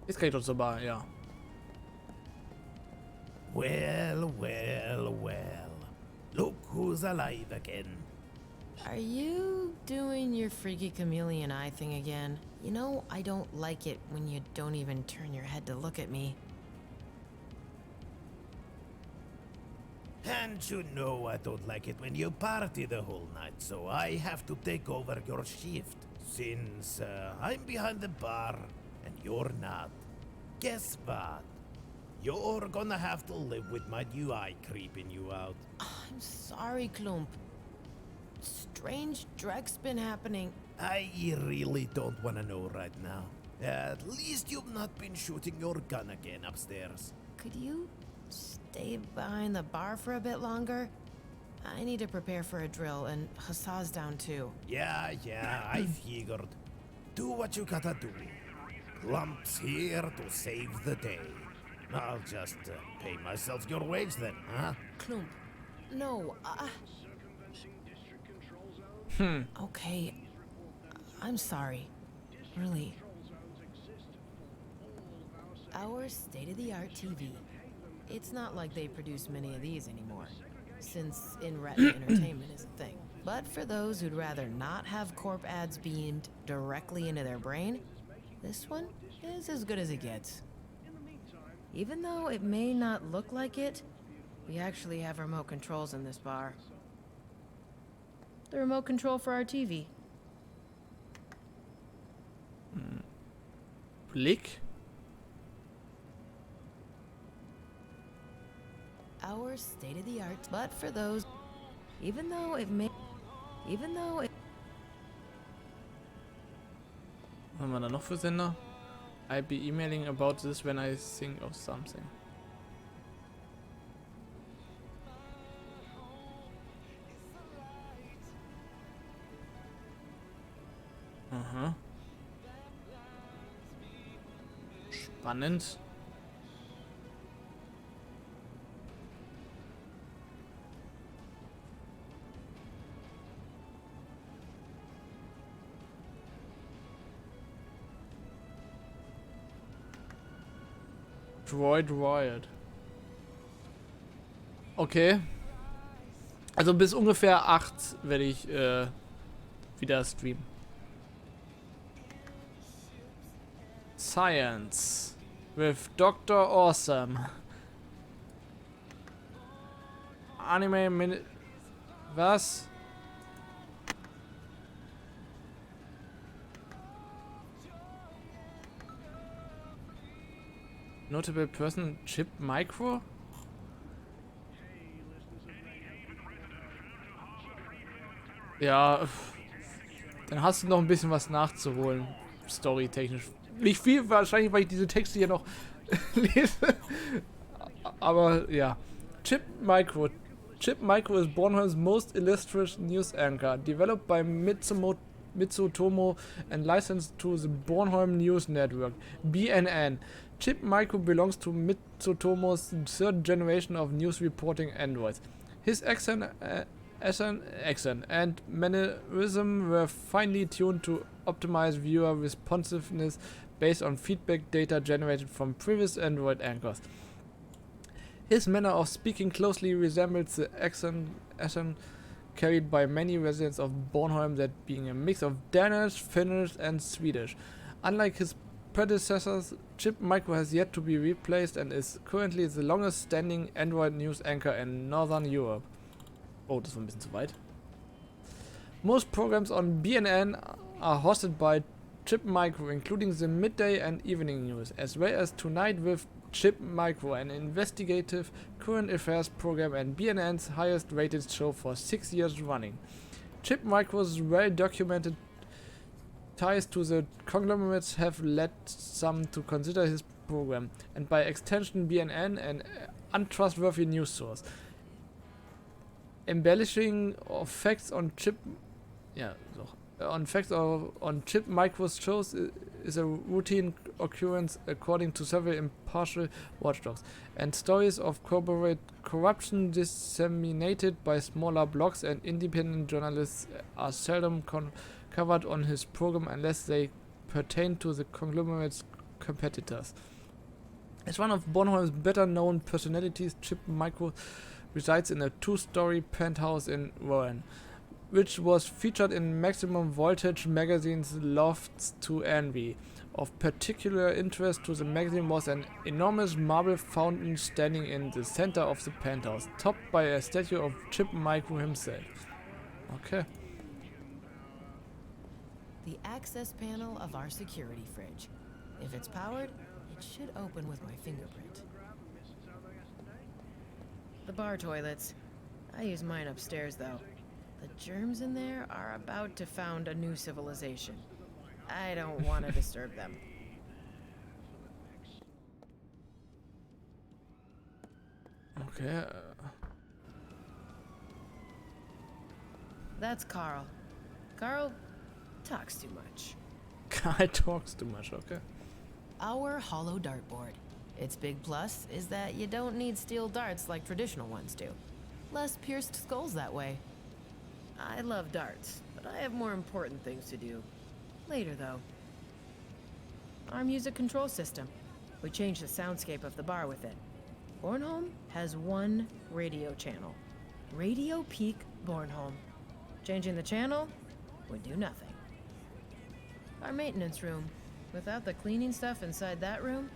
Jetzt kann ich doch so mal, ja. Well, well, well. Look who's alive again. Are you doing your freaky chameleon eye thing again? You know, I don't like it when you don't even turn your head to look at me. And you know I don't like it when you party the whole night, so I have to take over your shift. Since I'm behind the bar and you're not. Guess what? You're gonna have to live with my new eye creeping you out. I'm sorry, Klump. Strange Drek's been happening. I really don't wanna know right now. At least you've not been shooting your gun again upstairs. Could you stay behind the bar for a bit longer? I need to prepare for a drill, and Hassan's down too. Yeah, I figured. Do what you gotta do. Clump's here to save the day. I'll just pay myself your wage then, huh? Klump, no, Okay, I'm sorry. Really. Our state-of-the-art TV. It's not like they produce many of these anymore, since in-retina entertainment is a thing. But for those who'd rather not have corp ads beamed directly into their brain, this one is as good as it gets. Even though it may not look like it, we actually have remote controls in this bar. The remote control for our TV. Blick? Our state-of-the-art, but for those, Was haben wir da noch für Sender? I'll be emailing about this when I think of something. Aha. Spannend. Destroyed Wild. Okay. Also bis ungefähr 8 werde ich wieder streamen. Science with Dr. Awesome. Anime Minute. Was? Notable Person Chip Micro? Ja, dann hast du noch ein bisschen was nachzuholen, storytechnisch. Nicht viel, wahrscheinlich, weil ich diese Texte hier noch lese. Aber ja. Chip Micro. Chip Micro is Bornholm's most illustrious news anchor, developed by Mitsutomo and licensed to the Bornholm News Network, BNN. Chip Micro belongs to Mitsutomo's third generation of news reporting androids. His accent and mannerism were finely tuned to optimize viewer responsiveness based on feedback data generated from previous Android anchors. His manner of speaking closely resembles the accent carried by many residents of Bornholm, that being a mix of Danish, Finnish and Swedish. Unlike his predecessors, Chip Micro has yet to be replaced and is currently the longest standing Android news anchor in Northern Europe. Oh, das war ein bisschen zu weit. Most programs on BNN are hosted by Chip Micro, including the midday and evening news, as well as Tonight with Chip Micro, an investigative current affairs program and BNN's highest rated show for 6 years running. Chip Micro's well-documented ties to the conglomerates have led some to consider his program, and by extension BNN, an untrustworthy news source. Embellishing of facts on Chip Micro's shows is a routine occurrence according to several impartial watchdogs, and stories of corporate corruption disseminated by smaller blogs and independent journalists are seldom covered on his program unless they pertain to the conglomerate's competitors. As one of Bornholm's better known personalities, Chip Micro resides in a 2-story penthouse in Rouen, which was featured in Maximum Voltage magazine's Lofts to Envy. Of particular interest to the magazine was an enormous marble fountain standing in the center of the penthouse, topped by a statue of Chip Micro himself. Okay. The access panel of our security fridge. If it's powered, it should open with my fingerprint. The bar toilets. I use mine upstairs, though. The germs in there are about to found a new civilization. I don't want to disturb them. Okay. That's Carl. Carl talks too much. Carl talks too much, okay. Our hollow dartboard. Its big plus is that you don't need steel darts like traditional ones do. Less pierced skulls that way. I love darts, but I have more important things to do. Later, though. Our music control system. We changed the soundscape of the bar with it. Bornholm has one radio channel. Radio Peak Bornholm. Changing the channel would do nothing. Our maintenance room. Without the cleaning stuff inside that room,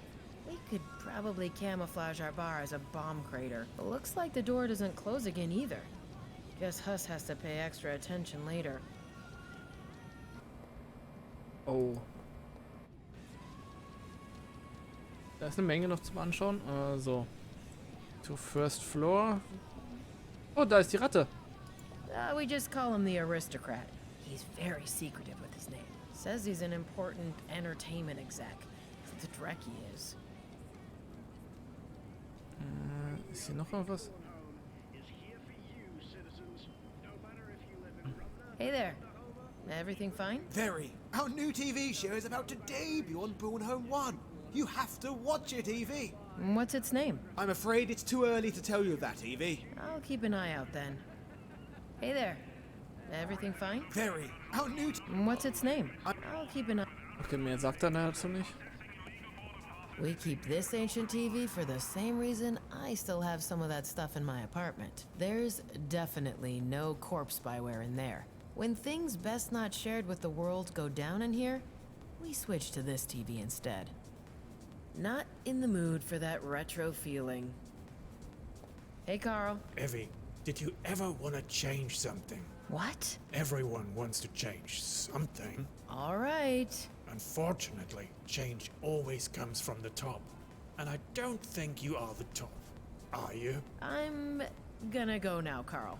we could probably camouflage our bar as a bomb crater. But looks like the door doesn't close again either. Guess Huss has to pay extra attention later. Oh. Da ist eine Menge noch zum Anschauen. So. To first floor. Oh, da ist die Ratte. We just call him the aristocrat. He's very secretive with his name. Says he's an important entertainment exec. The dreck he is. Ist hier noch irgendwas? Hey there. Everything fine? Very. Our new TV show is about to debut on Bornholm 1. You have to watch it, Evie. What's its name? I'm afraid it's too early to tell you that, Evie. I'll keep an eye out then. Hey there. Everything fine? Very. Our new What's its name? I'll keep an eye. Okay, mehr sagt er dazu nicht. We keep this ancient TV for the same reason I still have some of that stuff in my apartment. There's definitely no corpse spyware in there. When things best not shared with the world go down in here, we switch to this TV instead. Not in the mood for that retro feeling. Hey, Carl. Eevi, did you ever want to change something? What? Everyone wants to change something. All right. Unfortunately, change always comes from the top. And I don't think you are the top. Are you? I'm gonna go now, Carl.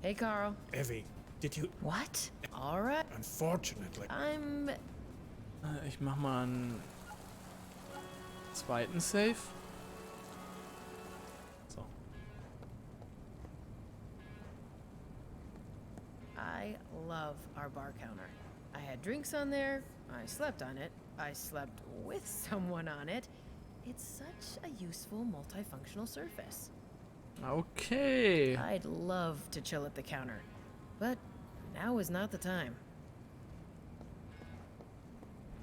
Hey, Carl. Eevi, did you... What? All right. Unfortunately. I'm... Ich mach mal einen zweiten Save. So. I love our bar counter. I had drinks on there, I slept on it, I slept with someone on it. It's such a useful multifunctional surface. Okay. I'd love to chill at the counter, but now is not the time.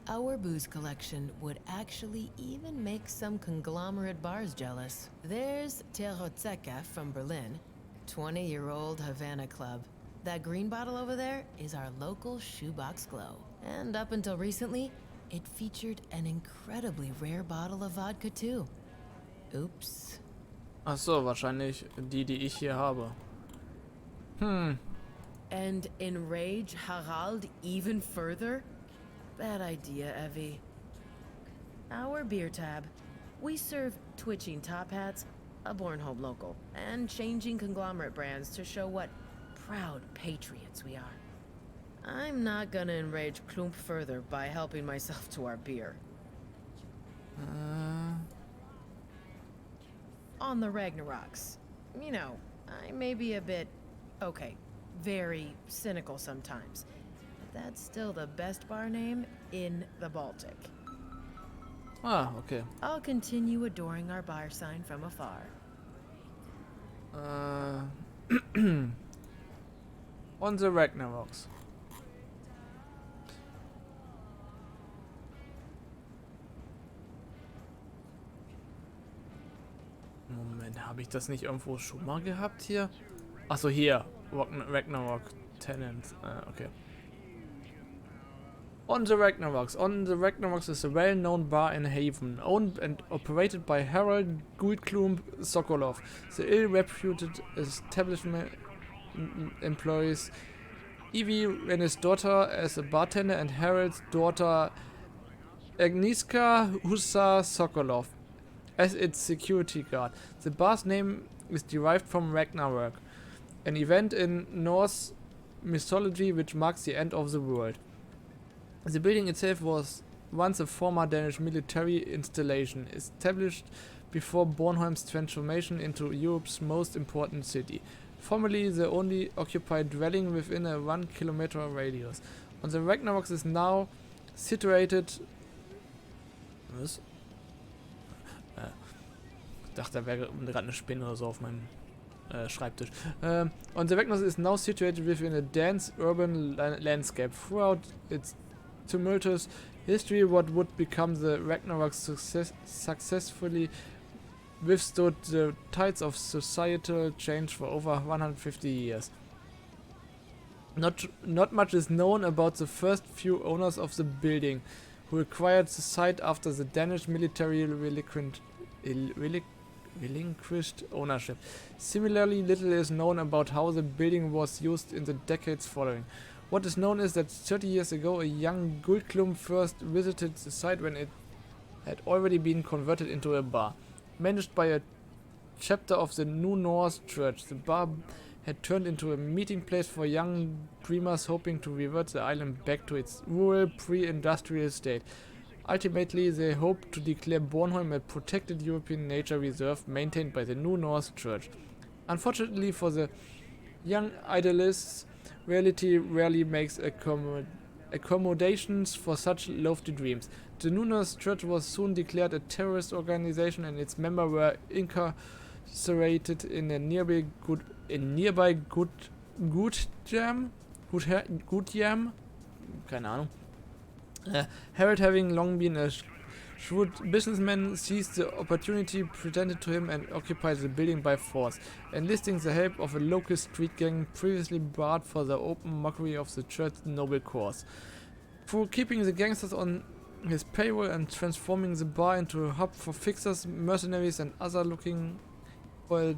Our booze collection would actually even make some conglomerate bars jealous. There's Terrozeka from Berlin, 20-year-old Havana club. That green bottle over there is our local shoebox glow. And up until recently, it featured an incredibly rare bottle of vodka too. Oops. Ach so, wahrscheinlich die ich hier habe. And enrage Harald even further? Bad idea, Eevi. Our beer tab. We serve twitching top hats, a Bornholm local, and changing conglomerate brands to show what proud patriots we are. I'm not gonna enrage Klump further by helping myself to our beer. On the Ragnaroks. You know, I may be a bit, okay, very cynical sometimes. But that's still the best bar name in the Baltic. Ah, okay. I'll continue adoring our bar sign from afar. On the Ragnaroks. Moment, habe ich das nicht irgendwo schon mal gehabt hier? Achso, hier. Ragnarok Tenants. Okay. On the Ragnaroks. On the Ragnaroks is a well-known bar in Haven, owned and operated by Harald Guldklump Sokolov. The ill-reputed establishment employs Eevi Rinasdottir as a bartender and Harald's daughter Agnieszka Husa Sokolov as its security guard. The bar's name is derived from Ragnarok, an event in Norse mythology which marks the end of the world. The building itself was once a former Danish military installation, established before Bornholm's transformation into Europe's most important city. Formerly the only occupied dwelling within a 1 kilometer radius. On the Ragnaroks is now situated... Was? Ich dachte, da wäre gerade eine Spinne oder so auf meinem Schreibtisch. On the Ragnaroks is now situated within a dense urban landscape. Throughout its tumultuous history, what would become the Ragnaroks successfully withstood the tides of societal change for over 150 years. Not much is known about the first few owners of the building, who acquired the site after the Danish military relinquished ownership. Similarly, little is known about how the building was used in the decades following. What is known is that 30 years ago, a young Guldklump first visited the site when it had already been converted into a bar. Managed by a chapter of the New Norse Church, the bar had turned into a meeting place for young dreamers hoping to revert the island back to its rural, pre-industrial state. Ultimately, they hoped to declare Bornholm a protected European nature reserve maintained by the New Norse Church. Unfortunately for the young idealists, reality rarely makes accommodations for such lofty dreams. The New Norse Church was soon declared a terrorist organization, and its members were incarcerated in a nearby Gutjam? Keine Ahnung. Harald, having long been a Shrewd businessman sees the opportunity presented to him and occupies the building by force, enlisting the help of a local street gang previously barred for the open mockery of the church's noble cause. Through keeping the gangsters on his payroll and transforming the bar into a hub for fixers, mercenaries, and other looking for a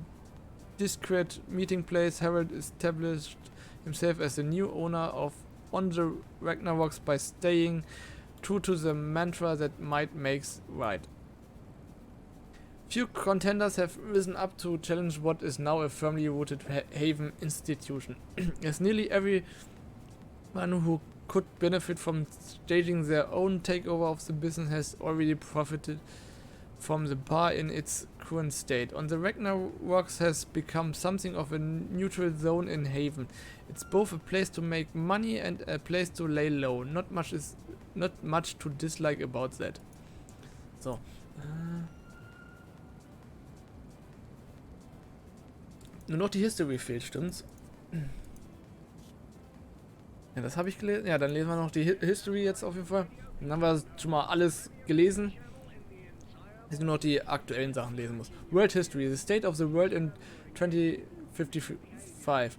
discreet meeting place, Harold established himself as the new owner of On the Ragnaroks by staying true to the mantra that might makes right. Few contenders have risen up to challenge what is now a firmly rooted Haven institution, as nearly everyone who could benefit from staging their own takeover of the business has already profited from the bar in its current state. On the Ragnaroks has become something of a neutral zone in Haven. It's both a place to make money and a place to lay low. Not much to dislike about that. So. Nur noch die History fehlt, stimmt's? Ja, das habe ich gelesen. Ja, dann lesen wir noch die History jetzt auf jeden Fall. Dann haben wir schon mal alles gelesen. Jetzt nur noch die aktuellen Sachen lesen muss. World History. The State of the World in 2155.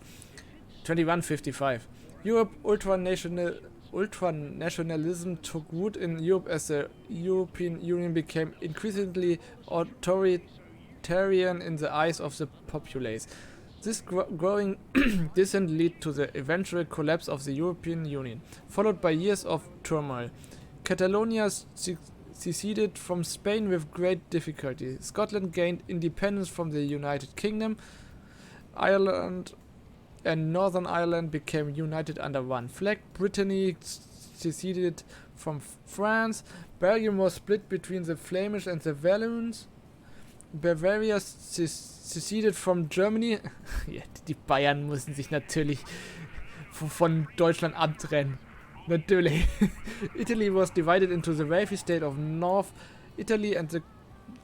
Europe ultranationalism took root in Europe as the European Union became increasingly authoritarian in the eyes of the populace. This growing dissent led to the eventual collapse of the European Union, followed by years of turmoil. Catalonia seceded from Spain with great difficulty. Scotland gained independence from the United Kingdom. Ireland and Northern Ireland became united under one flag. Brittany seceded from France. Belgium was split between the Flemish and the Walloons. Bavaria seceded from Germany. Ja, die Bayern mussten sich natürlich von Deutschland abtrennen. Natürlich. Italy was divided into the wealthy state of North Italy and the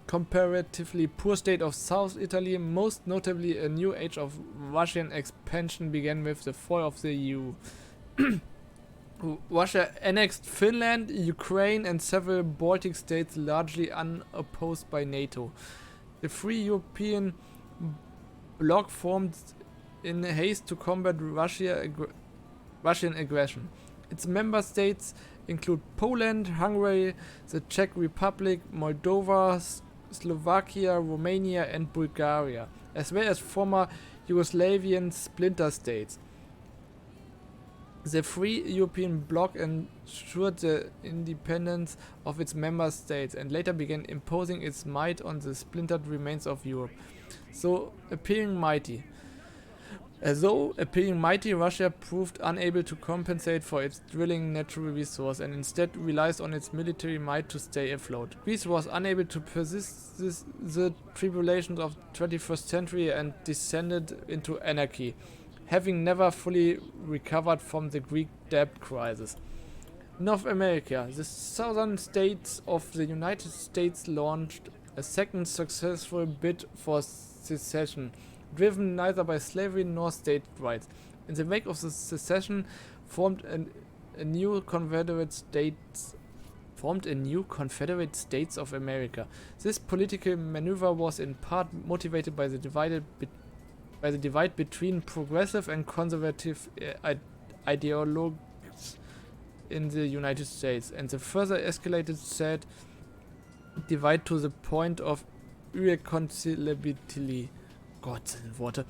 comparatively poor state of South Italy. Most notably, a new age of Russian expansion began with the fall of the EU. Russia annexed Finland, Ukraine, and several Baltic states, largely unopposed by NATO. The free European bloc formed in haste to combat Russian aggression. Its member states include Poland, Hungary, the Czech Republic, Moldova, Slovakia, Romania, and Bulgaria, as well as former Yugoslavian splinter states. The free European bloc ensured the independence of its member states and later began imposing its might on the splintered remains of Europe. Though appearing mighty, Russia proved unable to compensate for its drilling natural resource and instead relies on its military might to stay afloat. Greece was unable to persist the tribulations of the 21st century and descended into anarchy, having never fully recovered from the Greek debt crisis. North America. The southern states of the United States launched a second successful bid for secession, driven neither by slavery nor state rights. In the wake of the secession, formed a new Confederate States of America. This political maneuver was in part motivated by the divide between progressive and conservative ideologues in the United States, and the further escalated said divide to the point of irreconcilability. Worte.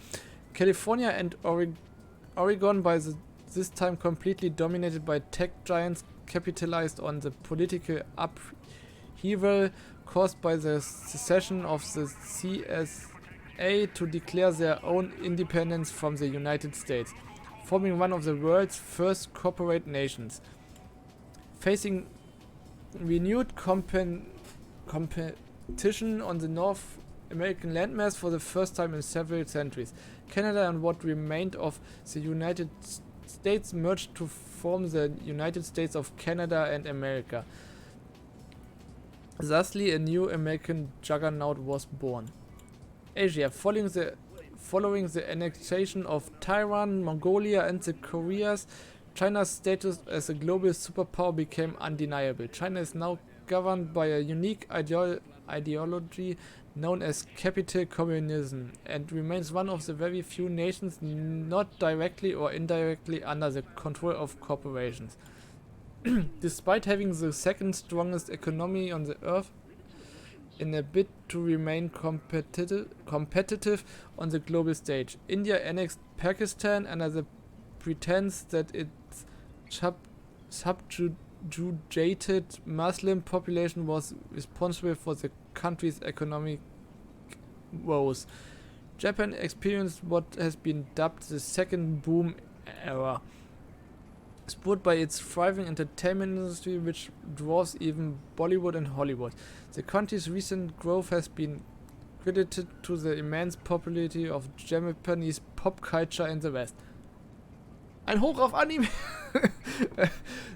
California and Oregon, by this time completely dominated by tech giants, capitalized on the political upheaval caused by the secession of the CSA to declare their own independence from the United States, forming one of the world's first corporate nations. Facing renewed competition on the North American landmass for the first time in several centuries, Canada and what remained of the United States merged to form the United States of Canada and America. Thusly, a new American juggernaut was born. Asia. Following the annexation of Taiwan, Mongolia, and the Koreas, China's status as a global superpower became undeniable. China is now governed by a unique ideology known as capital communism, and remains one of the very few nations not directly or indirectly under the control of corporations. Despite having the second strongest economy on the earth, in a bid to remain competitive on the global stage, India annexed Pakistan under the pretense that its subjugated Muslim population was responsible for the country's economic woes. Japan experienced what has been dubbed the second boom era, spurred by its thriving entertainment industry, which dwarfs even Bollywood and Hollywood. The country's recent growth has been credited to the immense popularity of Japanese pop culture in the West. Ein Hoch auf Anime!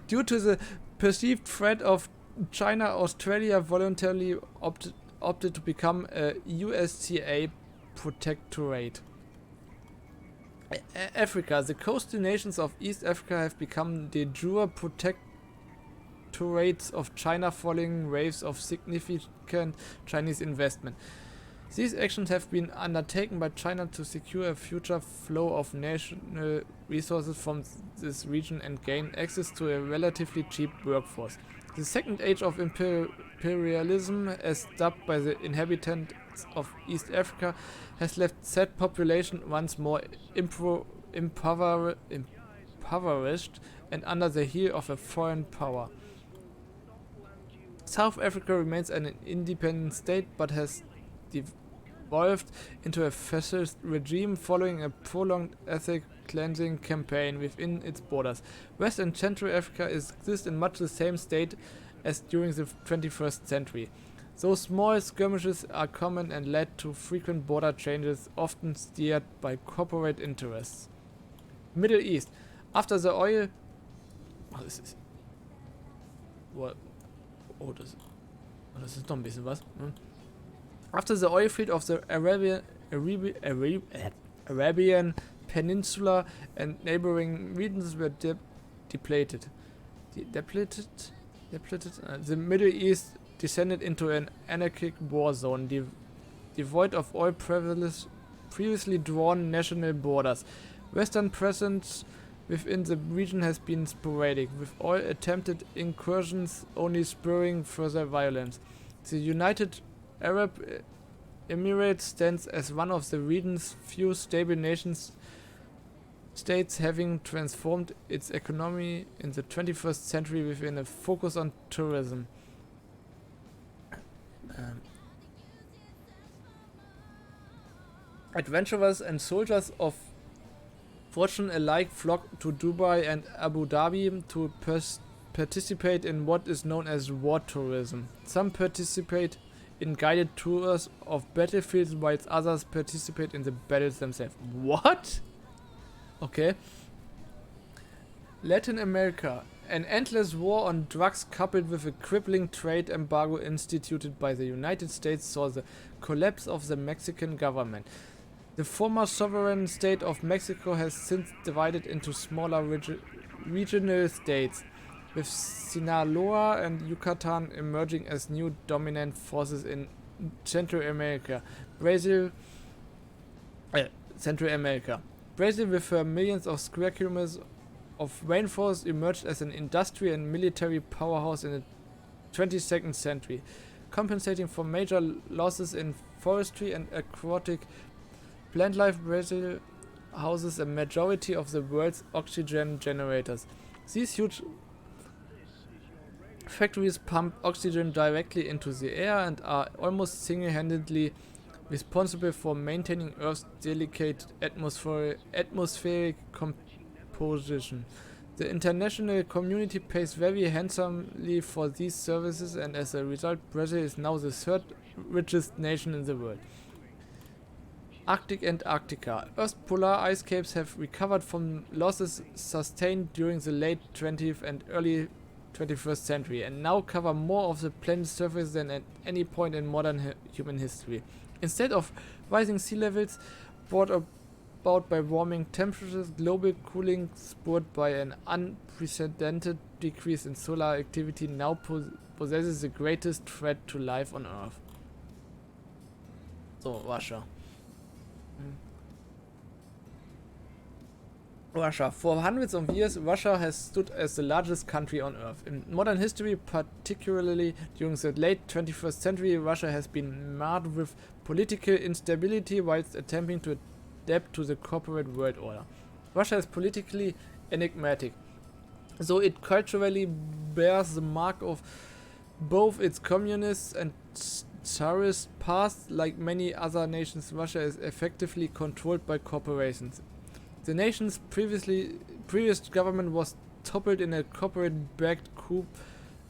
Due to the perceived threat of China, Australia voluntarily opted to become a USTA protectorate. Africa. The coastal nations of East Africa have become de jure protectorates of China following waves of significant Chinese investment. These actions have been undertaken by China to secure a future flow of national resources from this region and gain access to a relatively cheap workforce. The second age of imperialism, as dubbed by the inhabitants of East Africa, has left said population once more impoverished and under the heel of a foreign power. South Africa remains an independent state but has devolved into a fascist regime following a prolonged ethnic cleansing campaign within its borders. West and Central Africa exist in much the same state as during the 21st century. Though small skirmishes are common and led to frequent border changes, often steered by corporate interests. Middle East. After the oil... Oh, das ist... Oh, das ist noch ein bisschen was. After the oil field of the Arabian Peninsula and neighboring regions were depleted. The Middle East descended into an anarchic war zone, devoid of all previously drawn national borders. Western presence within the region has been sporadic, with all attempted incursions only spurring further violence. The United Arab Emirates stands as one of the region's few stable states, having transformed its economy in the 21st century within a focus on tourism. Adventurers and soldiers of fortune alike flock to Dubai and Abu Dhabi to participate in what is known as war tourism. Some participate in guided tours of battlefields, whilst others participate in the battles themselves. What? Okay. Latin America. An endless war on drugs coupled with a crippling trade embargo instituted by the United States saw the collapse of the Mexican government. The former sovereign state of Mexico has since divided into smaller regional states, with Sinaloa and Yucatan emerging as new dominant forces in Central America. Brazil, with her millions of square kilometers of rainforest, emerged as an industrial and military powerhouse in the 22nd century, compensating for major losses in forestry and aquatic plant life. Brazil houses a majority of the world's oxygen generators. These huge factories pump oxygen directly into the air and are almost single-handedly responsible for maintaining Earth's delicate atmospheric composition. The international community pays very handsomely for these services, and as a result, Brazil is now the third richest nation in the world. Arctic and Antarctica. Earth's polar ice caps have recovered from losses sustained during the late 20th and early 21st century, and now cover more of the planet's surface than at any point in modern human history. Instead of rising sea levels brought about by warming temperatures, global cooling spurred by an unprecedented decrease in solar activity now possesses the greatest threat to life on Earth. So, Russia. Russia. For hundreds of years, Russia has stood as the largest country on Earth. In modern history, particularly during the late 21st century, Russia has been marred with political instability whilst attempting to adapt to the corporate world order. Russia is politically enigmatic, though it culturally bears the mark of both its communist and Tsarist past. Like many other nations, Russia is effectively controlled by corporations. The nation's previous government was toppled in a corporate-backed coup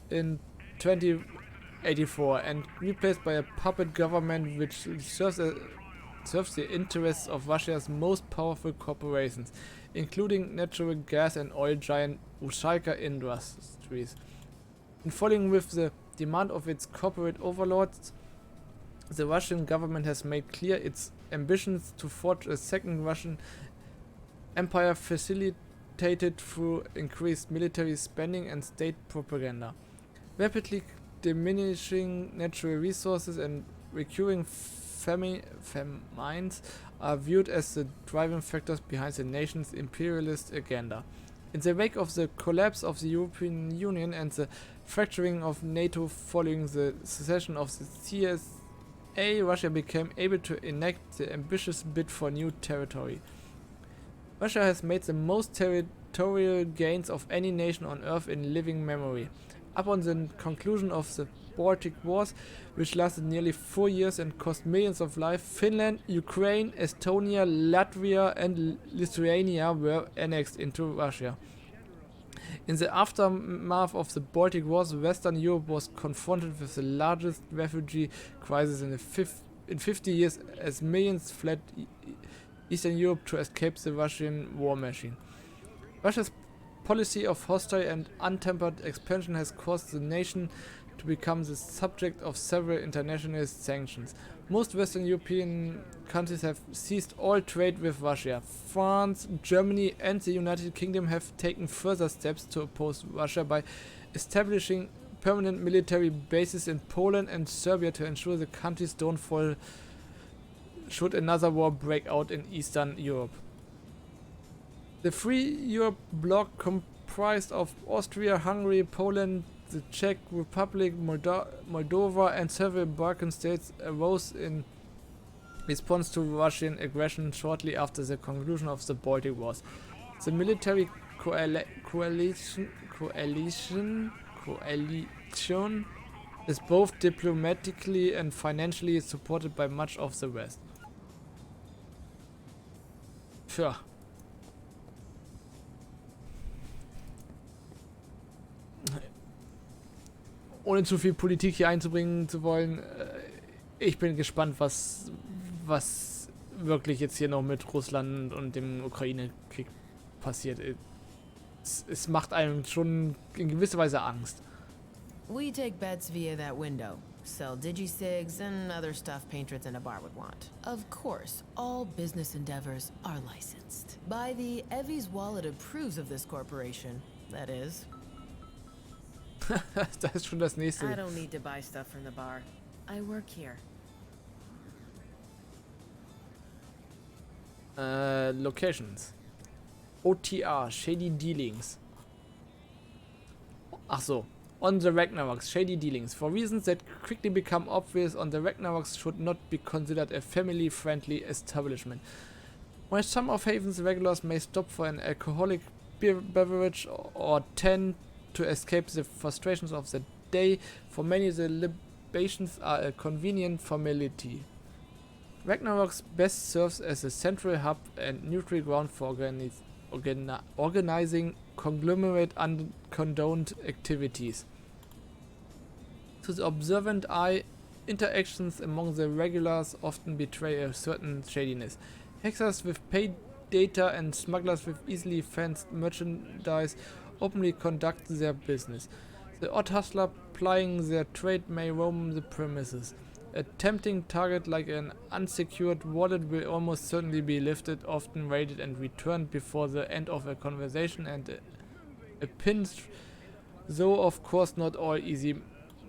in 2084 and replaced by a puppet government which serves the interests of Russia's most powerful corporations, including natural gas and oil giant Ushalka Industries. In following with the demand of its corporate overlords, the Russian government has made clear its ambitions to forge a second Russian empire, facilitated through increased military spending and state propaganda. Rapidly diminishing natural resources and recurring famines are viewed as the driving factors behind the nation's imperialist agenda. In the wake of the collapse of the European Union and the fracturing of NATO following the secession of the CSA, Russia became able to enact the ambitious bid for new territory. Russia has made the most territorial gains of any nation on Earth in living memory. Upon the conclusion of the Baltic Wars, which lasted nearly 4 years and cost millions of lives, Finland, Ukraine, Estonia, Latvia and Lithuania were annexed into Russia. In the aftermath of the Baltic Wars, Western Europe was confronted with the largest refugee crisis in 50 years, as millions fled Eastern Europe to escape the Russian war machine. Russia's policy of hostile and untempered expansion has caused the nation to become the subject of several international sanctions. Most Western European countries have ceased all trade with Russia. France, Germany and the United Kingdom have taken further steps to oppose Russia by establishing permanent military bases in Poland and Serbia to ensure the countries don't fall should another war break out in Eastern Europe. The Free Europe bloc, comprised of Austria, Hungary, Poland, the Czech Republic, Moldova and several Balkan states, arose in response to Russian aggression shortly after the conclusion of the Baltic Wars. The military coalition is both diplomatically and financially supported by much of the West. Tja. Ohne zu viel Politik hier einzubringen zu wollen, ich bin gespannt, was wirklich jetzt hier noch mit Russland und dem Ukraine-Krieg passiert. Es macht einem schon in gewisser Weise Angst. We take bets via that window. Sell digisigs and other stuff patrons in a bar would want. Of course, all business endeavors are licensed. By the Eevi's wallet approves of this corporation, that is. Das ist schon das nächste. I don't need to buy stuff from the bar. I work here. Locations. OTR, Shady Dealings. Ach so. On the Ragnaroks, shady dealings. For reasons that quickly become obvious, on the Ragnaroks should not be considered a family-friendly establishment. While some of Haven's regulars may stop for an alcoholic beverage or tend to escape the frustrations of the day, for many the libations are a convenient formality. Ragnaroks best serves as a central hub and neutral ground for organizing conglomerate uncondoned activities. To the observant eye, interactions among the regulars often betray a certain shadiness. Hackers with paid data and smugglers with easily fenced merchandise openly conduct their business. The odd hustler plying their trade may roam the premises. A tempting target like an unsecured wallet will almost certainly be lifted, often raided and returned before the end of a conversation, and a pin, though of course not all easy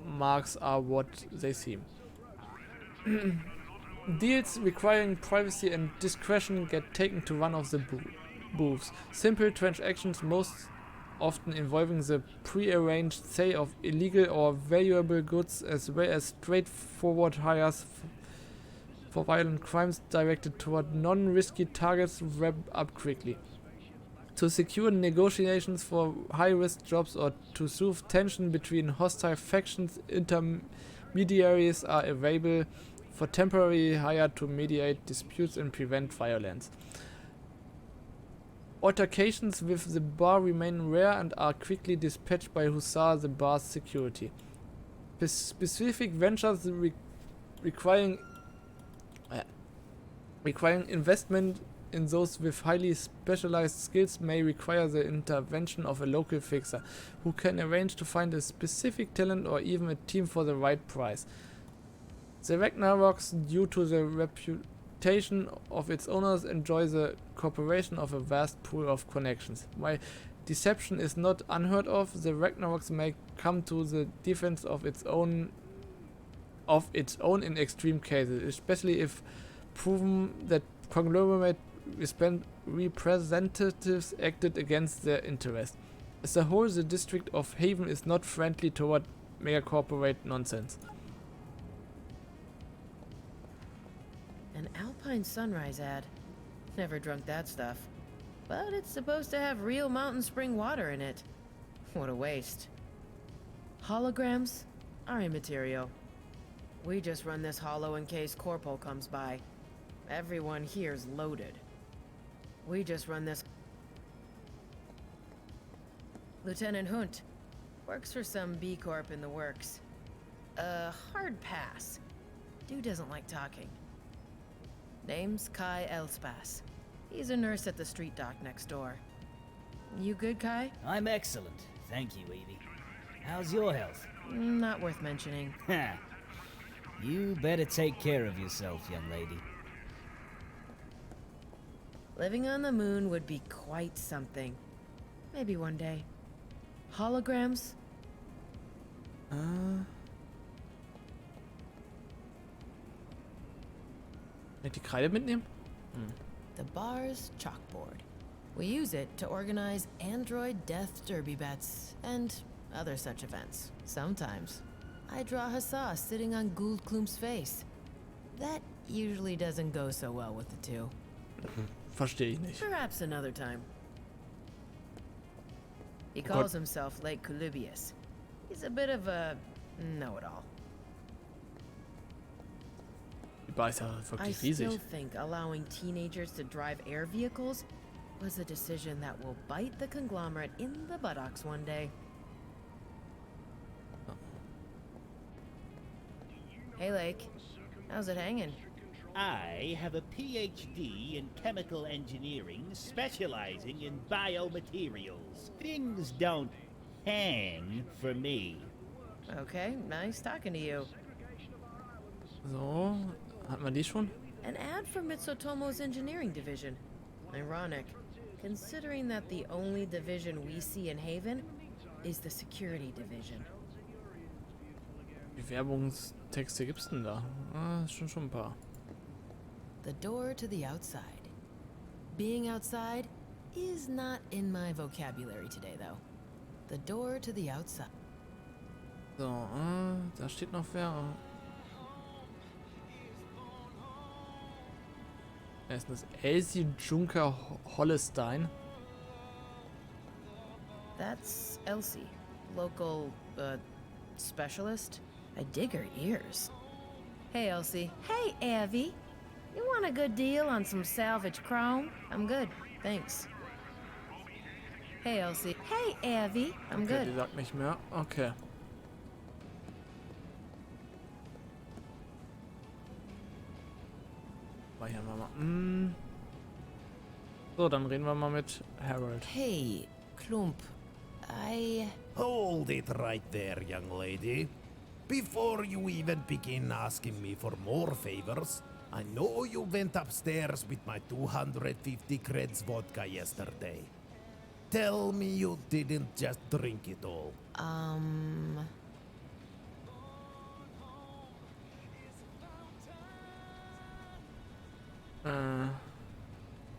marks are what they seem. Deals requiring privacy and discretion get taken to one of the booths. Simple transactions, most often involving the pre-arranged sale of illegal or valuable goods, as well as straightforward hires for violent crimes directed toward non-risky targets, wrap up quickly. To secure negotiations for high-risk jobs or to soothe tension between hostile factions, intermediaries are available for temporary hire to mediate disputes and prevent violence. Altercations with the bar remain rare and are quickly dispatched by Hussar, the bar's security. Specific ventures requiring investment in those with highly specialized skills may require the intervention of a local fixer, who can arrange to find a specific talent or even a team for the right price. The Ragnaroks, due to the reputation of its owners, enjoy the cooperation of a vast pool of connections. While deception is not unheard of, the Ragnaroks may come to the defense of its own in extreme cases, especially if proven that conglomerate representatives acted against their interest. As a whole, the district of Haven is not friendly toward megacorporate nonsense. An Alpine Sunrise ad. Never drunk that stuff. But it's supposed to have real mountain spring water in it. What a waste. Holograms are immaterial. We just run this holo in case Corporal comes by. Everyone here's loaded. We just run this... Lieutenant Hunt. Works for some B Corp in the works. Hard pass. Dude doesn't like talking. Name's Kai Elspass. He's a nurse at the street dock next door. You good, Kai? I'm excellent. Thank you, Eevi. How's your health? Not worth mentioning. Ha! You better take care of yourself, young lady. Living on the moon would be quite something. Maybe one day. Holograms? Die Kreide mitnehmen? The bar's chalkboard. We use it to organize android death derby bets and other such events. Sometimes I draw Hussar sitting on Gould Klump's face. That usually doesn't go so well with the two. Verstehe ich nicht. Perhaps another time. He calls himself Lake Colubius. He's a bit of a know-it-all. Die Bar ist ja I wirklich still riesig. think allowing teenagers to drive air vehicles was a decision that will bite the conglomerate in the buttocks one day. Hey, Lake. How's it hanging? I have a PhD in chemical engineering specializing in biomaterials. Things don't hang for me. Okay, nice talking to you. So, hatten wir die schon? An ad for Mitsutomo's engineering division. Ironic, considering that the only division we see in Haven is the security division. Wie Werbungstexte gibt's denn da? Schon ein paar. The door to the outside. Being outside is not in my vocabulary today, though. The door to the outside. So, da steht noch wer. Wer ist das? Elsie Junker Hollestein. That's Elsie, local, specialist. I dig her ears. Hey, Elsie. Hey, Eevi. You want a good deal on some salvage chrome? I'm good, thanks. Hey, Elsie. Hey, Eevi. I'm Okay, good. die sagt nicht mehr. Okay. Speichern wir mal. So, dann reden wir mal mit Harold. Hey, Klump. Hold it right there, young lady. Before you even begin asking me for more favors, I know you went upstairs with my 250 creds vodka yesterday. Tell me you didn't just drink it all.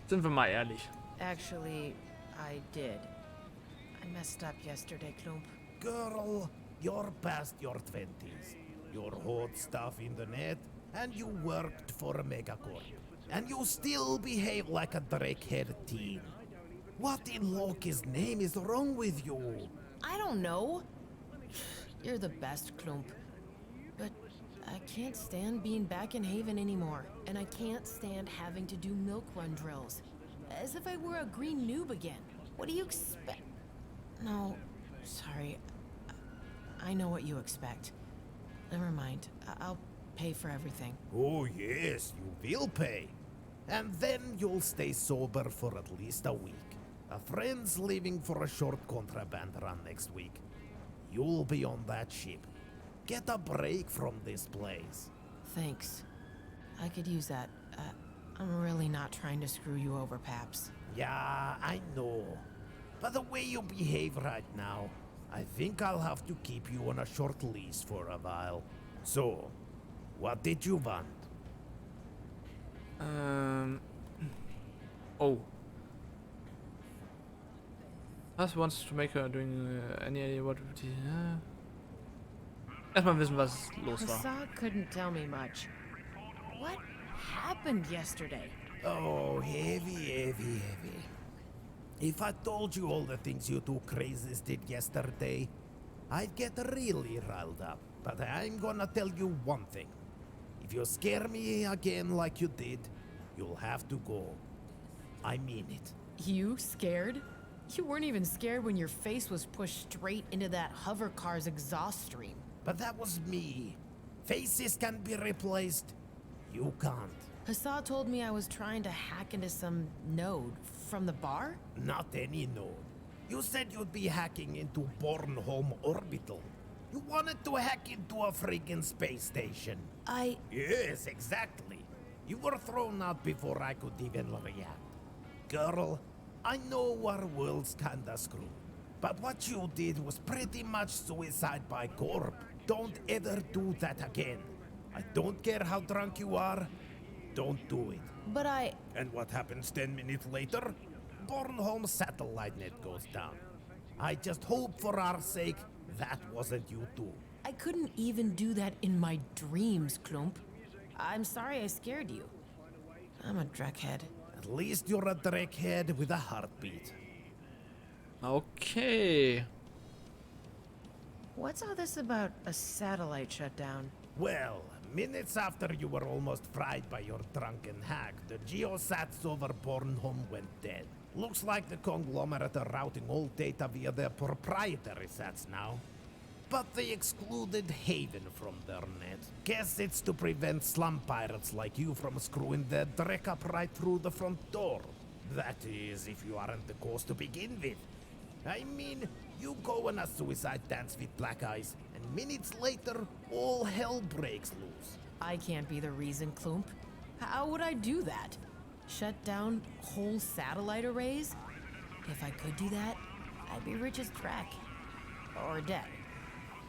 Sind wir mal ehrlich. Actually, I did. I messed up yesterday, Klump. Girl, you're past your 20s. You're hot stuff in the net, and you worked for a megacorp. And you still behave like a drakehead teen. What in Loki's name is wrong with you? I don't know. You're the best, Klump. But I can't stand being back in Haven anymore. And I can't stand having to do milk run drills. As if I were a green noob again. What do you expect? No, sorry. I know what you expect. Never mind. I'll pay for everything. Oh yes, you will pay. And then you'll stay sober for at least a week. A friend's leaving for a short contraband run next week. You'll be on that ship. Get a break from this place. Thanks. I could use that. I'm really not trying to screw you over, Paps. Yeah, I know. But the way you behave right now, I think I'll have to keep you on a short leash for a while. So, what did you want? Oh. Us wants to make her doing any idea what... Erstmal wissen, was los war. Hassad couldn't tell me much. What happened yesterday? Oh, heavy. If I told you all the things you two crazies did yesterday, I'd get really riled up. But I'm gonna tell you one thing. If you scare me again like you did, you'll have to go. I mean it. You scared? You weren't even scared when your face was pushed straight into that hover car's exhaust stream. But that was me. Faces can be replaced. You can't. Hassad told me I was trying to hack into some node from the bar? Not any node. You said you'd be hacking into Bornholm Orbital. You wanted to hack into a friggin' space station. Yes, exactly. You were thrown out before I could even react. Girl, I know our world's kinda screwed. But what you did was pretty much suicide by corp. Don't ever do that again. I don't care how drunk you are. Don't do it. But And what happens 10 minutes later? Bornholm satellite net goes down. I just hope for our sake that wasn't you too. I couldn't even do that in my dreams, Klump. I'm sorry I scared you. I'm a dreckhead. At least you're a dreckhead with a heartbeat. Okay. What's all this about a satellite shutdown? Well, minutes after you were almost fried by your drunken hack, the geosats over Bornholm went dead. Looks like the conglomerate are routing all data via their proprietary sats now. But they excluded Haven from their net. Guess it's to prevent slum pirates like you from screwing their dreck up right through the front door. That is, if you aren't the cause to begin with. I mean, you go on a suicide dance with Black Eyes, and minutes later, all hell breaks loose. I can't be the reason, Klump. How would I do that? Shut down whole satellite arrays? If I could do that, I'd be rich as Drac. Or dead.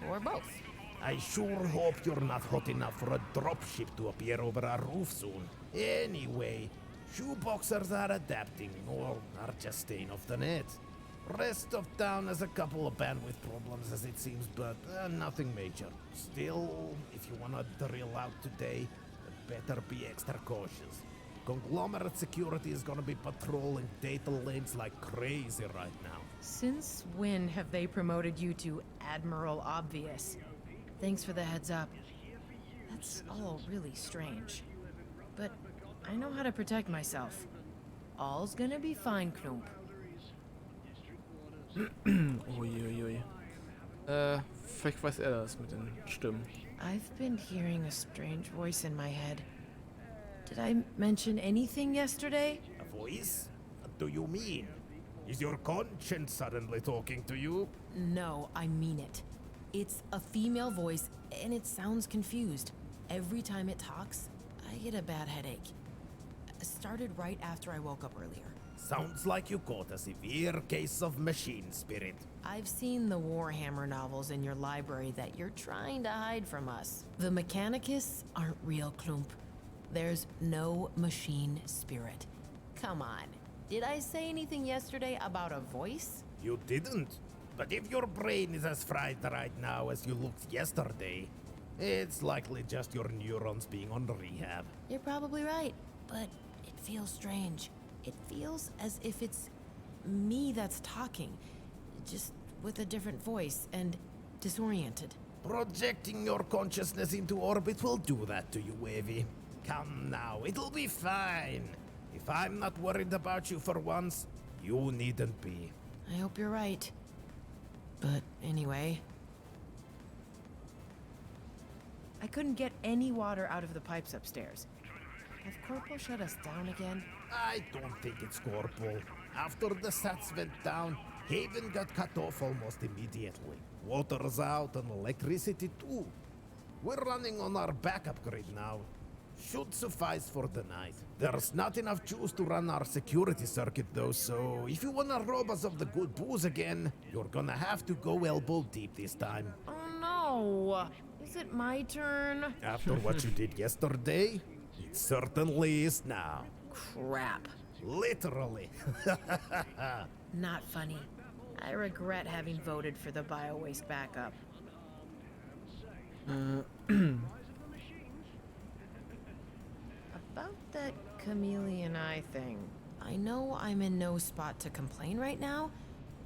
Or both. I sure hope you're not hot enough for a dropship to appear over our roof soon. Anyway, shoeboxers are adapting, or are just staying off the net. Rest of town has a couple of bandwidth problems as it seems, but nothing major. Still, if you wanna drill out today, better be extra cautious. Conglomerate security is gonna be patrolling data lanes like crazy right now. Since when have they promoted you to Admiral Obvious? Thanks for the heads up. That's all really strange. But I know how to protect myself. All's gonna be fine, Klump. Uiuiui. Vielleicht weiß er das mit den Stimmen. I've been hearing a strange voice in my head. Did I mention anything yesterday? A voice? What do you mean? Is your conscience suddenly talking to you? No, I mean it. It's a female voice, and it sounds confused. Every time it talks, I get a bad headache. It started right after I woke up earlier. Sounds like you caught a severe case of machine spirit. I've seen the Warhammer novels in your library that you're trying to hide from us. The Mechanicus aren't real, Klump. There's no machine spirit. Come on. Did I say anything yesterday about a voice? You didn't. But if your brain is as fried right now as you looked yesterday, it's likely just your neurons being on rehab. You're probably right, but it feels strange. It feels as if it's me that's talking, just with a different voice and disoriented. Projecting your consciousness into orbit will do that to you, Eevi. Come now, it'll be fine. If I'm not worried about you for once, you needn't be. I hope you're right. But anyway... I couldn't get any water out of the pipes upstairs. Have Corporal shut us down again? I don't think it's Corporal. After the sats went down, Haven got cut off almost immediately. Water's out and electricity too. We're running on our backup grid now. Should suffice for the night. There's not enough juice to run our security circuit though, so if you wanna rob us of the good booze again, you're gonna have to go elbow deep this time. Oh no! Is it my turn? After what you did yesterday, it certainly is now. Crap. Literally. Not funny. I regret having voted for the bio-waste backup. About that chameleon eye thing. I know I'm in no spot to complain right now,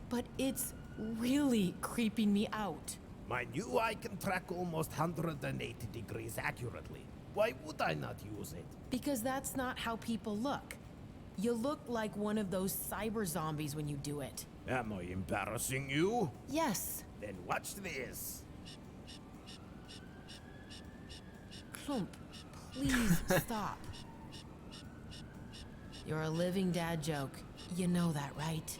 but it's really creeping me out. My new eye can track almost 180 degrees accurately. Why would I not use it? Because that's not how people look. You look like one of those cyber zombies when you do it. Am I embarrassing you? Yes. Then watch this. Klump, please stop. You're a living dad joke. You know that, right?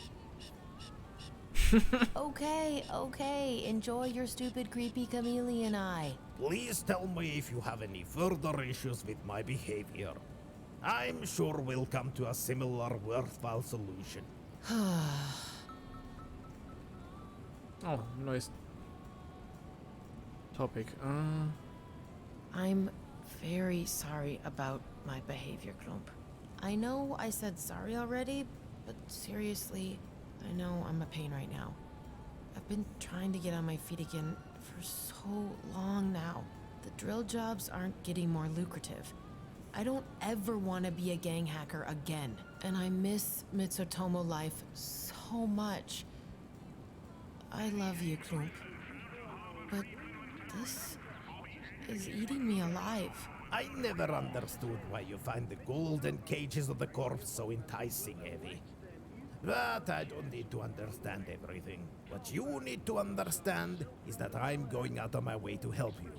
Okay. Enjoy your stupid, creepy chameleon eye. Please tell me if you have any further issues with my behavior. I'm sure we'll come to a similar worthwhile solution. Oh, nice topic. I'm very sorry about my behavior, Klump. I know I said sorry already, but seriously, I know I'm a pain right now. I've been trying to get on my feet again for so long now. The drill jobs aren't getting more lucrative. I don't ever want to be a gang hacker again, and I miss Mitsutomo life so much. I love you, Klump, but this is eating me alive. I never understood why you find the golden cages of the corpse so enticing, Eevi. But I don't need to understand everything. What you need to understand is that I'm going out of my way to help you.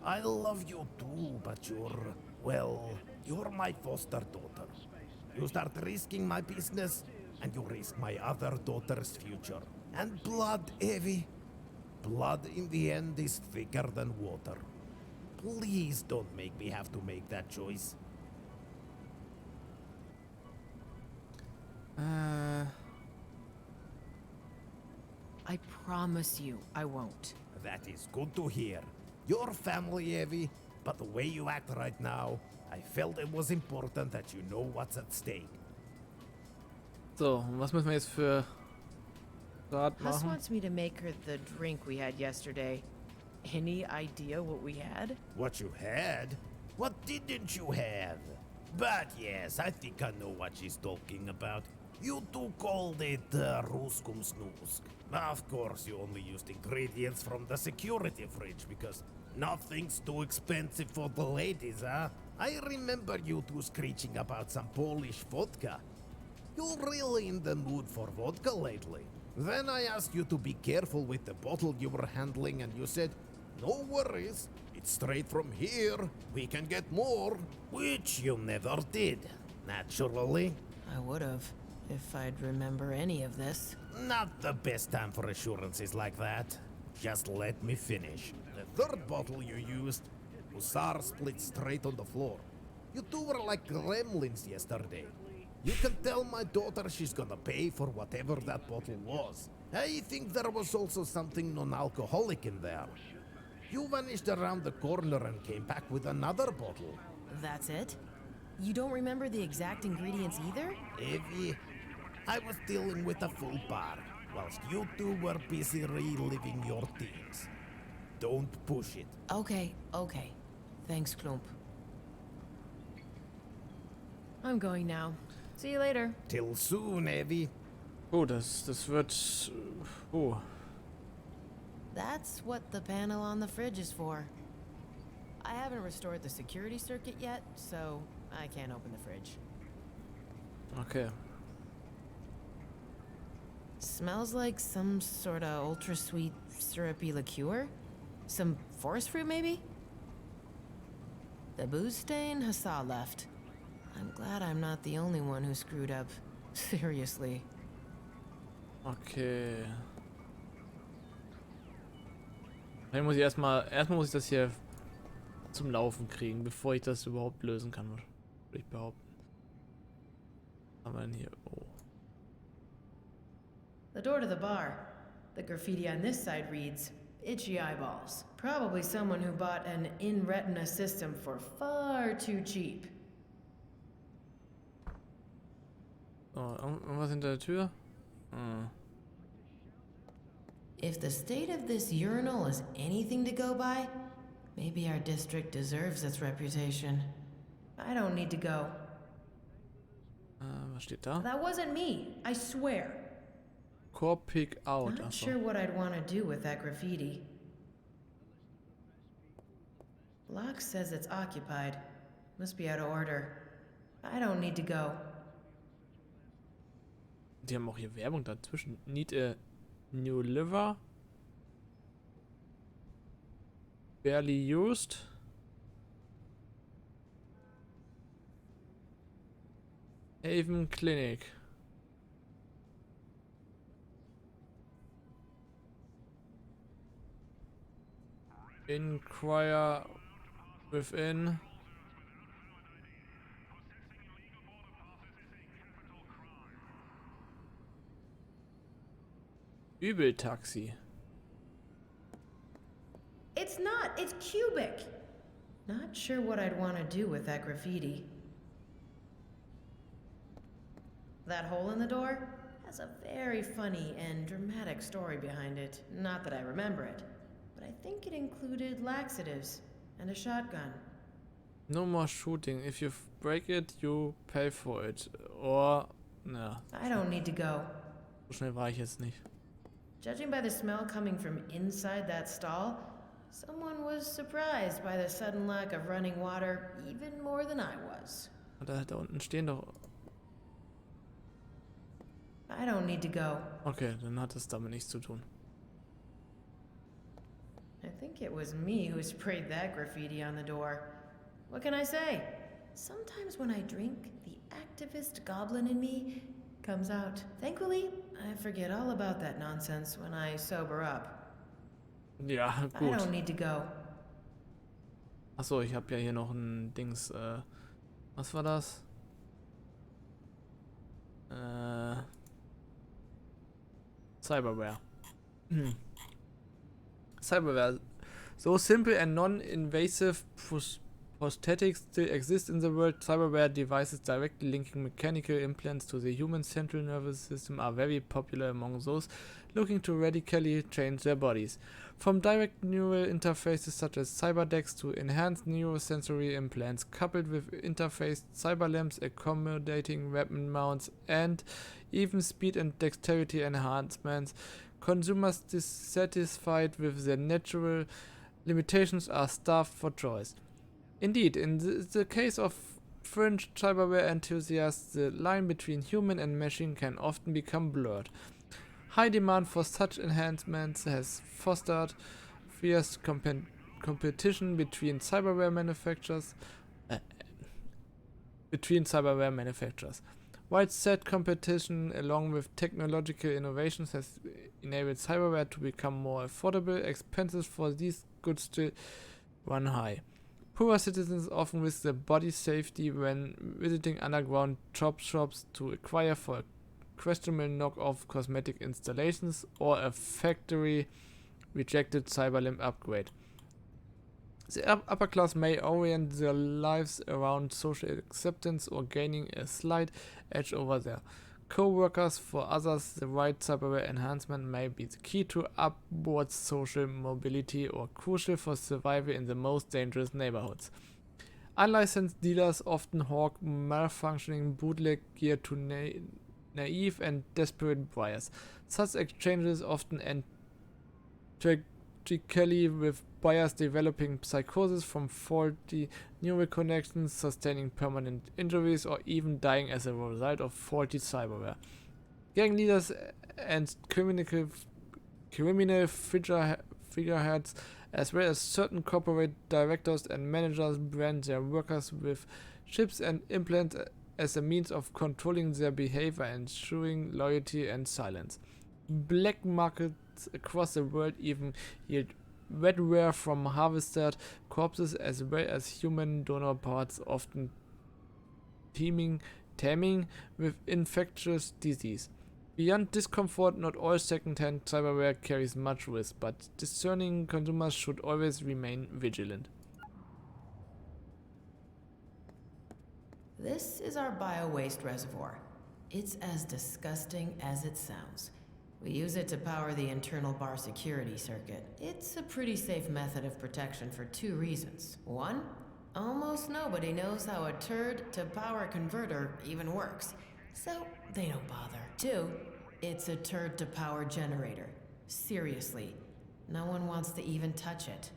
I love you too, but you're my foster daughter. You start risking my business, and you risk my other daughter's future. And blood, Eevi. Blood in the end is thicker than water. Please don't make me have to make that choice. I promise you I won't. That is good to hear. Your family, Eevi, but the way you act right now, I felt it was important that you know what's at stake. So, was müssen wir jetzt für Rat Huss machen? wants me to make her the drink we had yesterday. Any idea what we had? What you had? What didn't you have? But yes, I think I know what she's talking about. You two called it Ruskum Snoosk. Of course, you only used ingredients from the security fridge because nothing's too expensive for the ladies, huh? I remember you two screeching about some Polish vodka. You're really in the mood for vodka lately. Then I asked you to be careful with the bottle you were handling, and you said, "No worries, it's straight from here. We can get more," which you never did, naturally. I would have, if I'd remember any of this. Not the best time for assurances like that. Just let me finish. The third bottle you used, Hussar split straight on the floor. You two were like gremlins yesterday. You can tell my daughter she's gonna pay for whatever that bottle was. I think there was also something non-alcoholic in there. You vanished around the corner and came back with another bottle. That's it? You don't remember the exact ingredients either? Eevi, I was dealing with a full bar, whilst you two were busy reliving your teens. Don't push it. Okay. Thanks, Klump. I'm going now. See you later. Till soon, Eevi. Oh, das wird... Oh. That's what the panel on the fridge is for. I haven't restored the security circuit yet, so I can't open the fridge. Okay. Smells like some sort of ultra-sweet, syrupy liqueur? Some forest fruit, maybe? The booze stain Hussar left. I'm glad I'm not the only one who screwed up. Seriously. Okay. Dann muss ich erstmal muss ich das hier zum Laufen kriegen, bevor ich das überhaupt lösen kann, würde ich behaupten. Was haben wir denn hier? Oh. The door to the bar. The graffiti on this side reads, "Itchy eyeballs. Probably someone who bought an in-retina system for far too cheap." Oh, irgendwas hinter der Tür? Hm. If the state of this urinal is anything to go by, maybe our district deserves its reputation. I don't need to go. Was steht da? That wasn't me, I swear. Core Pick Out. Not Achso. sure what I'd want to do with that graffiti. Lock says it's occupied. Must be out of order. I don't need to go. Die haben auch hier Werbung dazwischen. Need a new liver. Barely used. Haven Clinic. Inquire within. Übeltaxi. It's not, it's cubic. Not sure what I'd want to do with that graffiti. That hole in the door has a very funny and dramatic story behind it. Not that I remember it, but I think it included laxatives and a shotgun. No more shooting. If you break it, you pay for it. Or... Na. I don't need to go. So schnell war ich jetzt nicht. Judging by the smell coming from inside that stall, someone was surprised by the sudden lack of running water even more than I was. Da unten stehen doch... I don't need to go. Okay, dann hat es damit nichts zu tun. I think it was me who sprayed that graffiti on the door. What can I say? Sometimes when I drink, the activist goblin in me comes out. Thankfully, I forget all about that nonsense when I sober up. Ja, gut. I don't need to go. Achso, ich habe ja hier noch ein Dings, was war das? Cyberware. Cyberware. So simple and non-invasive prosthetics still exist in the world. Cyberware devices directly linking mechanical implants to the human central nervous system are very popular among those looking to radically change their bodies. From direct neural interfaces such as cyberdecks to enhanced neurosensory implants coupled with interfaced cyberlamps accommodating weapon mounts and even speed and dexterity enhancements, consumers dissatisfied with their natural limitations are starved for choice. Indeed, in the case of fringe cyberware enthusiasts, the line between human and machine can often become blurred. High demand for such enhancements has fostered fierce competition between cyberware manufacturers. Widespread competition, along with technological innovations, has enabled cyberware to become more affordable. Expenses for these goods still run high. Poorer citizens often risk their body safety when visiting underground shops to acquire for a questionable knockoff cosmetic installations or a factory rejected cyberlimb upgrade. The upper class may orient their lives around social acceptance or gaining a slight edge over their co-workers. For others, the right cyberware enhancement may be the key to upward social mobility or crucial for survival in the most dangerous neighborhoods. Unlicensed dealers often hawk malfunctioning bootleg gear to naive and desperate buyers. Such exchanges often end tragically, with buyers developing psychosis from faulty neural connections, sustaining permanent injuries, or even dying as a result of faulty cyberware. Gang leaders and criminal figureheads, as well as certain corporate directors and managers, brand their workers with chips and implants as a means of controlling their behavior and ensuring loyalty and silence. Black markets across the world even yield redware from harvested corpses as well as human donor parts, often teeming with infectious disease. Beyond discomfort, not all second-hand cyberware carries much risk, but discerning consumers should always remain vigilant. This is our bio-waste reservoir. It's as disgusting as it sounds. We use it to power the internal bar security circuit. It's a pretty safe method of protection for two reasons. One, almost nobody knows how a turd to power converter even works, so they don't bother. Two, it's a turd to power generator. Seriously, no one wants to even touch it.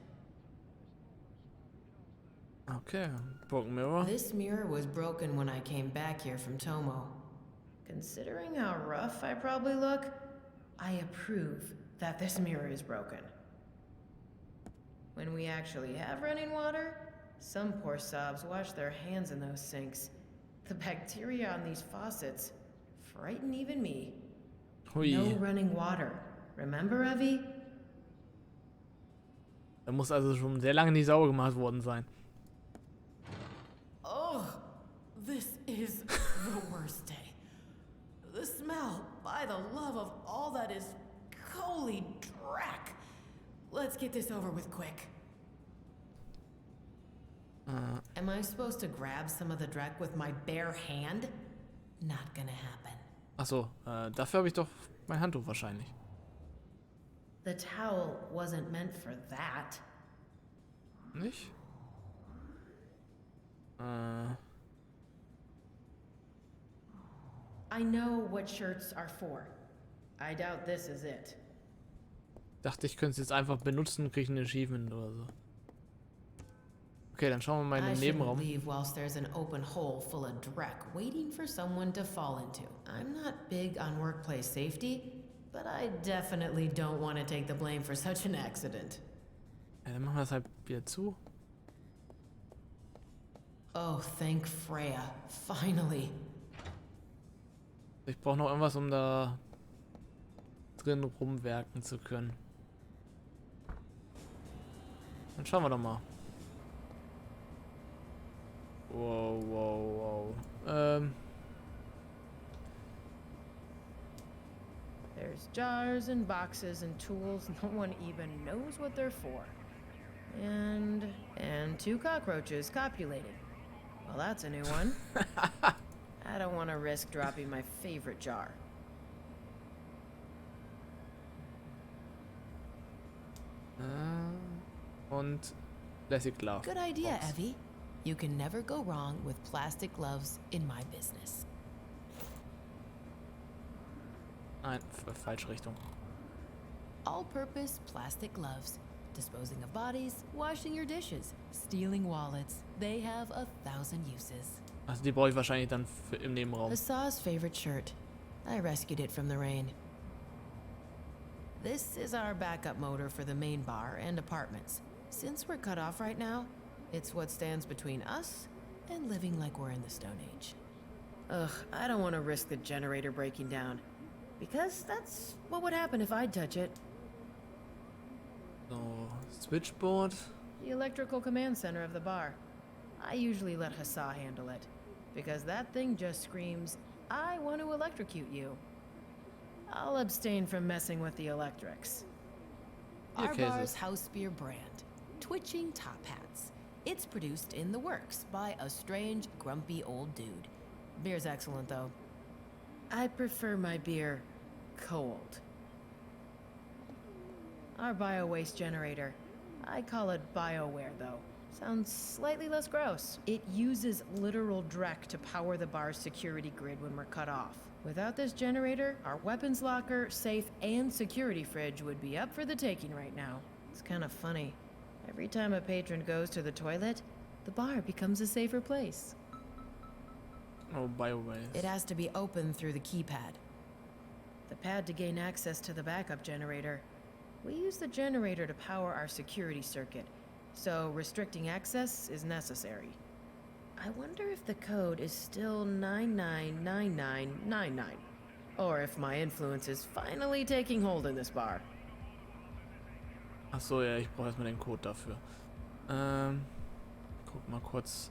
Okay, broken mirror. This mirror was broken when I came back here from Tomo. Considering how rough I probably look, I approve that this mirror is broken. When we actually have running water, some poor sobs wash their hands in those sinks. The bacteria on these faucets frighten even me. Hui. No running water. Remember, Eevi? Da muss also schon sehr lange nicht sauber gemacht worden sein. Oh, this is the worst day. The smell, by the love of all that is holy drac. Let's get this over with quick. Am I supposed to grab some of the drac with my bare hand? Not gonna happen. Achso, dafür habe ich doch mein Handtuch wahrscheinlich. The towel wasn't meant for that. Nicht? I know what shirts are for. I doubt this is it. Dachte, ich könnte es jetzt einfach benutzen und kriege ein Achievement oder so. Okay, dann schauen wir mal in den Nebenraum. I shouldn't leave whilst there's an open hole full of dreck waiting for someone to fall into. I'm not big on workplace safety, but I definitely don't want to take the blame for such an accident. Ja, dann machen wir das halt wieder zu. Oh, thank Freya. Finally. Ich brauche noch irgendwas, um da drin rumwerken zu können. Dann schauen wir doch mal. Wow. There's jars and boxes and tools no one even knows what they're for. And 2 cockroaches copulating. Well, that's a new one. I don't want to risk dropping my favorite jar. Und Plastic Glove. Good idea, Eevi. You can never go wrong with plastic gloves in my business. Nein, falsche Richtung. All-purpose plastic gloves. Disposing of bodies, washing your dishes, stealing wallets. They have 1,000 uses. Also die brauche ich wahrscheinlich dann im Nebenraum. Hassa's favorite shirt. I rescued it from the rain. This is our backup motor for the main bar and apartments. Since we're cut off right now, it's what stands between us and living like we're in the Stone Age. Ugh, I don't want to risk the generator breaking down. Because that's what would happen if I touch it. So, Switchboard. The electrical command center of the bar. I usually let Hassa handle it. Because that thing just screams, I want to electrocute you. I'll abstain from messing with the electrics. Our bar's house beer brand, Twitching Top Hats. It's produced in the works by a strange, grumpy old dude. Beer's excellent, though. I prefer my beer cold. Our bio-waste generator. I call it BioWare, though. Sounds slightly less gross. It uses literal dreck to power the bar's security grid when we're cut off. Without this generator, our weapons locker, safe, and security fridge would be up for the taking right now. It's kind of funny. Every time a patron goes to the toilet, the bar becomes a safer place. Oh, BioWaste. It has to be opened through the keypad. The pad to gain access to the backup generator. We use the generator to power our security circuit, so restricting access is necessary. I wonder if the code is still 999999, or if my influence is finally taking hold in this bar. Ach so, ja, ich brauche erstmal den Code dafür. Guck mal kurz.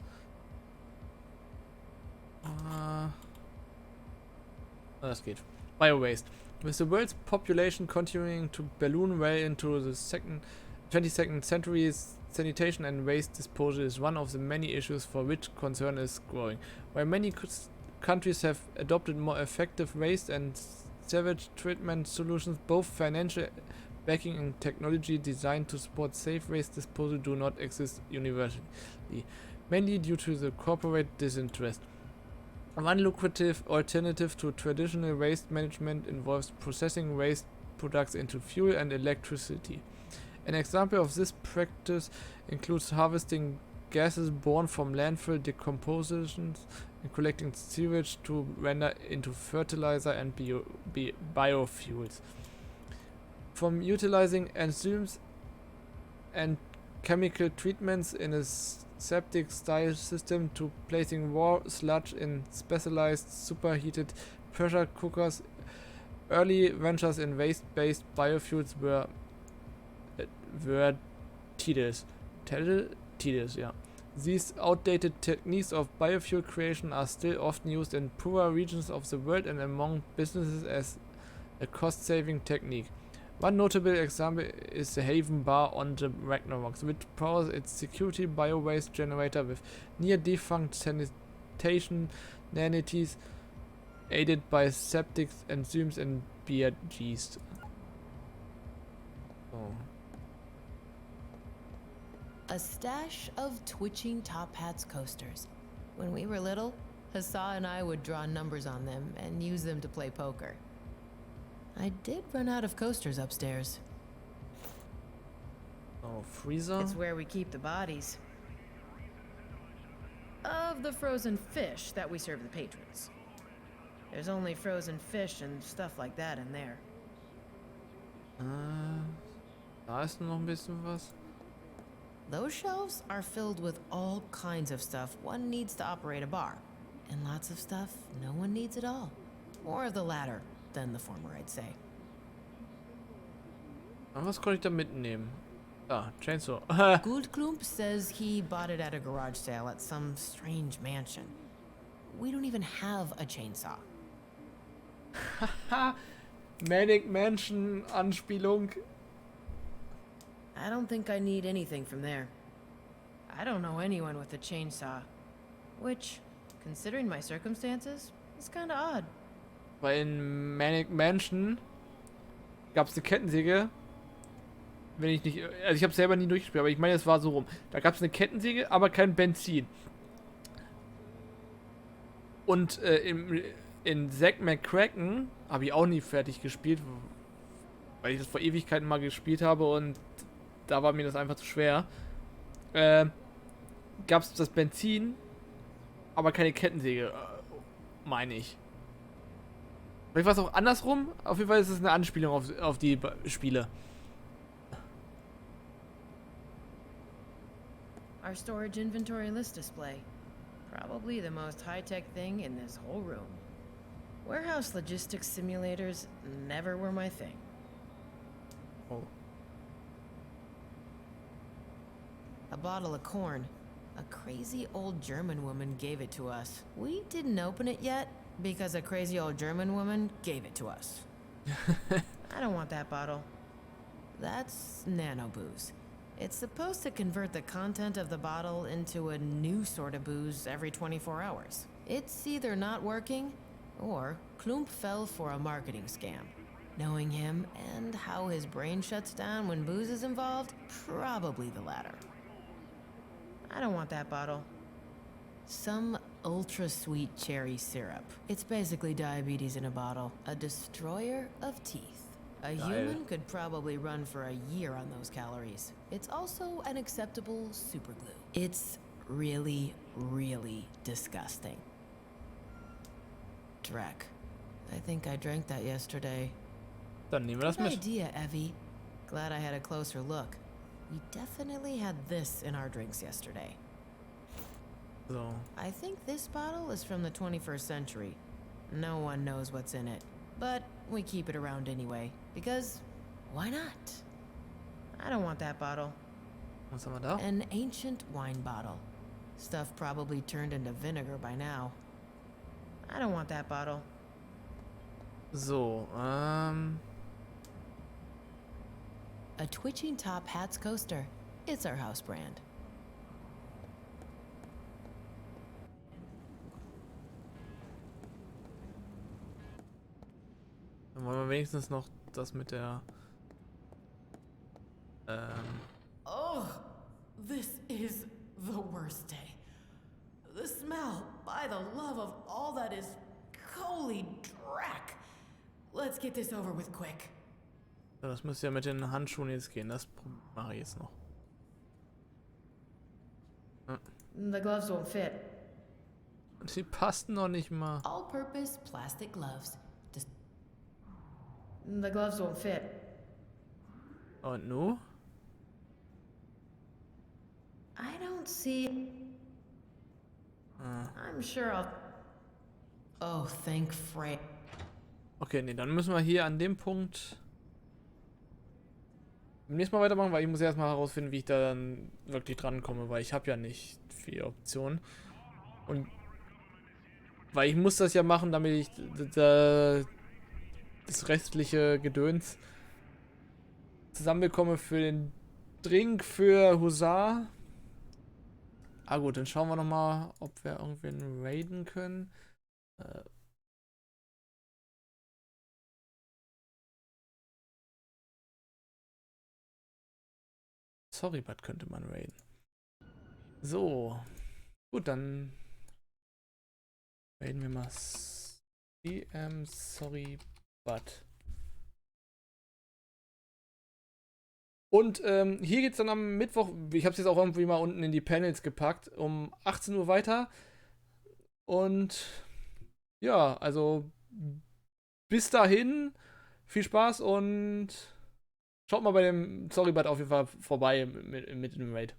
Das geht. BioWaste. With the world's population continuing to balloon well into the 22nd century, sanitation and waste disposal is one of the many issues for which concern is growing. While many countries have adopted more effective waste and sewage treatment solutions, both financial backing and technology designed to support safe waste disposal do not exist universally, mainly due to the corporate disinterest. One lucrative alternative to traditional waste management involves processing waste products into fuel and electricity. An example of this practice includes harvesting gases born from landfill decompositions and collecting sewage to render into fertilizer and biofuels. From utilizing enzymes and chemical treatments in a septic style system to placing raw sludge in specialized superheated pressure cookers, early ventures in waste-based biofuels were tedious. Yeah. These outdated techniques of biofuel creation are still often used in poorer regions of the world and among businesses as a cost-saving technique. One notable example is the Haven Bar on the Ragnaroks, which powers its security bio-waste generator with near-defunct sanitation nanities aided by septic enzymes and beer yeast. Oh. A stash of Twitching Top Hats coasters. When we were little, Hassa and I would draw numbers on them and use them to play poker. I did run out of coasters upstairs. Oh, freezer? It's where we keep the bodies. Of the frozen fish that we serve the patrons. There's only frozen fish and stuff like that in there. Da ist noch ein bisschen was. Those shelves are filled with all kinds of stuff one needs to operate a bar. And lots of stuff no one needs at all. More of the latter than the former, I'd say. Aber was konnte ich da mitnehmen? Ah, Chainsaw. Goldklump says he bought it at a garage sale at some strange mansion. We don't even have a chainsaw. Haha, Manic Mansion Anspielung. I don't think I need anything from there. I don't know anyone with a chainsaw. Which, considering my circumstances, is kinda odd. Weil in Manic Mansion gab es eine Kettensäge. Wenn ich nicht. Also ich habe selber nie durchgespielt, aber ich meine, es war so rum. Da gab es eine Kettensäge, aber kein Benzin. Und in Zack McCracken habe ich auch nie fertig gespielt, weil ich das vor Ewigkeiten mal gespielt habe und da war mir das einfach zu schwer. Gab es das Benzin, aber keine Kettensäge, meine ich. Vielleicht war es auch andersrum. Auf jeden Fall ist es eine Anspielung auf die Spiele. Our storage inventory list display. Probably the most high-tech thing in this whole room. Warehouse logistics simulators never were my thing. Oh. A bottle of corn. A crazy old German woman gave it to us. We didn't open it yet because a crazy old German woman gave it to us. I don't want that bottle. That's nano booze. It's supposed to convert the content of the bottle into a new sort of booze every 24 hours. It's either not working, or Klump fell for a marketing scam. Knowing him and how his brain shuts down when booze is involved, probably the latter. I don't want that bottle. Some ultra-sweet cherry syrup. It's basically diabetes in a bottle. A destroyer of teeth. A human could probably run for a year on those calories. It's also an acceptable superglue. It's really, really disgusting. Dreck. I think I drank that yesterday. Dann nehmen wir das Good mit. idea, Evi. Glad I had a closer look. We definitely had this in our drinks yesterday. So. I think this bottle is from the 21st century. No one knows what's in it. But we keep it around anyway. Because, why not? I don't want that bottle. Was haben wir da? An ancient wine bottle. Stuff probably turned into vinegar by now. I don't want that bottle. So, A twitching top hats coaster. It's our house brand. Dann wollen wir wenigstens noch das mit der Oh, this is the worst day. The smell, by the love of all that is holy drack. Let's get this over with quick. das müsste ja mit den Handschuhen jetzt gehen. Das mache ich jetzt noch. The gloves won't fit. Die passen noch nicht mal. All-purpose plastic gloves. The gloves won't fit. Und nu? I don't see. I'm sure I'll. Oh, thank Frank. Okay, nee, dann müssen wir hier an dem Punkt beim nächsten Mal weitermachen, weil ich muss erstmal herausfinden, wie ich da dann wirklich dran komme, weil ich habe ja nicht viele Optionen. Und weil ich muss das ja machen, damit ich das restliche Gedöns zusammenbekomme für den Drink für Husar. Ah gut, dann schauen wir nochmal, ob wir irgendwen raiden können. Sorry, Bud könnte man raiden. So. Gut, dann raiden wir mal Sorry, Bud. Und hier geht es dann am Mittwoch, ich habe es jetzt auch irgendwie mal unten in die Panels gepackt, um 18 Uhr weiter. Und ja, also bis dahin, viel Spaß und schaut mal bei dem Sorry Bud auf jeden Fall vorbei mit dem Raid.